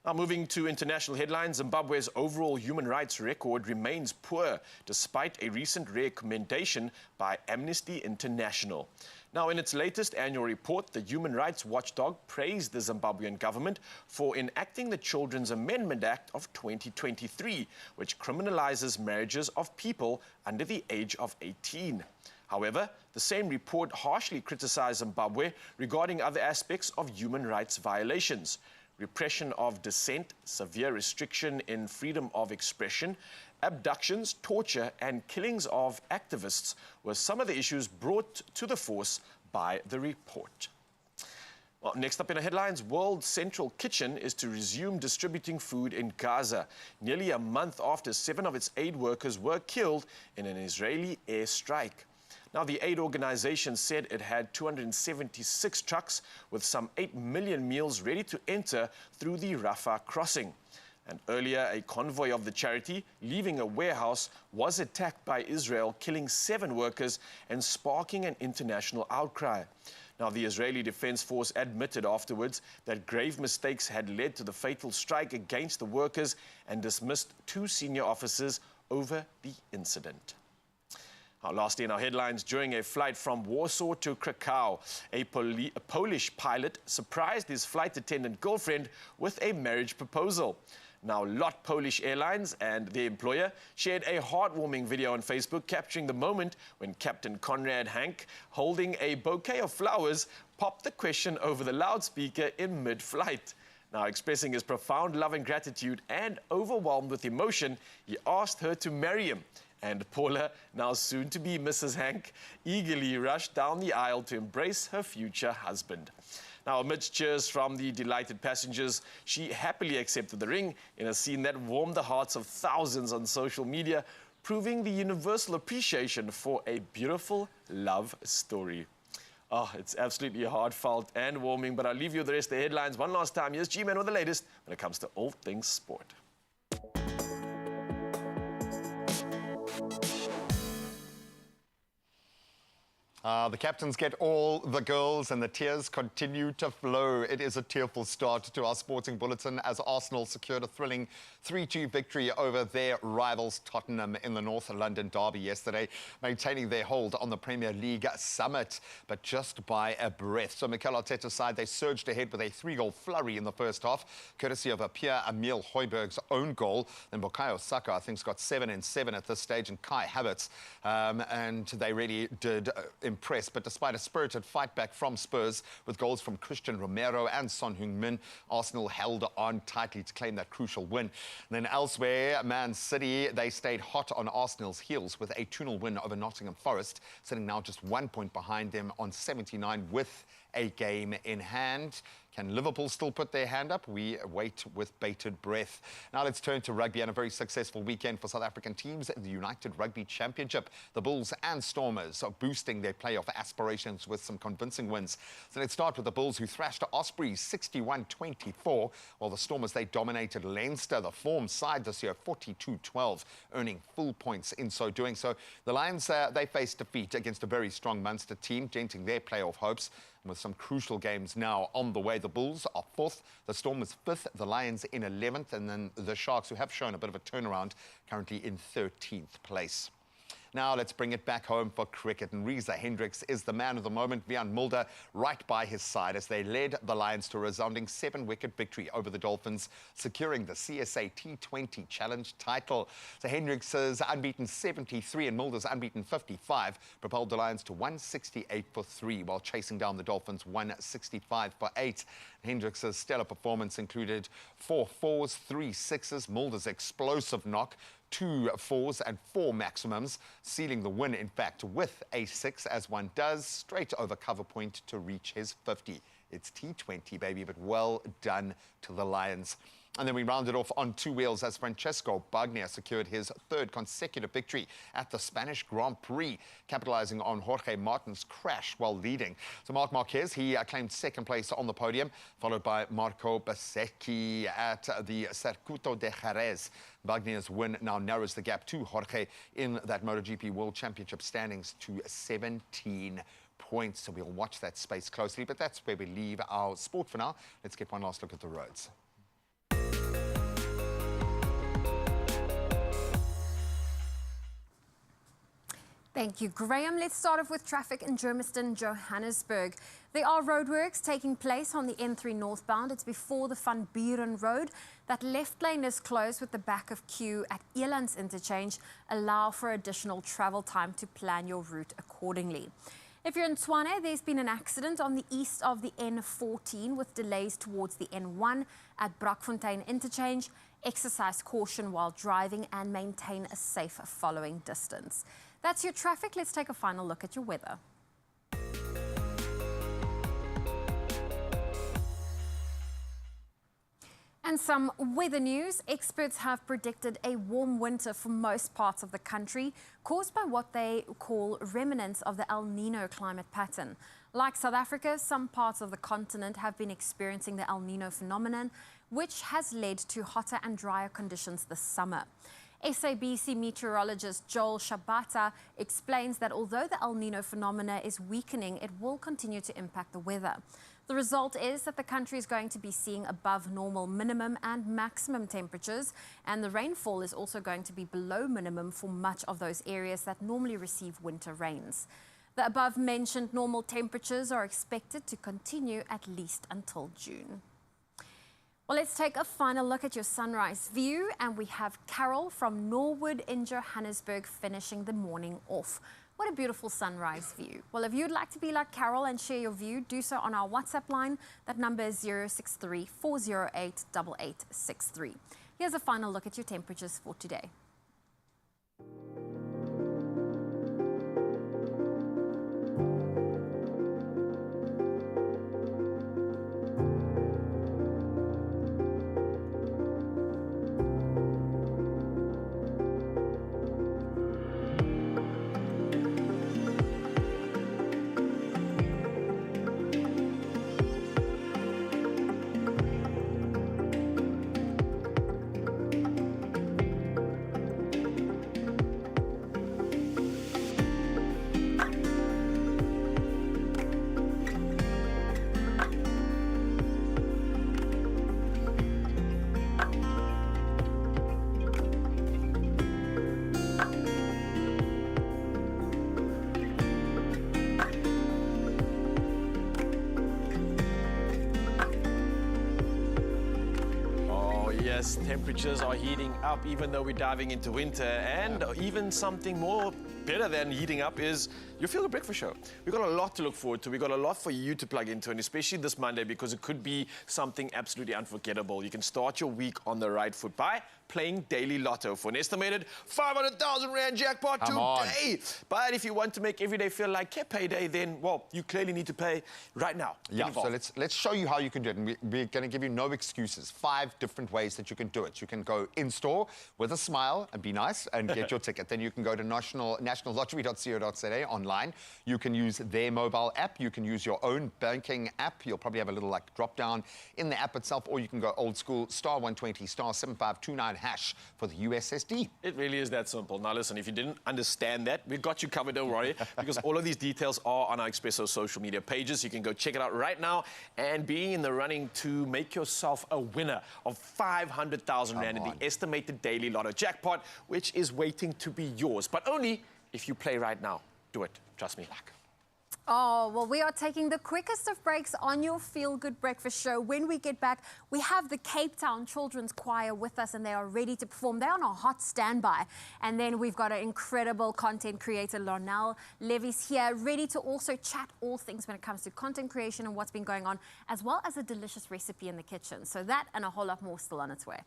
Speaker 2: Now, moving to international headlines, Zimbabwe's overall human rights record remains poor despite a recent recommendation by Amnesty International. Now, in its latest annual report, the human rights watchdog praised the Zimbabwean government for enacting the Children's Amendment Act of 2023, which criminalizes marriages of people under the age of 18. However, the same report harshly criticized Zimbabwe regarding other aspects of human rights violations. Repression of dissent, severe restriction in freedom of expression, abductions, torture, and killings of activists were some of the issues brought to the force by the report. Well, next up in the headlines, World Central Kitchen is to resume distributing food in Gaza, nearly a month after 7 of its aid workers were killed in an Israeli airstrike. Now, the aid organization said it had 276 trucks with some 8 million meals ready to enter through the Rafah crossing. And earlier, a convoy of the charity leaving a warehouse was attacked by Israel, killing 7 workers and sparking an international outcry. Now, the Israeli Defense Force admitted afterwards that grave mistakes had led to the fatal strike against the workers and dismissed 2 senior officers over the incident. Lastly in our headlines, during a flight from Warsaw to Krakow, a Polish pilot surprised his flight attendant girlfriend with a marriage proposal. Now, LOT Polish Airlines and their employer shared a heartwarming video on Facebook capturing the moment when Captain Conrad Hank, holding a bouquet of flowers, popped the question over the loudspeaker in mid-flight. Now, expressing his profound love and gratitude and overwhelmed with emotion, he asked her to marry him. And Paula, now soon to be Mrs. Hank, eagerly rushed down the aisle to embrace her future husband. Now, amidst cheers from the delighted passengers, she happily accepted the ring in a scene that warmed the hearts of thousands on social media, proving the universal appreciation for a beautiful love story. Oh, it's absolutely heartfelt and warming, but I'll leave you with the rest of the headlines one last time. Here's G-Man with the latest when it comes to all things sport.
Speaker 1: The captains get all the girls and the tears continue to flow. It is a tearful start to our sporting bulletin as Arsenal secured a thrilling 3-2 victory over their rivals Tottenham in the North London derby yesterday, maintaining their hold on the Premier League summit, but just by a breath. So Mikel Arteta's side, they surged ahead with a 3-goal flurry in the first half, courtesy of a Pierre-Emile Højbjerg's own goal. Then Bukayo Saka, I think, has got 7 and 7 at this stage, and Kai Havertz. And they really did impressed, but despite a spirited fight back from Spurs with goals from Christian Romero and Son Heung-min, Arsenal held on tightly to claim that crucial win. And then elsewhere, Man City, they stayed hot on Arsenal's heels with a 2-0 win over Nottingham Forest, sitting now just 1 point behind them on 79 with a game in hand. Can Liverpool still put their hand up? We wait with bated breath. Now let's turn to rugby and a very successful weekend for South African teams in the United Rugby Championship. The Bulls and Stormers are boosting their playoff aspirations with some convincing wins. So let's start with the Bulls, who thrashed Ospreys 61-24, while the Stormers, they dominated Leinster, the form side this year, 42-12, earning full points in so doing. So the Lions, they faced defeat against a very strong Munster team, denting their playoff hopes. With some crucial games now on the way. The Bulls are 4th, the Stormers 5th, the Lions in 11th, and then the Sharks, who have shown a bit of a turnaround, currently in 13th place. Now let's bring it back home for cricket. And Reza Hendricks is the man of the moment. Vian Mulder right by his side as they led the Lions to a resounding 7-wicket victory over the Dolphins, securing the CSA T20 Challenge title. So Hendricks' unbeaten 73 and Mulder's unbeaten 55 propelled the Lions to 168 for 3, while chasing down the Dolphins 165 for 8. Hendricks' stellar performance included 4 4s, 3 6s, Mulder's explosive knock, 2 4s and 4 maximums, sealing the win, in fact, with a 6, as one does, straight over cover point to reach his 50. It's T20, baby, but well done to the Lions. And then we rounded off on 2 wheels as Francesco Bagnaia secured his 3rd consecutive victory at the Spanish Grand Prix, capitalizing on Jorge Martin's crash while leading. So Marc Marquez, he claimed 2nd place on the podium, followed by Marco Bezzecchi at the Circuito de Jerez. Bagnaia's win now narrows the gap to Jorge in that MotoGP World Championship standings to 17 points. So we'll watch that space closely, but that's where we leave our sport for now. Let's get one last look at the roads.
Speaker 3: Thank you, Graham. Let's start off with traffic in Germiston, Johannesburg. There are roadworks taking place on the N3 northbound. It's before the Van Buren Road. That left lane is closed with the back of queue at Elands Interchange. Allow for additional travel time to plan your route accordingly. If you're in Tshwane, there's been an accident on the east of the N14 with delays towards the N1 at Brakfontein Interchange. Exercise caution while driving and maintain a safe following distance. That's your traffic. Let's take a final look at your weather. And some weather news. Experts have predicted a warm winter for most parts of the country, caused by what they call remnants of the El Nino climate pattern. Like South Africa, some parts of the continent have been experiencing the El Nino phenomenon, which has led to hotter and drier conditions this summer. SABC meteorologist Joel Shabata explains that although the El Nino phenomena is weakening, it will continue to impact the weather. The result is that the country is going to be seeing above normal minimum and maximum temperatures, and the rainfall is also going to be below minimum for much of those areas that normally receive winter rains. The above-mentioned normal temperatures are expected to continue at least until June. Well, let's take a final look at your sunrise view, and we have Carol from Norwood in Johannesburg finishing the morning off. What a beautiful sunrise view. Well, if you'd like to be like Carol and share your view, do so on our WhatsApp line. That number is 063 408 8863. Here's a final look at your temperatures for today.
Speaker 2: Temperatures are heating up even though we're diving into winter, and even something more better than heating up is your Feel Good Breakfast Show. We've got a lot to look forward to. We've got a lot for you to plug into, and especially this Monday, because it could be something absolutely unforgettable. You can start your week on the right foot by playing Daily Lotto for an estimated 500,000 Rand jackpot today. But if you want to make every day feel like payday, then, well, you clearly need to pay right now.
Speaker 1: Yeah, so let's show you how you can do it. And we're going to give you no excuses. 5 different ways that you can do it. You can go in-store with a smile and be nice and get your ticket. Then you can go to nationallottery.co.za online. You can use their mobile app. You can use your own banking app. You'll probably have a little drop-down in the app itself, or you can go old school, *120, *7529# for the USSD.
Speaker 2: It really is that simple. Now listen, if you didn't understand that, we've got you covered, don't worry, because all of these details are on our Expresso social media pages. You can go check it out right now and be in the running to make yourself a winner of 500,000 Rand in the estimated Daily Lotto jackpot, which is waiting to be yours. But only if you play right now. Do it. Trust me.
Speaker 3: Oh, well, we are taking the quickest of breaks on your Feel Good Breakfast Show. When we get back, we have the Cape Town Children's Choir with us, and they are ready to perform. They're on a hot standby. And then we've got an incredible content creator, Lornell Levy's here, ready to also chat all things when it comes to content creation and what's been going on, as well as a delicious recipe in the kitchen. So that and a whole lot more still on its way.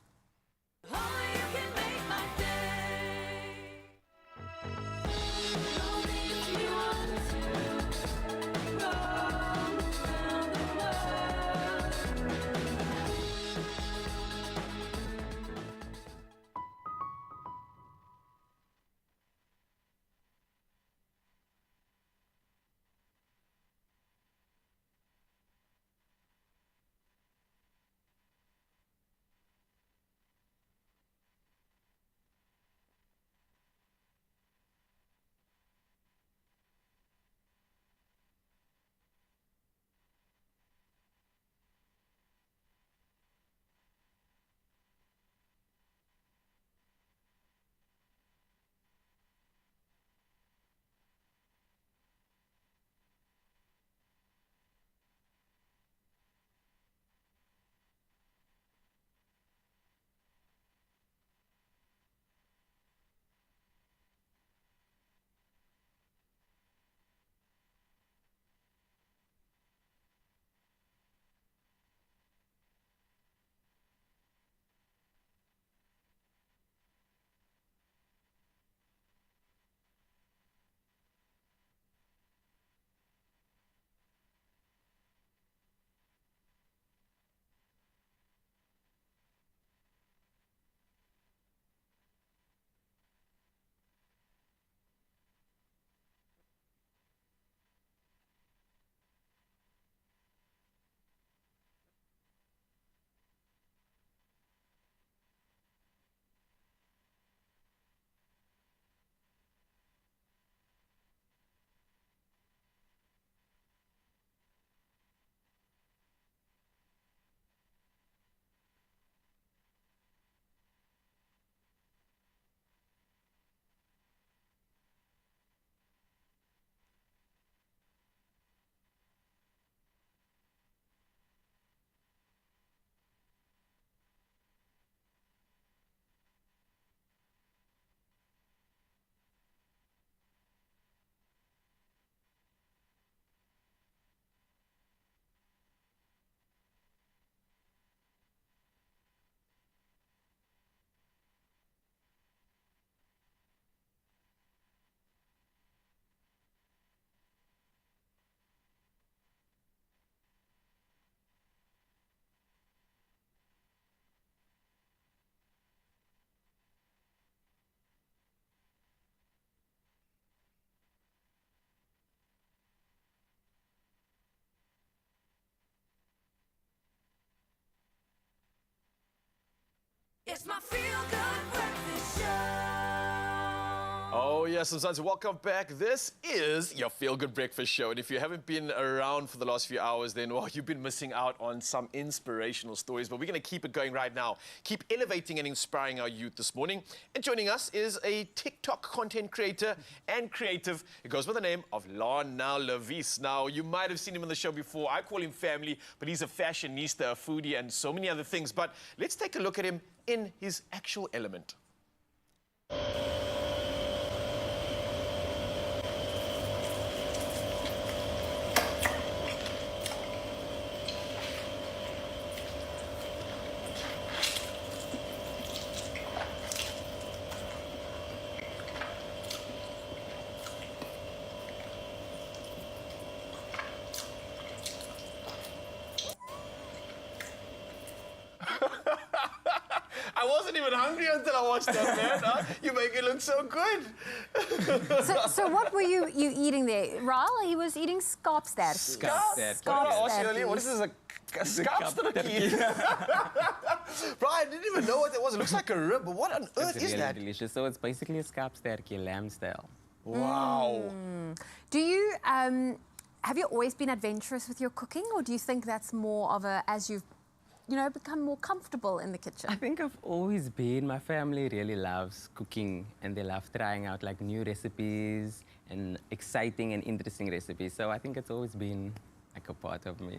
Speaker 5: It's my Feel Good Breakfast Show.
Speaker 2: Oh, yes, and welcome back. This is your Feel Good Breakfast Show. And if you haven't been around for the last few hours, then, well, you've been missing out on some inspirational stories. But we're going to keep it going right now. Keep elevating and inspiring our youth this morning. And joining us is a TikTok content creator and creative. It goes by the name of Lornell Levy's. Now, you might have seen him on the show before. I call him family, but he's a fashionista, a foodie, and so many other things. But let's take a look at him in his actual element. even hungry until I watched that, man. Huh? You make it look so good.
Speaker 3: So what were you eating there? Raal, he was eating skarpsterkie.
Speaker 2: What did I ask you earlier? What is this? A skarpsterkie? Bro, I didn't even know what it was. It looks like a rib, but what on earth
Speaker 8: It's
Speaker 2: is
Speaker 8: really
Speaker 2: that?
Speaker 8: delicious. So it's basically a skarpsterkie, lamb style.
Speaker 2: Wow.
Speaker 3: Do you, have you always been adventurous with your cooking, or do you think that's more of a, as you've, become more comfortable in the kitchen?
Speaker 8: I think I've always been. My family really loves cooking, and they love trying out like new recipes and exciting and interesting recipes. So I think it's always been like a part of me.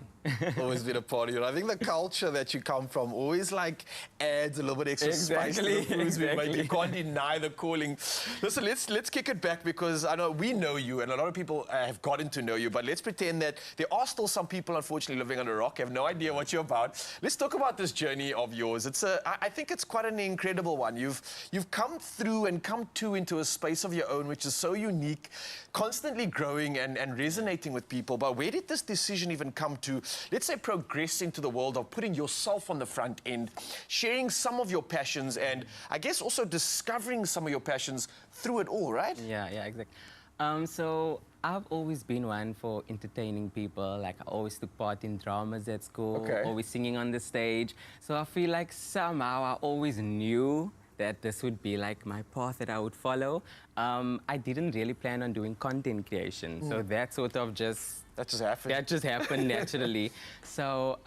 Speaker 2: Always been a part of you. I think the culture that you come from always like adds a little bit extra spice to the foods we make. You can't deny the calling. Listen, let's kick it back, because I know we know you and a lot of people have gotten to know you, but let's pretend that there are still some people unfortunately living under a rock, have no idea what you're about. Let's talk about this journey of yours. I think it's quite an incredible one. You've come through and come into a space of your own which is so unique, constantly growing and resonating with people. But where did this decision even come to, let's say, progress into the world of putting yourself on the front end, sharing some of your passions, and I guess also discovering some of your passions through it all, right?
Speaker 8: Yeah, exactly. So I've always been one for entertaining people. Like, I always took part in dramas at school, always singing on the stage. So I feel like somehow I always knew that this would be like my path that I would follow. I didn't really plan on doing content creation. So that sort of
Speaker 2: That just happened.
Speaker 8: That just happened naturally. So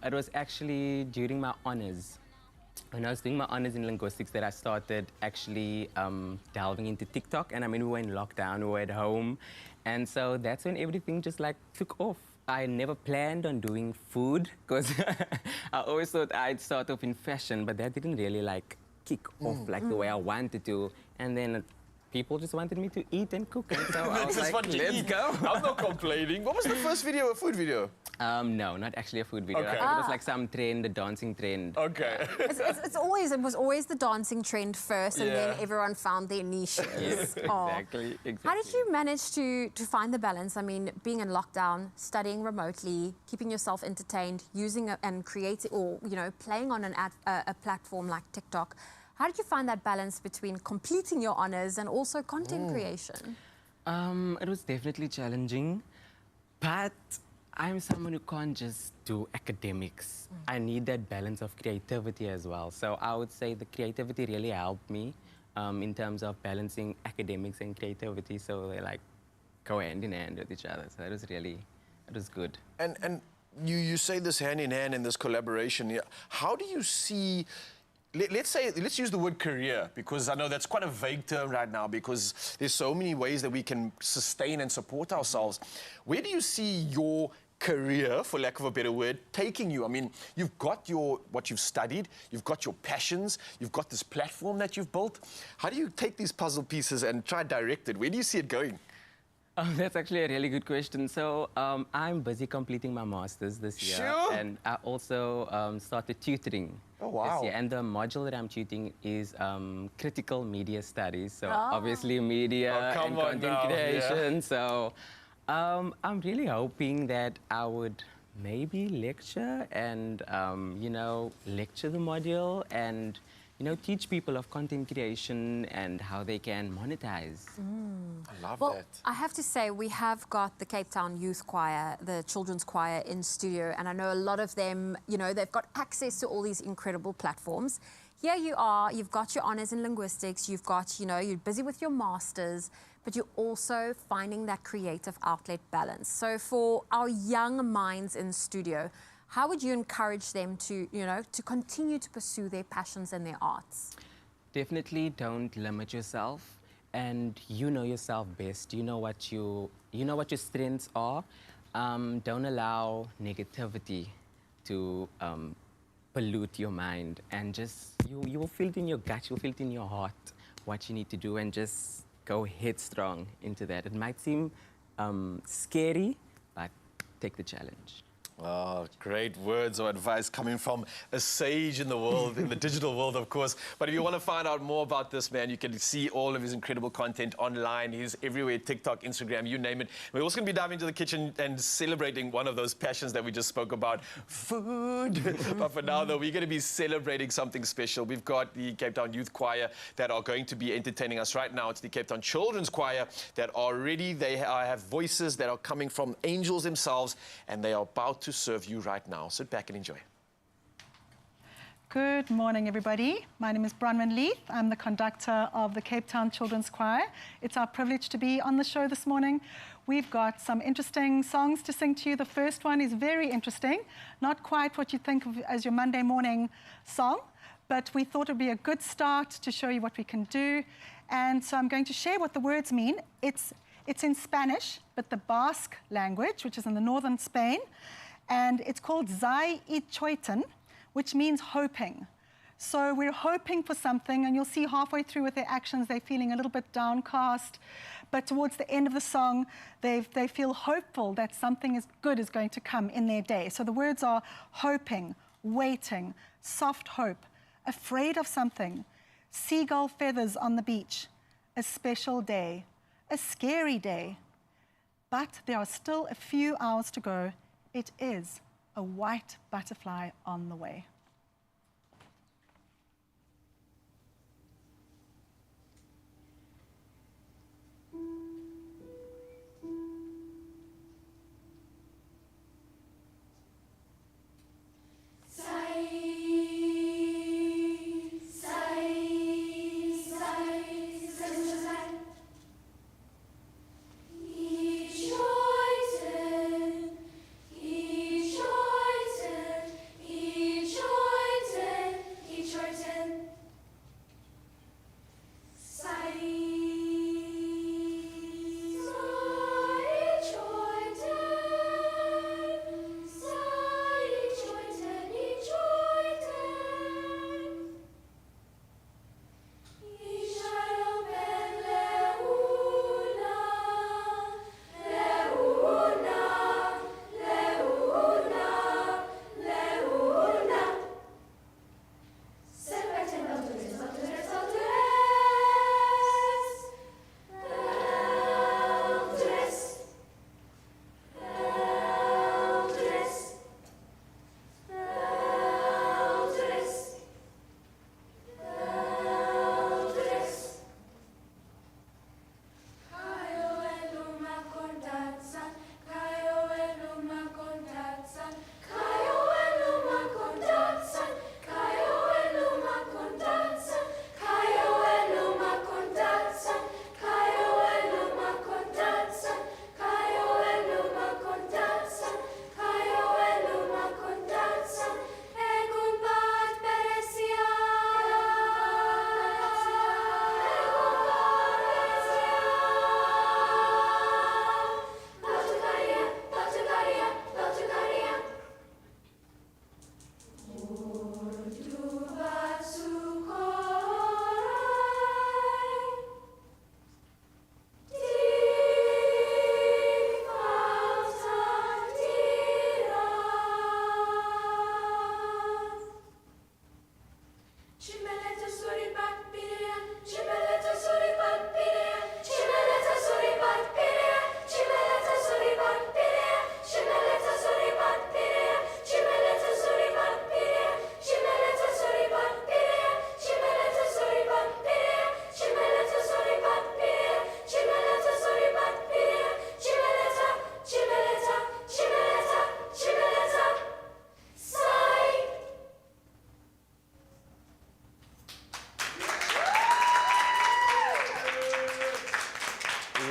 Speaker 8: it was actually during my honors. When I was doing my honors in linguistics that I started actually delving into TikTok. And I mean, we were in lockdown, we were at home. And so that's when everything just like took off. I never planned on doing food, because I always thought I'd start off in fashion, but that didn't really like kick off like the way I wanted to. And then people just wanted me to eat and cook. And so I was like, let's go.
Speaker 2: I'm not complaining. What was the first video, a food video?
Speaker 8: No, not actually a food video.
Speaker 2: Okay.
Speaker 8: I think it was like some trend, the dancing trend.
Speaker 2: Okay.
Speaker 3: It was always the dancing trend first, and then everyone found their niches.
Speaker 8: Yes, exactly.
Speaker 3: How did you manage to find the balance? I mean, being in lockdown, studying remotely, keeping yourself entertained, using and creating, or playing on a platform like TikTok. How did you find that balance between completing your honors and also content creation?
Speaker 8: It was definitely challenging, but I'm someone who can't just do academics. I need that balance of creativity as well. So I would say the creativity really helped me in terms of balancing academics and creativity. So they like go hand in hand with each other. So it was good.
Speaker 2: And you say this hand in hand in this collaboration. How do you see? Let's use the word career, because I know that's quite a vague term right now, because there's so many ways that we can sustain and support ourselves. Where do you see your career, for lack of a better word, taking you? I mean, you've got what you've studied, you've got your passions, you've got this platform that you've built. How do you take these puzzle pieces and try to direct it? Where do you see it going?
Speaker 8: That's actually a really good question. So I'm busy completing my master's this year.
Speaker 2: Sure.
Speaker 8: And I also started tutoring this year. And the module that I'm tutoring is critical media studies. So obviously media and content creation. So I'm really hoping that I would maybe lecture and, lecture the module and, teach people of content creation and how they can monetize.
Speaker 2: I love that.
Speaker 3: I have to say, we have got the Cape Town Youth Choir, the children's choir in studio, and I know a lot of them, they've got access to all these incredible platforms. Here you are, you've got your honors in linguistics, you've got, you're busy with your masters, but you're also finding that creative outlet balance. So for our young minds in studio, how would you encourage them to, to continue to pursue their passions and their arts?
Speaker 8: Definitely don't limit yourself, and you know yourself best. You know what your strengths are. Don't allow negativity to pollute your mind, and just you will feel it in your gut, you'll feel it in your heart what you need to do, and just go headstrong into that. It might seem scary, but take the challenge.
Speaker 2: Oh, great words of advice coming from a sage in the world, in the digital world, of course. But if you want to find out more about this man, you can see all of his incredible content online. He's everywhere, TikTok, Instagram, you name it. We're also going to be diving into the kitchen and celebrating one of those passions that we just spoke about, food. But for now, though, we're going to be celebrating something special. We've got the Cape Town Youth Choir that are going to be entertaining us right now. It's the Cape Town Children's Choir that are ready. They have voices that are coming from angels themselves, and they are about to serve you right now. Sit back and enjoy.
Speaker 17: Good morning, everybody. My name is Bronwyn Leith. I'm the conductor of the Cape Town Children's Choir. It's our privilege to be on the show this morning. We've got some interesting songs to sing to you. The first one is very interesting, not quite what you think of as your Monday morning song, but we thought it would be a good start to show you what we can do. And so I'm going to share what the words mean. It's in Spanish, but the Basque language, which is in the northern Spain, and it's called Zai y Choiten, which means hoping. So we're hoping for something, and you'll see halfway through with their actions, they're feeling a little bit downcast, but towards the end of the song, they feel hopeful that something good is going to come in their day. So the words are hoping, waiting, soft hope, afraid of something, seagull feathers on the beach, a special day, a scary day. But there are still a few hours to go. It is a white butterfly on the way.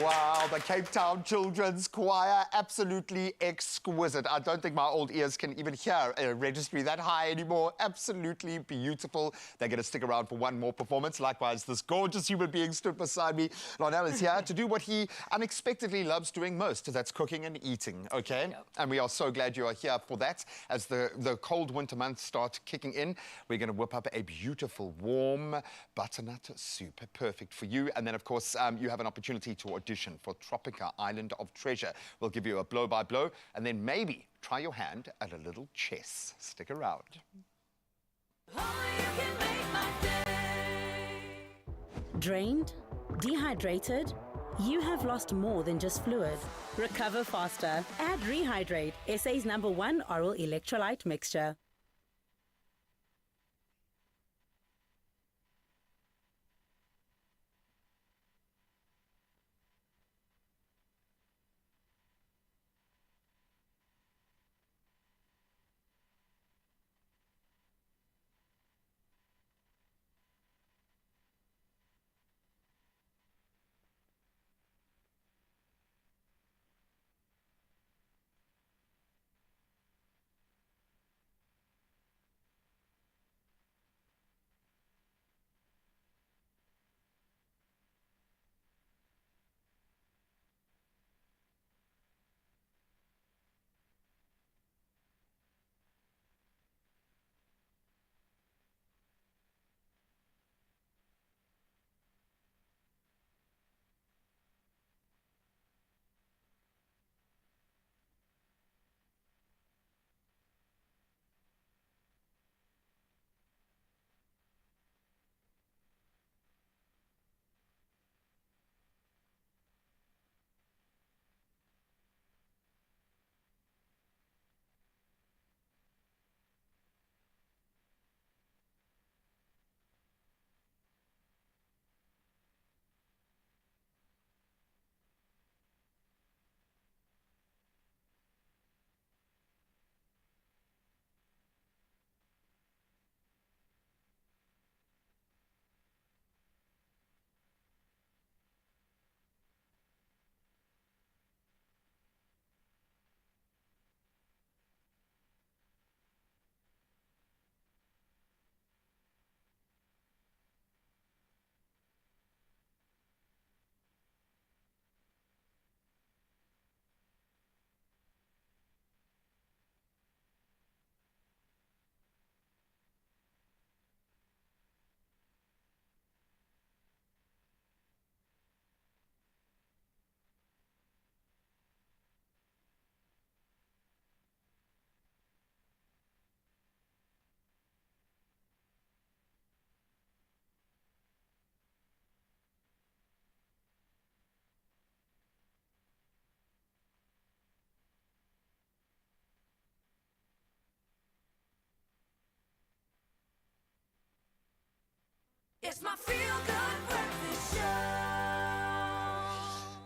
Speaker 1: Wow, the Cape Town Children's Choir, absolutely exquisite. I don't think my old ears can even hear a registry that high anymore. Absolutely beautiful. They're going to stick around for one more performance. Likewise, this gorgeous human being stood beside me. Lionel is here to do what he unexpectedly loves doing most. That's cooking and eating, okay? Yep. And we are so glad you are here for that. As the cold winter months start kicking in, we're going to whip up a beautiful, warm butternut soup. Perfect for you. And then, of course, you have an opportunity to audition for for Tropica Island of Treasure. We'll give you a blow-by-blow and then maybe try your hand at a little chess. Stick around.
Speaker 4: Drained? Dehydrated? You have lost more than just fluid. Recover faster. Add Rehydrate, SA's #1 oral electrolyte mixture.
Speaker 5: It's my feel-good breakfast show.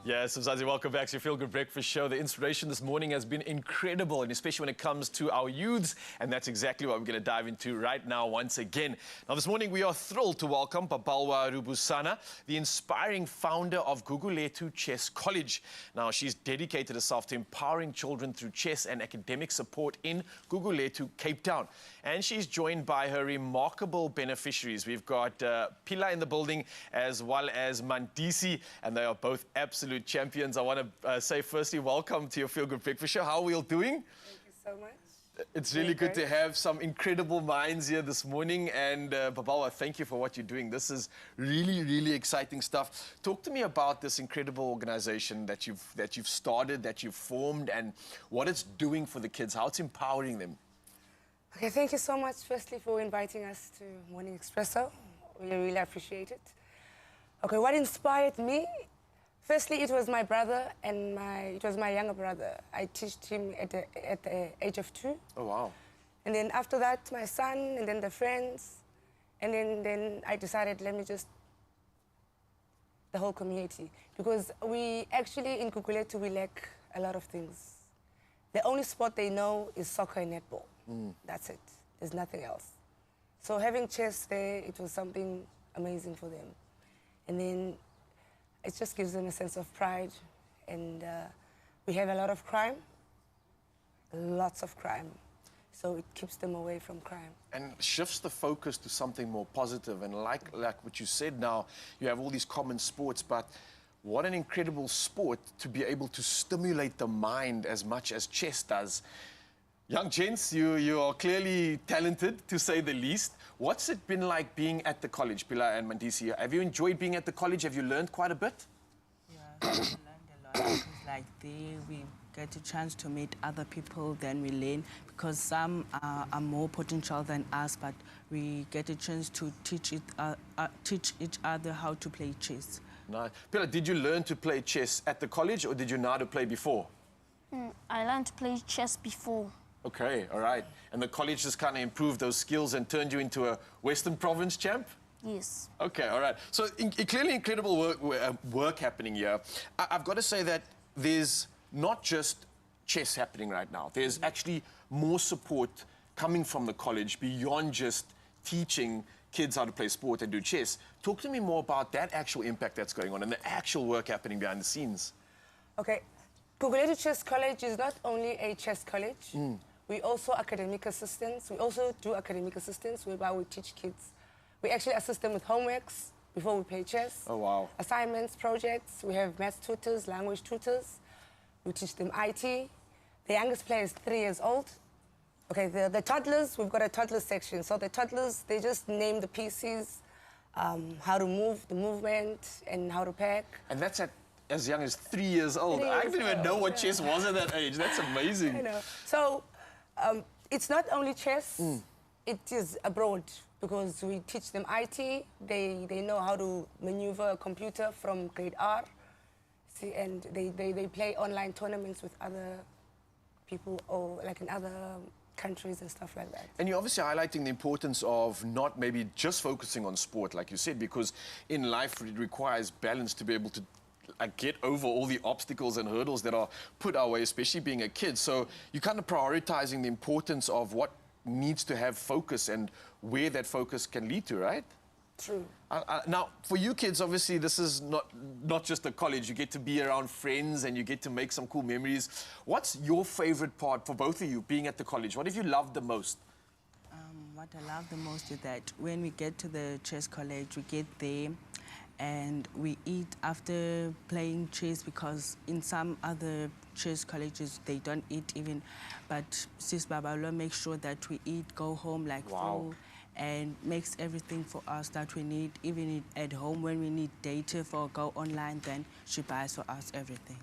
Speaker 2: Yes, Mzazi, welcome back to your Feel Good Breakfast Show. The inspiration this morning has been incredible, and especially when it comes to our youths, and that's exactly what we're going to dive into right now once again. Now, this morning we are thrilled to welcome Papalwa Rubusana, the inspiring founder of Gugulethu Chess College. Now, she's dedicated herself to empowering children through chess and academic support in Gugulethu, Cape Town. And she's joined by her remarkable beneficiaries. We've got Pila in the building as well as Mandisi, and they are both absolute champions. I want to say firstly, welcome to your Feel Good Breakfast Show. How are we all doing?
Speaker 20: Thank you so much.
Speaker 2: It's really good to have some incredible minds here this morning. And Papalwa, thank you for what you're doing. This is really, really exciting stuff. Talk to me about this incredible organization that you've started, that you've formed, and what it's doing for the kids, how it's empowering them.
Speaker 20: Okay, thank you so much, firstly, for inviting us to Morning Expresso. We really appreciate it. Okay, what inspired me? Firstly, it was my brother and it was my younger brother. I taught him at the age of 2.
Speaker 2: Oh, wow.
Speaker 20: And then after that, my son, and then the friends. And then I decided, let me just, the whole community. Because we actually, in Gugulethu, we lack a lot of things. The only sport they know is soccer and netball. That's it. There's nothing else. So having chess there, it was something amazing for them. And then it just gives them a sense of pride. And we have a lot of crime, lots of crime. So it keeps them away from crime.
Speaker 2: And shifts the focus to something more positive. And like what you said now, you have all these common sports, but what an incredible sport to be able to stimulate the mind as much as chess does. Young gents, you are clearly talented, to say the least. What's it been like being at the college, Pila and Mandisi? Have you enjoyed being at the college? Have you learned quite a bit?
Speaker 21: Yeah, I learned a
Speaker 6: lot because like there we get a chance to meet other people, then we learn because some are more potential than us, but we get a chance to teach each other how to play chess.
Speaker 2: Nice. Pila, did you learn to play chess at the college or did you know how to play before?
Speaker 9: I learned to play chess before.
Speaker 2: Okay, all right. And the college just kind of improved those skills and turned you into a Western Province champ?
Speaker 9: Yes.
Speaker 2: Okay, all right. So clearly incredible work happening here. I've got to say that there's not just chess happening right now. There's actually more support coming from the college beyond just teaching kids how to play sport and do chess. Talk to me more about that actual impact that's going on and the actual work happening behind the scenes.
Speaker 20: Okay. Gugulethu Chess College is not only a chess college. We also academic assistants. We also do academic assistance whereby we teach kids. We actually assist them with homeworks before we play chess.
Speaker 2: Oh, wow.
Speaker 20: Assignments, projects. We have maths tutors, language tutors. We teach them IT. The youngest player is 3 years old. Okay, the toddlers, we've got a toddler section. So the toddlers, they just name the pieces, how to move, the movement, and how to pack.
Speaker 2: And that's at as young as 3 years old. I didn't even know what chess was at that age. That's amazing.
Speaker 20: I know. So it's not only chess, it is abroad because we teach them IT. They know how to maneuver a computer from grade R. See, and they play online tournaments with other people or like in other countries and stuff like that.
Speaker 2: And you're obviously highlighting the importance of not maybe just focusing on sport, like you said, because in life it requires balance to be able to get over all the obstacles and hurdles that are put our way, especially being a kid. So you're kind of prioritizing the importance of what needs to have focus and where that focus can lead to, right?
Speaker 20: True.
Speaker 2: Now, for you kids, obviously, this is not just a college. You get to be around friends and you get to make some cool memories. What's your favorite part for both of you being at the college? What have you loved the most?
Speaker 6: What I love the most is that when we get to the chess college, we get there and we eat after playing chess because in some other chess colleges, they don't eat even. But Sis Babalo makes sure that we eat, go home like full, and makes everything for us that we need. Even at home, when we need data for go online, then she buys for us everything.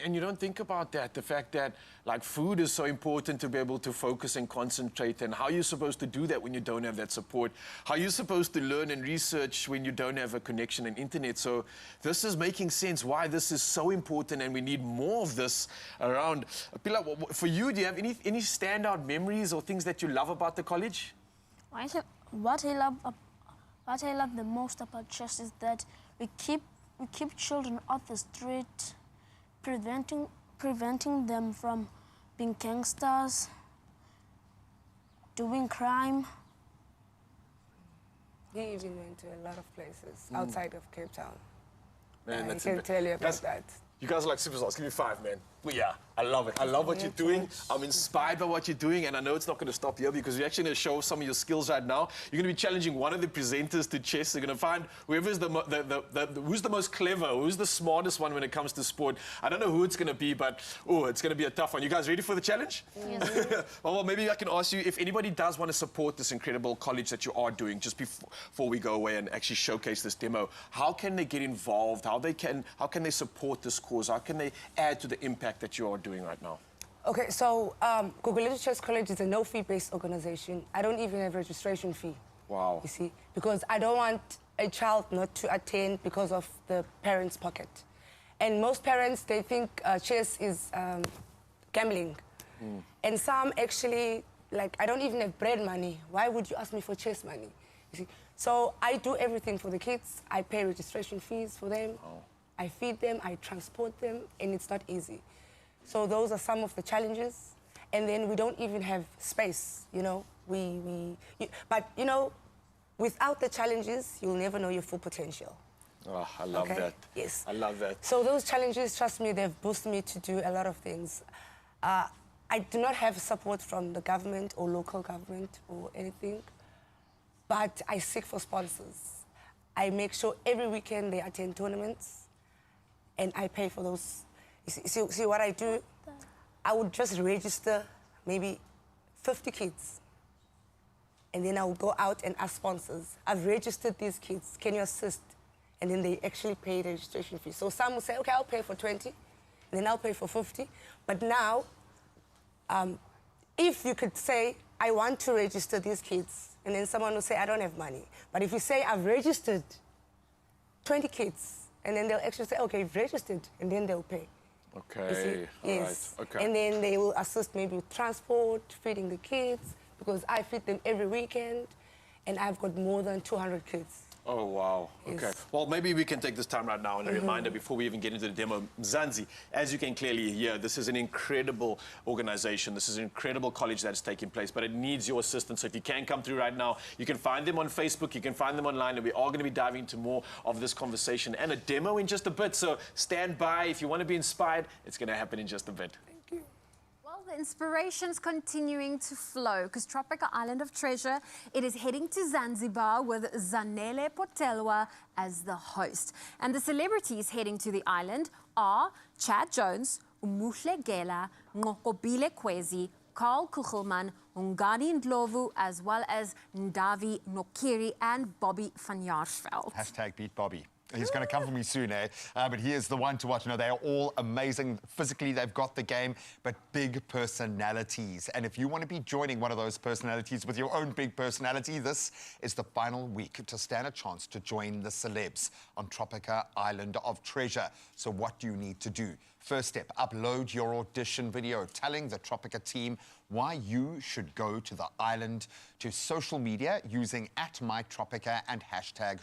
Speaker 2: And you don't think about that, the fact that like food is so important to be able to focus and concentrate, and how you're supposed to do that when you don't have that support, how you're supposed to learn and research when you don't have a connection and internet. So this is making sense why this is so important and we need more of this around. Pila, for you, do you have any standout memories or things that you love about the college?
Speaker 9: What I love the most about chess is that we keep children off the street, preventing them from being gangsters, doing crime.
Speaker 20: He even went to a lot of places outside of Cape Town.
Speaker 2: Man,
Speaker 20: I can tell you about that.
Speaker 2: You guys are like superstars. Give me 5, man. But yeah, I love it. I love what you're doing. I'm inspired by what you're doing, and I know it's not going to stop here because you're actually going to show some of your skills right now. You're going to be challenging one of the presenters to chess. You're going to find whoever's who's the most clever, who's the smartest one when it comes to sport. I don't know who it's going to be, but it's going to be a tough one. You guys ready for the challenge?
Speaker 9: Yes.
Speaker 2: Well, maybe I can ask you if anybody does want to support this incredible college that you are doing, just before we go away and actually showcase this demo. How can they get involved? How can they support this cause? How can they add to the impact that you are doing right now?
Speaker 20: Okay, so Gugulethu Chess College is a no-fee-based organization. I don't even have a registration fee.
Speaker 2: Wow.
Speaker 20: You see, because I don't want a child not to attend because of the parents' pocket. And most parents, they think chess is gambling. And some actually, like, I don't even have bread money. Why would you ask me for chess money? You see, so I do everything for the kids. I pay registration fees for them. I feed them, I transport them, and it's not easy. So those are some of the challenges. And then we don't even have space, you know. But, you know, without the challenges, you'll never know your full potential.
Speaker 2: Oh, I love that.
Speaker 20: Yes.
Speaker 2: I love that.
Speaker 20: So those challenges, trust me, they've boosted me to do a lot of things. I do not have support from the government or local government or anything, but I seek for sponsors. I make sure every weekend they attend tournaments, and I pay for those. You see what I do? I would just register maybe 50 kids, and then I would go out and ask sponsors. I've registered these kids. Can you assist? and then they actually pay the registration fee. So some will say, okay, I'll pay for 20, and then I'll pay for 50. But now, if you could say, I want to register these kids, and then someone will say, I don't have money. But if you say, I've registered 20 kids, and then they'll actually say, okay, you've registered, and then they'll pay.
Speaker 2: Okay,
Speaker 20: Yes.
Speaker 2: all right, okay.
Speaker 20: And then they will assist maybe with transport, feeding the kids, because I feed them every weekend, and I've got more than 200 kids.
Speaker 2: Oh, wow. Okay. Well, maybe we can take this time right now and a reminder before we even get into the demo. Mzansi, as you can clearly hear, this is an incredible organization. This is an incredible college that's taking place, but it needs your assistance. So if you can come through right now, you can find them on Facebook, you can find them online, and we are going to be diving into more of this conversation and a demo in just a bit. So stand by. If you want to be inspired, it's going to happen in just a bit.
Speaker 3: Well, the inspiration's continuing to flow because Tropica Island of Treasure, it is heading to Zanzibar with Zanele Potelwa as the host. And the celebrities heading to the island are Chad Jones, Umuhle Gela, Ngokobile Kwezi, Carl Kuchelman, Ungani Ndlovu, as well as Ndavi Nokiri and Bobby van Jaarsveld.
Speaker 1: Hashtag beat Bobby. He's going to come for me soon, eh? But he is the one to watch. No, they are all amazing. Physically, they've got the game, but big personalities. And if you want to be joining one of those personalities with your own big personality, this is the final week to stand a chance to join the celebs on Tropica Island of Treasure. So what do you need to do? First step, upload your audition video telling the Tropica team why you should go to the island, to social media using @mytropica and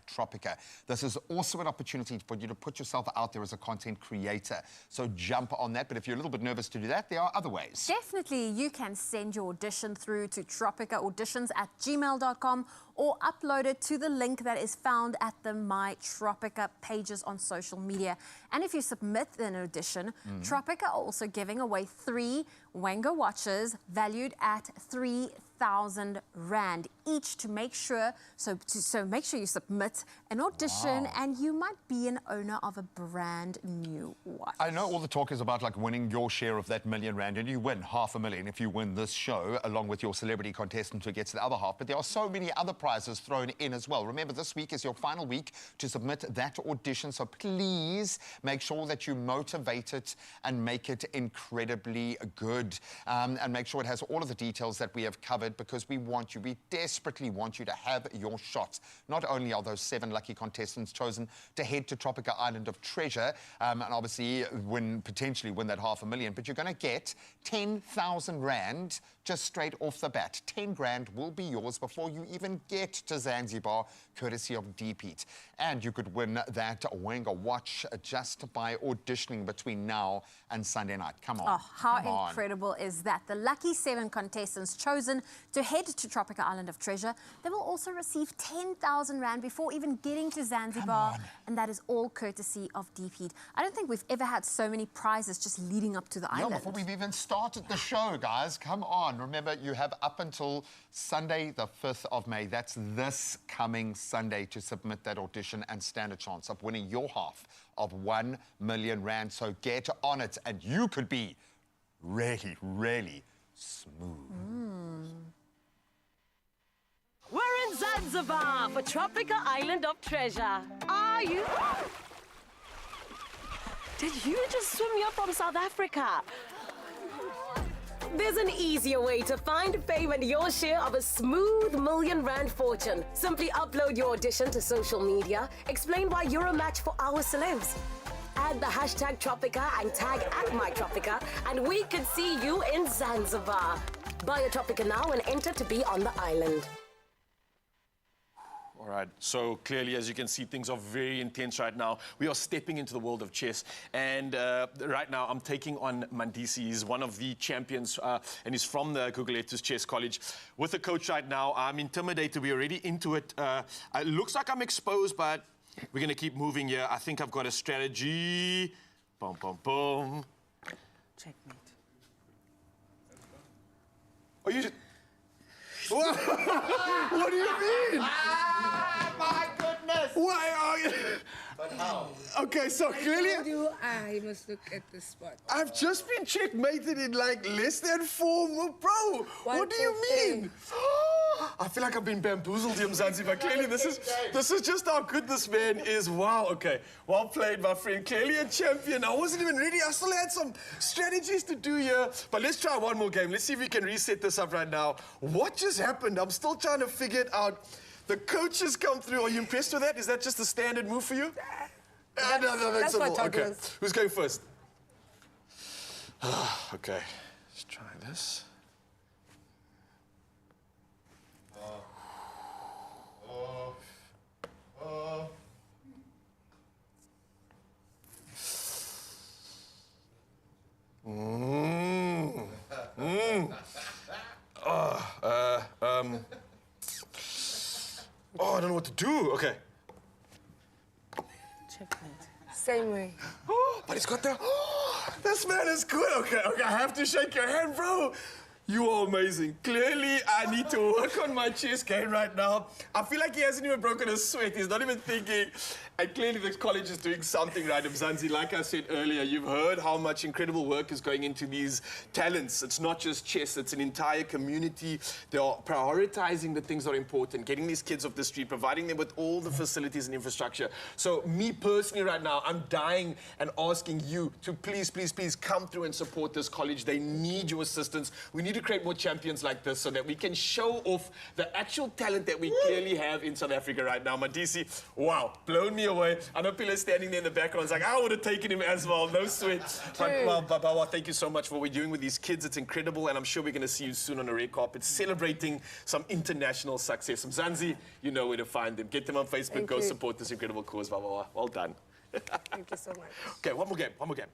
Speaker 1: #Tropica. This is also an opportunity for you to put yourself out there as a content creator. So jump on that. But if you're a little bit nervous to do that, there are other ways.
Speaker 3: Definitely, you can send your audition through to tropicaauditions@gmail.com or upload it to the link that is found at the My Tropica pages on social media. And if you submit an audition, Tropica are also giving away 3 Wango watches valued at 3,000 Rand each to make sure, so make sure you submit an audition and you might be an owner of a brand new watch.
Speaker 1: I know all the talk is about like winning your share of that R1,000,000 and you win $500,000 if you win this show along with your celebrity contestant who gets the other half, but there are so many other prizes thrown in as well. Remember, this week is your final week to submit that audition, so please make sure that you motivate it and make it incredibly good. And make sure it has all of the details that we have covered because we desperately want you to have your shot. Not only are those 7 lucky contestants chosen to head to Tropica Island of Treasure and obviously potentially win that $500,000, but you're going to get 10,000 Rand just straight off the bat. 10 grand will be yours before you even get to Zanzibar, courtesy of Deep. And you could win that Wenga watch just by auditioning between now and Sunday night. Come on.
Speaker 3: Oh, how
Speaker 1: come on.
Speaker 3: incredible is that? The lucky 7 contestants chosen to head to Tropica Island of Treasure, they will also receive 10,000 Rand before even getting to Zanzibar. And that is all courtesy of Deep. I don't think we've ever had so many prizes just leading up to the island.
Speaker 1: Before we've even started the show, guys. Come on. Remember, you have up until Sunday, the 5th of May. That's this coming Sunday to submit that audition and stand a chance of winning your half of R1,000,000. So get on it, and you could be really, really smooth.
Speaker 13: We're in Zanzibar for Tropica Island of Treasure. Are you? Did you just swim here from South Africa? There's an easier way to find fame and your share of a smooth R1,000,000 fortune. Simply upload your audition to social media, explain why you're a match for our celebs. Add the #Tropica and tag @mytropica, and we could see you in Zanzibar. Buy a Tropica now and enter to be on the island.
Speaker 2: All right, so clearly, as you can see, things are very intense right now. We are stepping into the world of chess, and right now I'm taking on Mandisi. He's one of the champions, and he's from the Gugulethu's Chess College. With the coach right now, I'm intimidated. We're already into it. It looks like I'm exposed, but we're going to keep moving here. I think I've got a strategy. Boom, boom, boom.
Speaker 6: Checkmate.
Speaker 2: Are you... What do you mean?
Speaker 1: My goodness!
Speaker 2: Why are you...
Speaker 21: But how? Okay, so clearly...
Speaker 20: I must look at the spot.
Speaker 21: I've just been checkmated in like less than 4 minutes. Bro, what do you mean? I feel like I've been bamboozled here, Mzansi, but clearly this is just how good this man is. Wow, okay. Well played, my friend. Clearly a champion. I wasn't even ready. I still had some strategies to do here. But let's try one more game. Let's see if we can reset this up right now. What just happened? I'm still trying to figure it out. The coaches come through. Are you impressed with that? Is that just a standard move for you?
Speaker 20: That's what
Speaker 21: okay. Who's going first? Okay. Let's try this. Oh, I don't know what to do. Okay.
Speaker 20: Same way.
Speaker 21: But he's got the... this man is good. Okay, I have to shake your hand, bro. You are amazing. Clearly, I need to work on my chess game right now. I feel like he hasn't even broken a sweat. He's not even thinking. And clearly, the college is doing something right. Mzansi, like I said earlier, you've heard how much incredible work is going into these talents. It's not just chess. It's an entire community. They are prioritizing the things that are important, getting these kids off the street, providing them with all the facilities and infrastructure. So me personally right now, I'm dying and asking you to please, please, please come through and support this college. They need your assistance. We need to create more champions like this so that we can show off the actual talent that we clearly have in South Africa right now. Madisi, wow, blown me away. I know Pila's standing there in the background. It's like, I would have taken him as well. No sweat. But, well, Babawa, thank you so much for what we're doing with these kids. It's incredible, and I'm sure we're going to see you soon on the red carpet celebrating some international success. Mzansi, you know where to find them. Get them on Facebook.
Speaker 20: Thank
Speaker 21: Go
Speaker 20: you.
Speaker 21: support this incredible cause, Babawa. Well done.
Speaker 20: Thank you so much.
Speaker 21: Okay, one more game. One more game.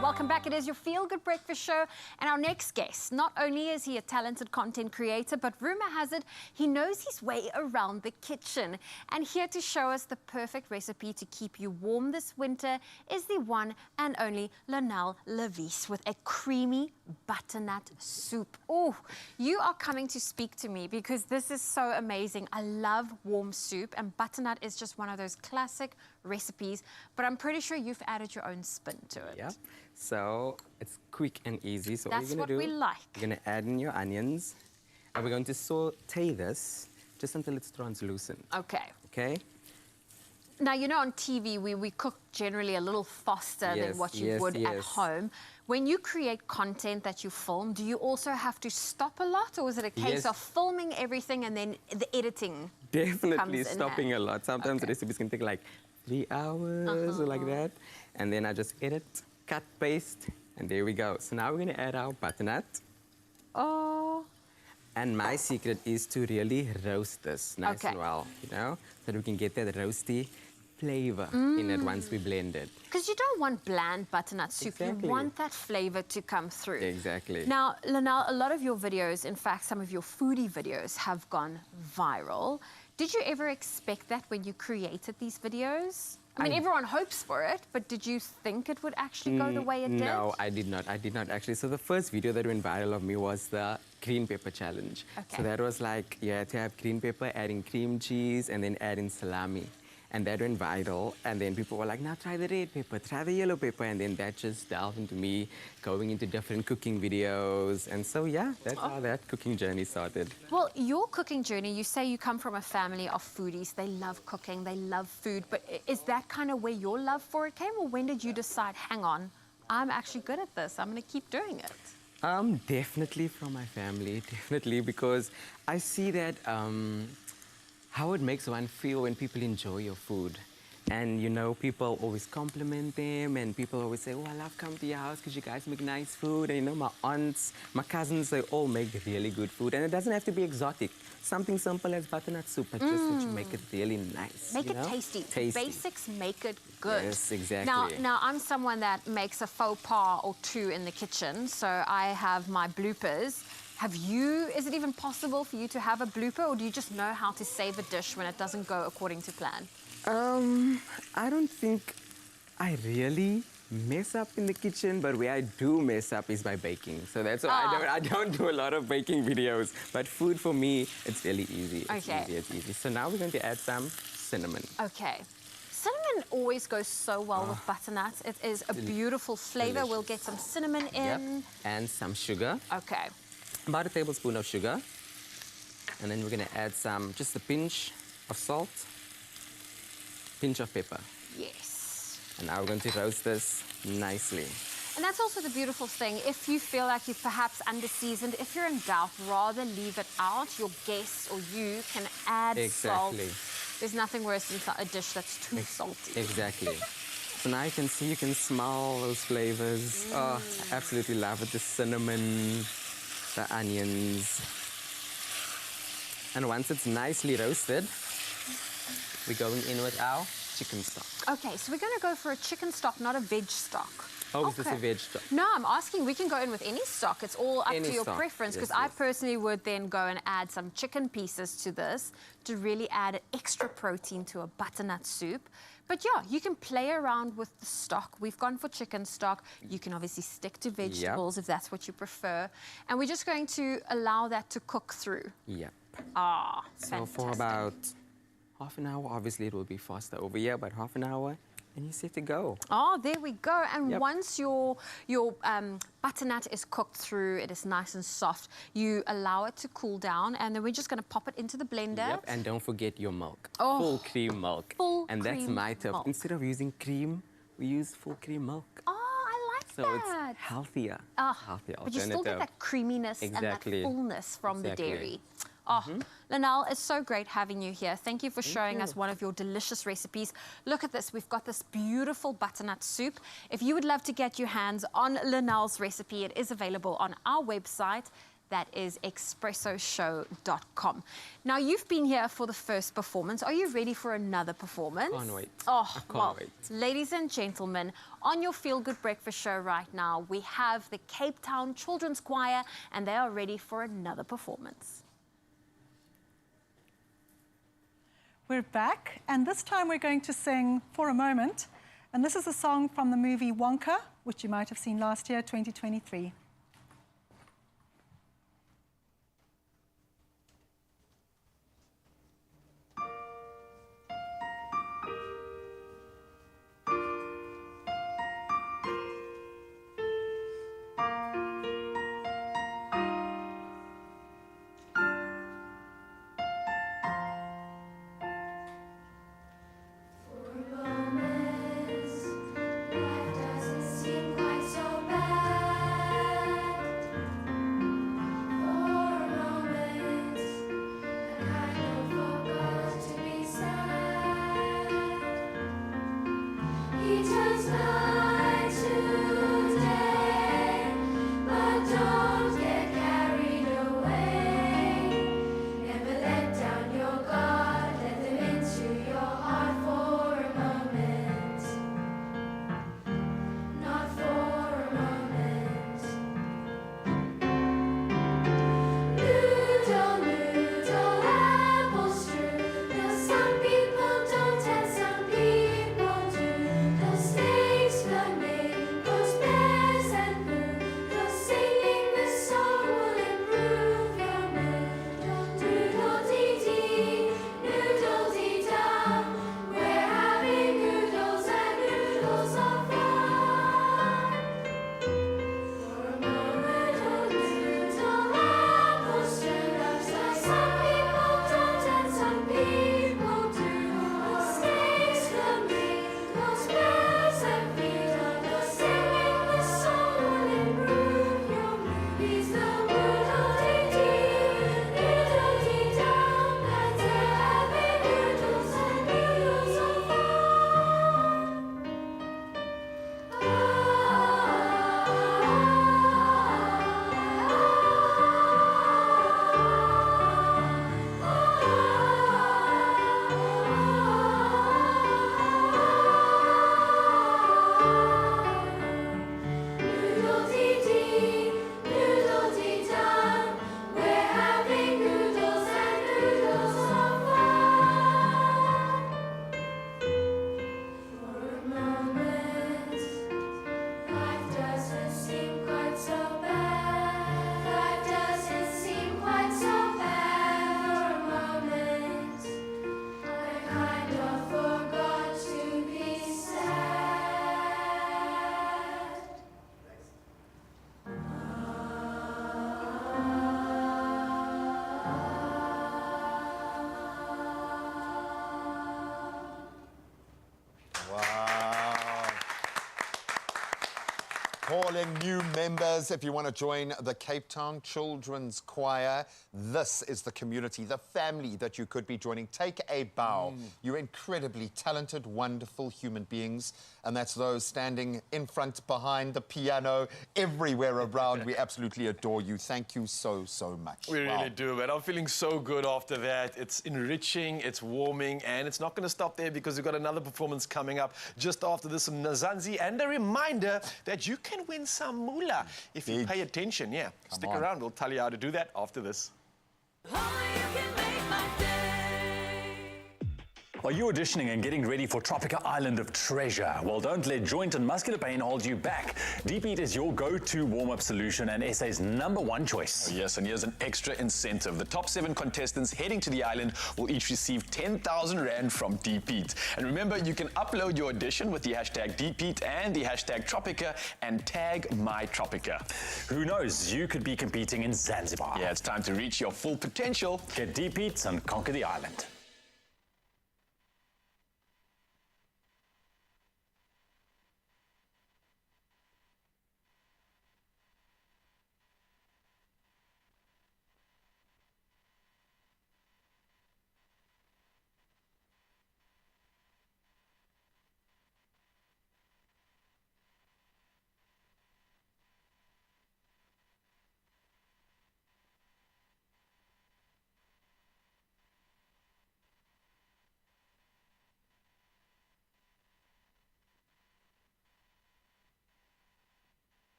Speaker 3: Welcome back. It is your Feel Good Breakfast Show. And our next guest, not only is he a talented content creator, but rumor has it he knows his way around the kitchen. And here to show us the perfect recipe to keep you warm this winter is the one and only Lionel Levis with a creamy butternut soup. Oh, you are coming to speak to me because this is so amazing. I love warm soup, and butternut is just one of those classic recipes, but I'm pretty sure you've added your own spin to it.
Speaker 8: Yeah. So it's quick and easy. So
Speaker 3: That's
Speaker 8: what
Speaker 3: what
Speaker 8: you're
Speaker 3: we
Speaker 8: gonna do,
Speaker 3: like.
Speaker 8: you're gonna add in your onions, and we're going to saute this just until it's translucent.
Speaker 3: Okay.
Speaker 8: Okay.
Speaker 3: Now, you know, on TV, we cook generally a little faster
Speaker 8: Yes,
Speaker 3: than what you
Speaker 8: yes,
Speaker 3: would at
Speaker 8: yes.
Speaker 3: home. When you create content that you film, do you also have to stop a lot, or is it a case
Speaker 8: Yes.
Speaker 3: of filming everything and then the editing
Speaker 8: Definitely
Speaker 3: comes in
Speaker 8: stopping
Speaker 3: hand?
Speaker 8: a lot. Sometimes recipes can take like 3 hours or like that. And then I just edit, cut, paste, and there we go. So now we're gonna add our butternut.
Speaker 3: Oh.
Speaker 8: And my secret is to really roast this nice and well, you know, so that we can get that roasty flavor in it once we blend it.
Speaker 3: Because you don't want bland butternut soup.
Speaker 8: Exactly.
Speaker 3: You want that flavor to come through.
Speaker 8: Exactly.
Speaker 3: Now, Lionel, a lot of your videos, in fact, some of your foodie videos have gone viral. Did you ever expect that when you created these videos? I mean, everyone hopes for it, but did you think it would actually go the way it did?
Speaker 8: No, I did not. I did not actually. So the first video that went viral of me was the green pepper challenge.
Speaker 3: Okay.
Speaker 8: So that was like, you had to have green pepper, adding cream cheese, and then adding salami. And that went viral. And then people were like, now try the red pepper, try the yellow pepper. And then that just delved into me going into different cooking videos. And so, yeah, that's how that cooking journey started.
Speaker 3: Well, your cooking journey, you say you come from a family of foodies. They love cooking, they love food. But is that kind of where your love for it came? Or when did you decide, hang on, I'm actually good at this, I'm going to keep doing it?
Speaker 8: Definitely from my family, definitely, because I see that how it makes one feel when people enjoy your food. And, you know, people always compliment them, and people always say, oh, I love coming to your house because you guys make nice food. And, you know, my aunts, my cousins, they all make really good food. And it doesn't have to be exotic. Something simple as butternut soup, but just that you make it really nice.
Speaker 3: Make
Speaker 8: you
Speaker 3: it
Speaker 8: know?
Speaker 3: tasty.
Speaker 8: Tasty.
Speaker 3: Basics make it good.
Speaker 8: Yes, exactly.
Speaker 3: Now, I'm someone that makes a faux pas or two in the kitchen, so I have my bloopers. Is it even possible for you to have a blooper, or do you just know how to save a dish when it doesn't go according to plan?
Speaker 8: I don't think I really mess up in the kitchen, but where I do mess up is by baking. So that's why I don't do a lot of baking videos. But food for me, it's really easy. It's easy. So now we're going to add some cinnamon.
Speaker 3: Okay. Cinnamon always goes so well with butternut. It is a beautiful flavor.
Speaker 8: Delicious.
Speaker 3: We'll get some cinnamon in.
Speaker 8: Yep. And some sugar.
Speaker 3: Okay.
Speaker 8: About a tablespoon of sugar. And then we're going to add just a pinch of salt, pinch of pepper.
Speaker 3: Yes.
Speaker 8: And now we're going to roast this nicely.
Speaker 3: And that's also the beautiful thing. If you feel like you've perhaps under-seasoned, if you're in doubt, rather leave it out. Your guests or you can add salt.
Speaker 8: Exactly.
Speaker 3: There's nothing worse than a dish that's too salty.
Speaker 8: Exactly. So now you can smell those flavors. Oh, I absolutely love it. The cinnamon, the onions. And once it's nicely roasted, we're going in with our chicken stock.
Speaker 3: Okay, so we're going to go for a chicken stock, not a veg stock.
Speaker 8: Oh, is this a veg stock?
Speaker 3: No, I'm asking, we can go in with any stock. It's all up
Speaker 8: Any
Speaker 3: to your
Speaker 8: stock.
Speaker 3: preference, because
Speaker 8: Yes,
Speaker 3: I
Speaker 8: yes.
Speaker 3: personally would then go and add some chicken pieces to this to really add extra protein to a butternut soup. But yeah, you can play around with the stock. We've gone for chicken stock. You can obviously stick to vegetables if that's what you prefer. And we're just going to allow that to cook through.
Speaker 8: Yep.
Speaker 3: Ah,
Speaker 8: So
Speaker 3: fantastic.
Speaker 8: for about half an hour, obviously it will be faster over here, but half an hour, and you're set to go.
Speaker 3: Oh, there we go. And
Speaker 8: Yep.
Speaker 3: once your butternut is cooked through, it is nice and soft, you allow it to cool down, and then we're just going to pop it into the blender.
Speaker 8: Yep, and don't forget your milk.
Speaker 3: Oh,
Speaker 8: full cream milk.
Speaker 3: full
Speaker 8: and that's
Speaker 3: cream
Speaker 8: my tip.
Speaker 3: milk.
Speaker 8: Instead of using cream, we use full cream milk.
Speaker 3: Oh, I like
Speaker 8: So
Speaker 3: that.
Speaker 8: it's healthier. Healthier
Speaker 3: But you still get
Speaker 8: alternative.
Speaker 3: that creaminess
Speaker 8: Exactly.
Speaker 3: and that fullness from
Speaker 8: Exactly.
Speaker 3: the dairy. Oh, Lionel, it's so great having you here. Thank you for showing us one of your delicious recipes. Look at this. We've got this beautiful butternut soup. If you would love to get your hands on Lionel's recipe, it is available on our website. That is expressoshow.com. Now, you've been here for the first performance. Are you ready for another performance?
Speaker 8: Can't wait.
Speaker 3: Oh,
Speaker 8: I can't
Speaker 3: well,
Speaker 8: wait.
Speaker 3: ladies and gentlemen, on your Feel Good Breakfast show right now, we have the Cape Town Children's Choir, and they are ready for another performance.
Speaker 17: We're back, and this time we're going to sing For a Moment. And this is a song from the movie Wonka, which you might have seen last year, 2023.
Speaker 1: Calling new members. If you want to join the Cape Town Children's Choir, this is the community, the family that you could be joining. Take a bow. You're incredibly talented, wonderful human beings, and that's those standing in front, behind the piano, everywhere around. We absolutely adore you. Thank you so, so much.
Speaker 2: We really do, man. I'm feeling so good after that. It's enriching, it's warming, and it's not going to stop there because we've got another performance coming up just after this from Nazanzi, and a reminder that you can win some moolah if you pay attention. Yeah, stick around. We'll tell you how to do that after this.
Speaker 11: Are you auditioning and getting ready for Tropica Island of Treasure? Well, don't let joint and muscular pain hold you back. Deep Heat is your go-to warm-up solution and SA's #1 choice.
Speaker 2: Oh, yes, and here's an extra incentive. The top 7 contestants heading to the island will each receive 10,000 Rand from Deep Heat. And remember, you can upload your audition with the hashtag Deep Heat and the hashtag Tropica and tag MyTropica.
Speaker 11: Who knows, you could be competing in Zanzibar.
Speaker 2: Yeah, it's time to reach your full potential.
Speaker 11: Get Deep Heat and conquer the island.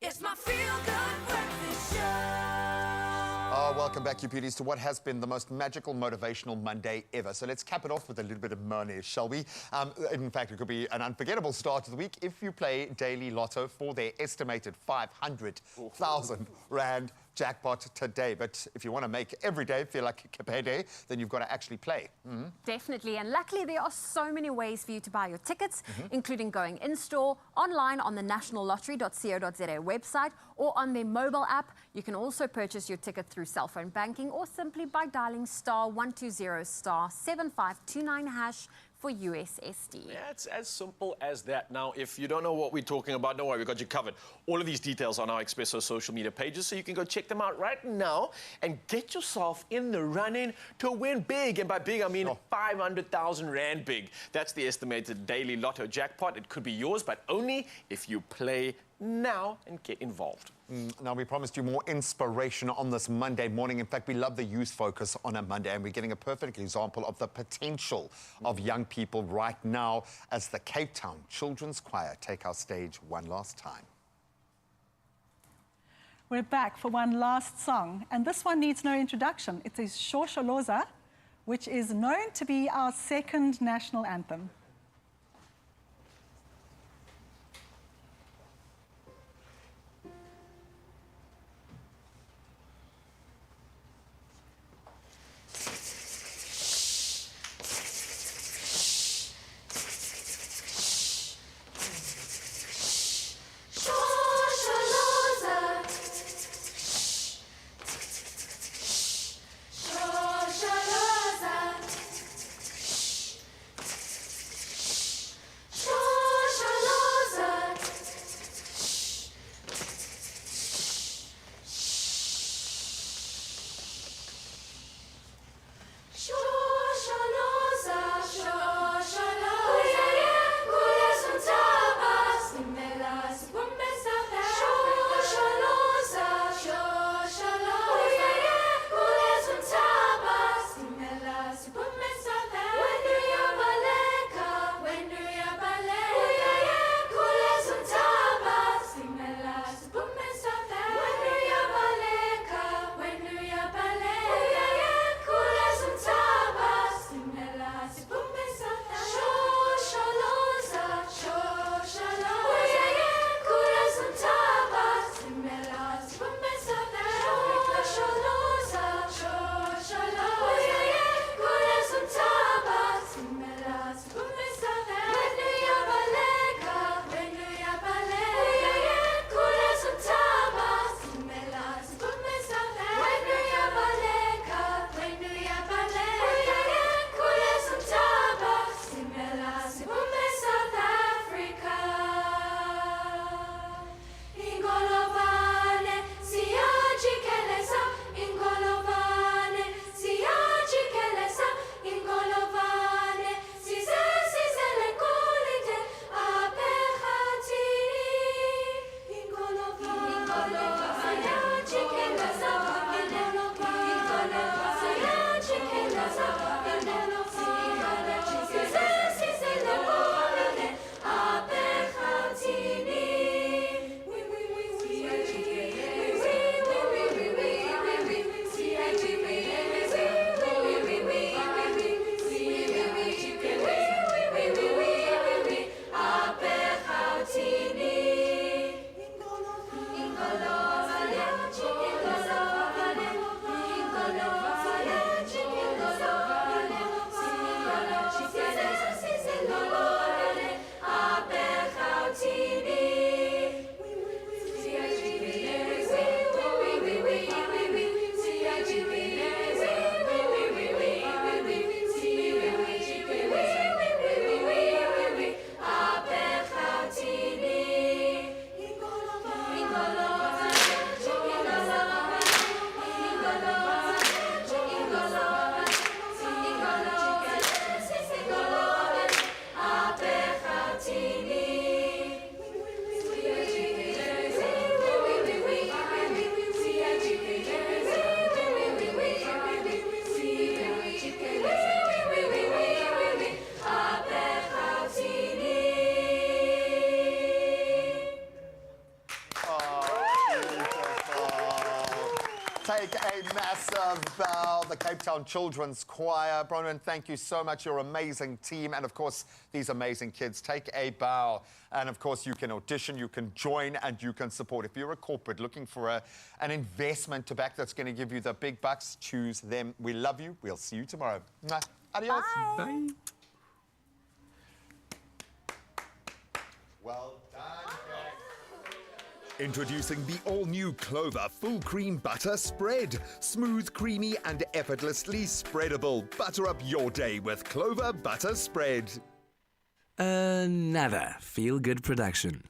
Speaker 5: It's my feel-good breakfast show.
Speaker 1: Welcome back, you beauties, to what has been the most magical, motivational Monday ever. So let's cap it off with a little bit of money, shall we? In fact, it could be an unforgettable start to the week if you play Daily Lotto for their estimated 500,000 Rand jackpot today. But if you want to make every day feel like a payday, then you've got to actually play.
Speaker 3: Definitely, and luckily there are so many ways for you to buy your tickets, including going in-store, online on the nationallottery.co.za website, or on their mobile app. You can also purchase your ticket through cell phone banking or simply by dialing *120*7529# for USSD.
Speaker 2: Yeah, it's as simple as that. Now, if you don't know what we're talking about, don't worry, we've got you covered. All of these details on our Expresso social media pages, so you can go check them out right now and get yourself in the running to win big. And by big, I mean 500,000 Rand big. That's the estimated Daily Lotto jackpot. It could be yours, but only if you play now and get involved.
Speaker 1: Now, we promised you more inspiration on this Monday morning. In fact, we love the youth focus on a Monday, and we're getting a perfect example of the potential of young people right now as the Cape Town Children's Choir take our stage one last time.
Speaker 17: We're back for one last song, and this one needs no introduction. It is Shosholoza, which is known to be our second national anthem.
Speaker 1: take a massive bow. The Cape Town Children's Choir. Bronwyn, thank you so much. Your amazing team. And, of course, these amazing kids. Take a bow. And, of course, you can audition, you can join, and you can support. If you're a corporate looking for an investment to back that's going to give you the big bucks, choose them. We love you. We'll see you tomorrow. Mwah. Adios.
Speaker 3: Bye.
Speaker 1: Bye. Well done, Introducing the all-new Clover Full Cream Butter Spread. Smooth, creamy, and effortlessly spreadable. Butter up your day with Clover Butter Spread.
Speaker 12: Another feel-good production.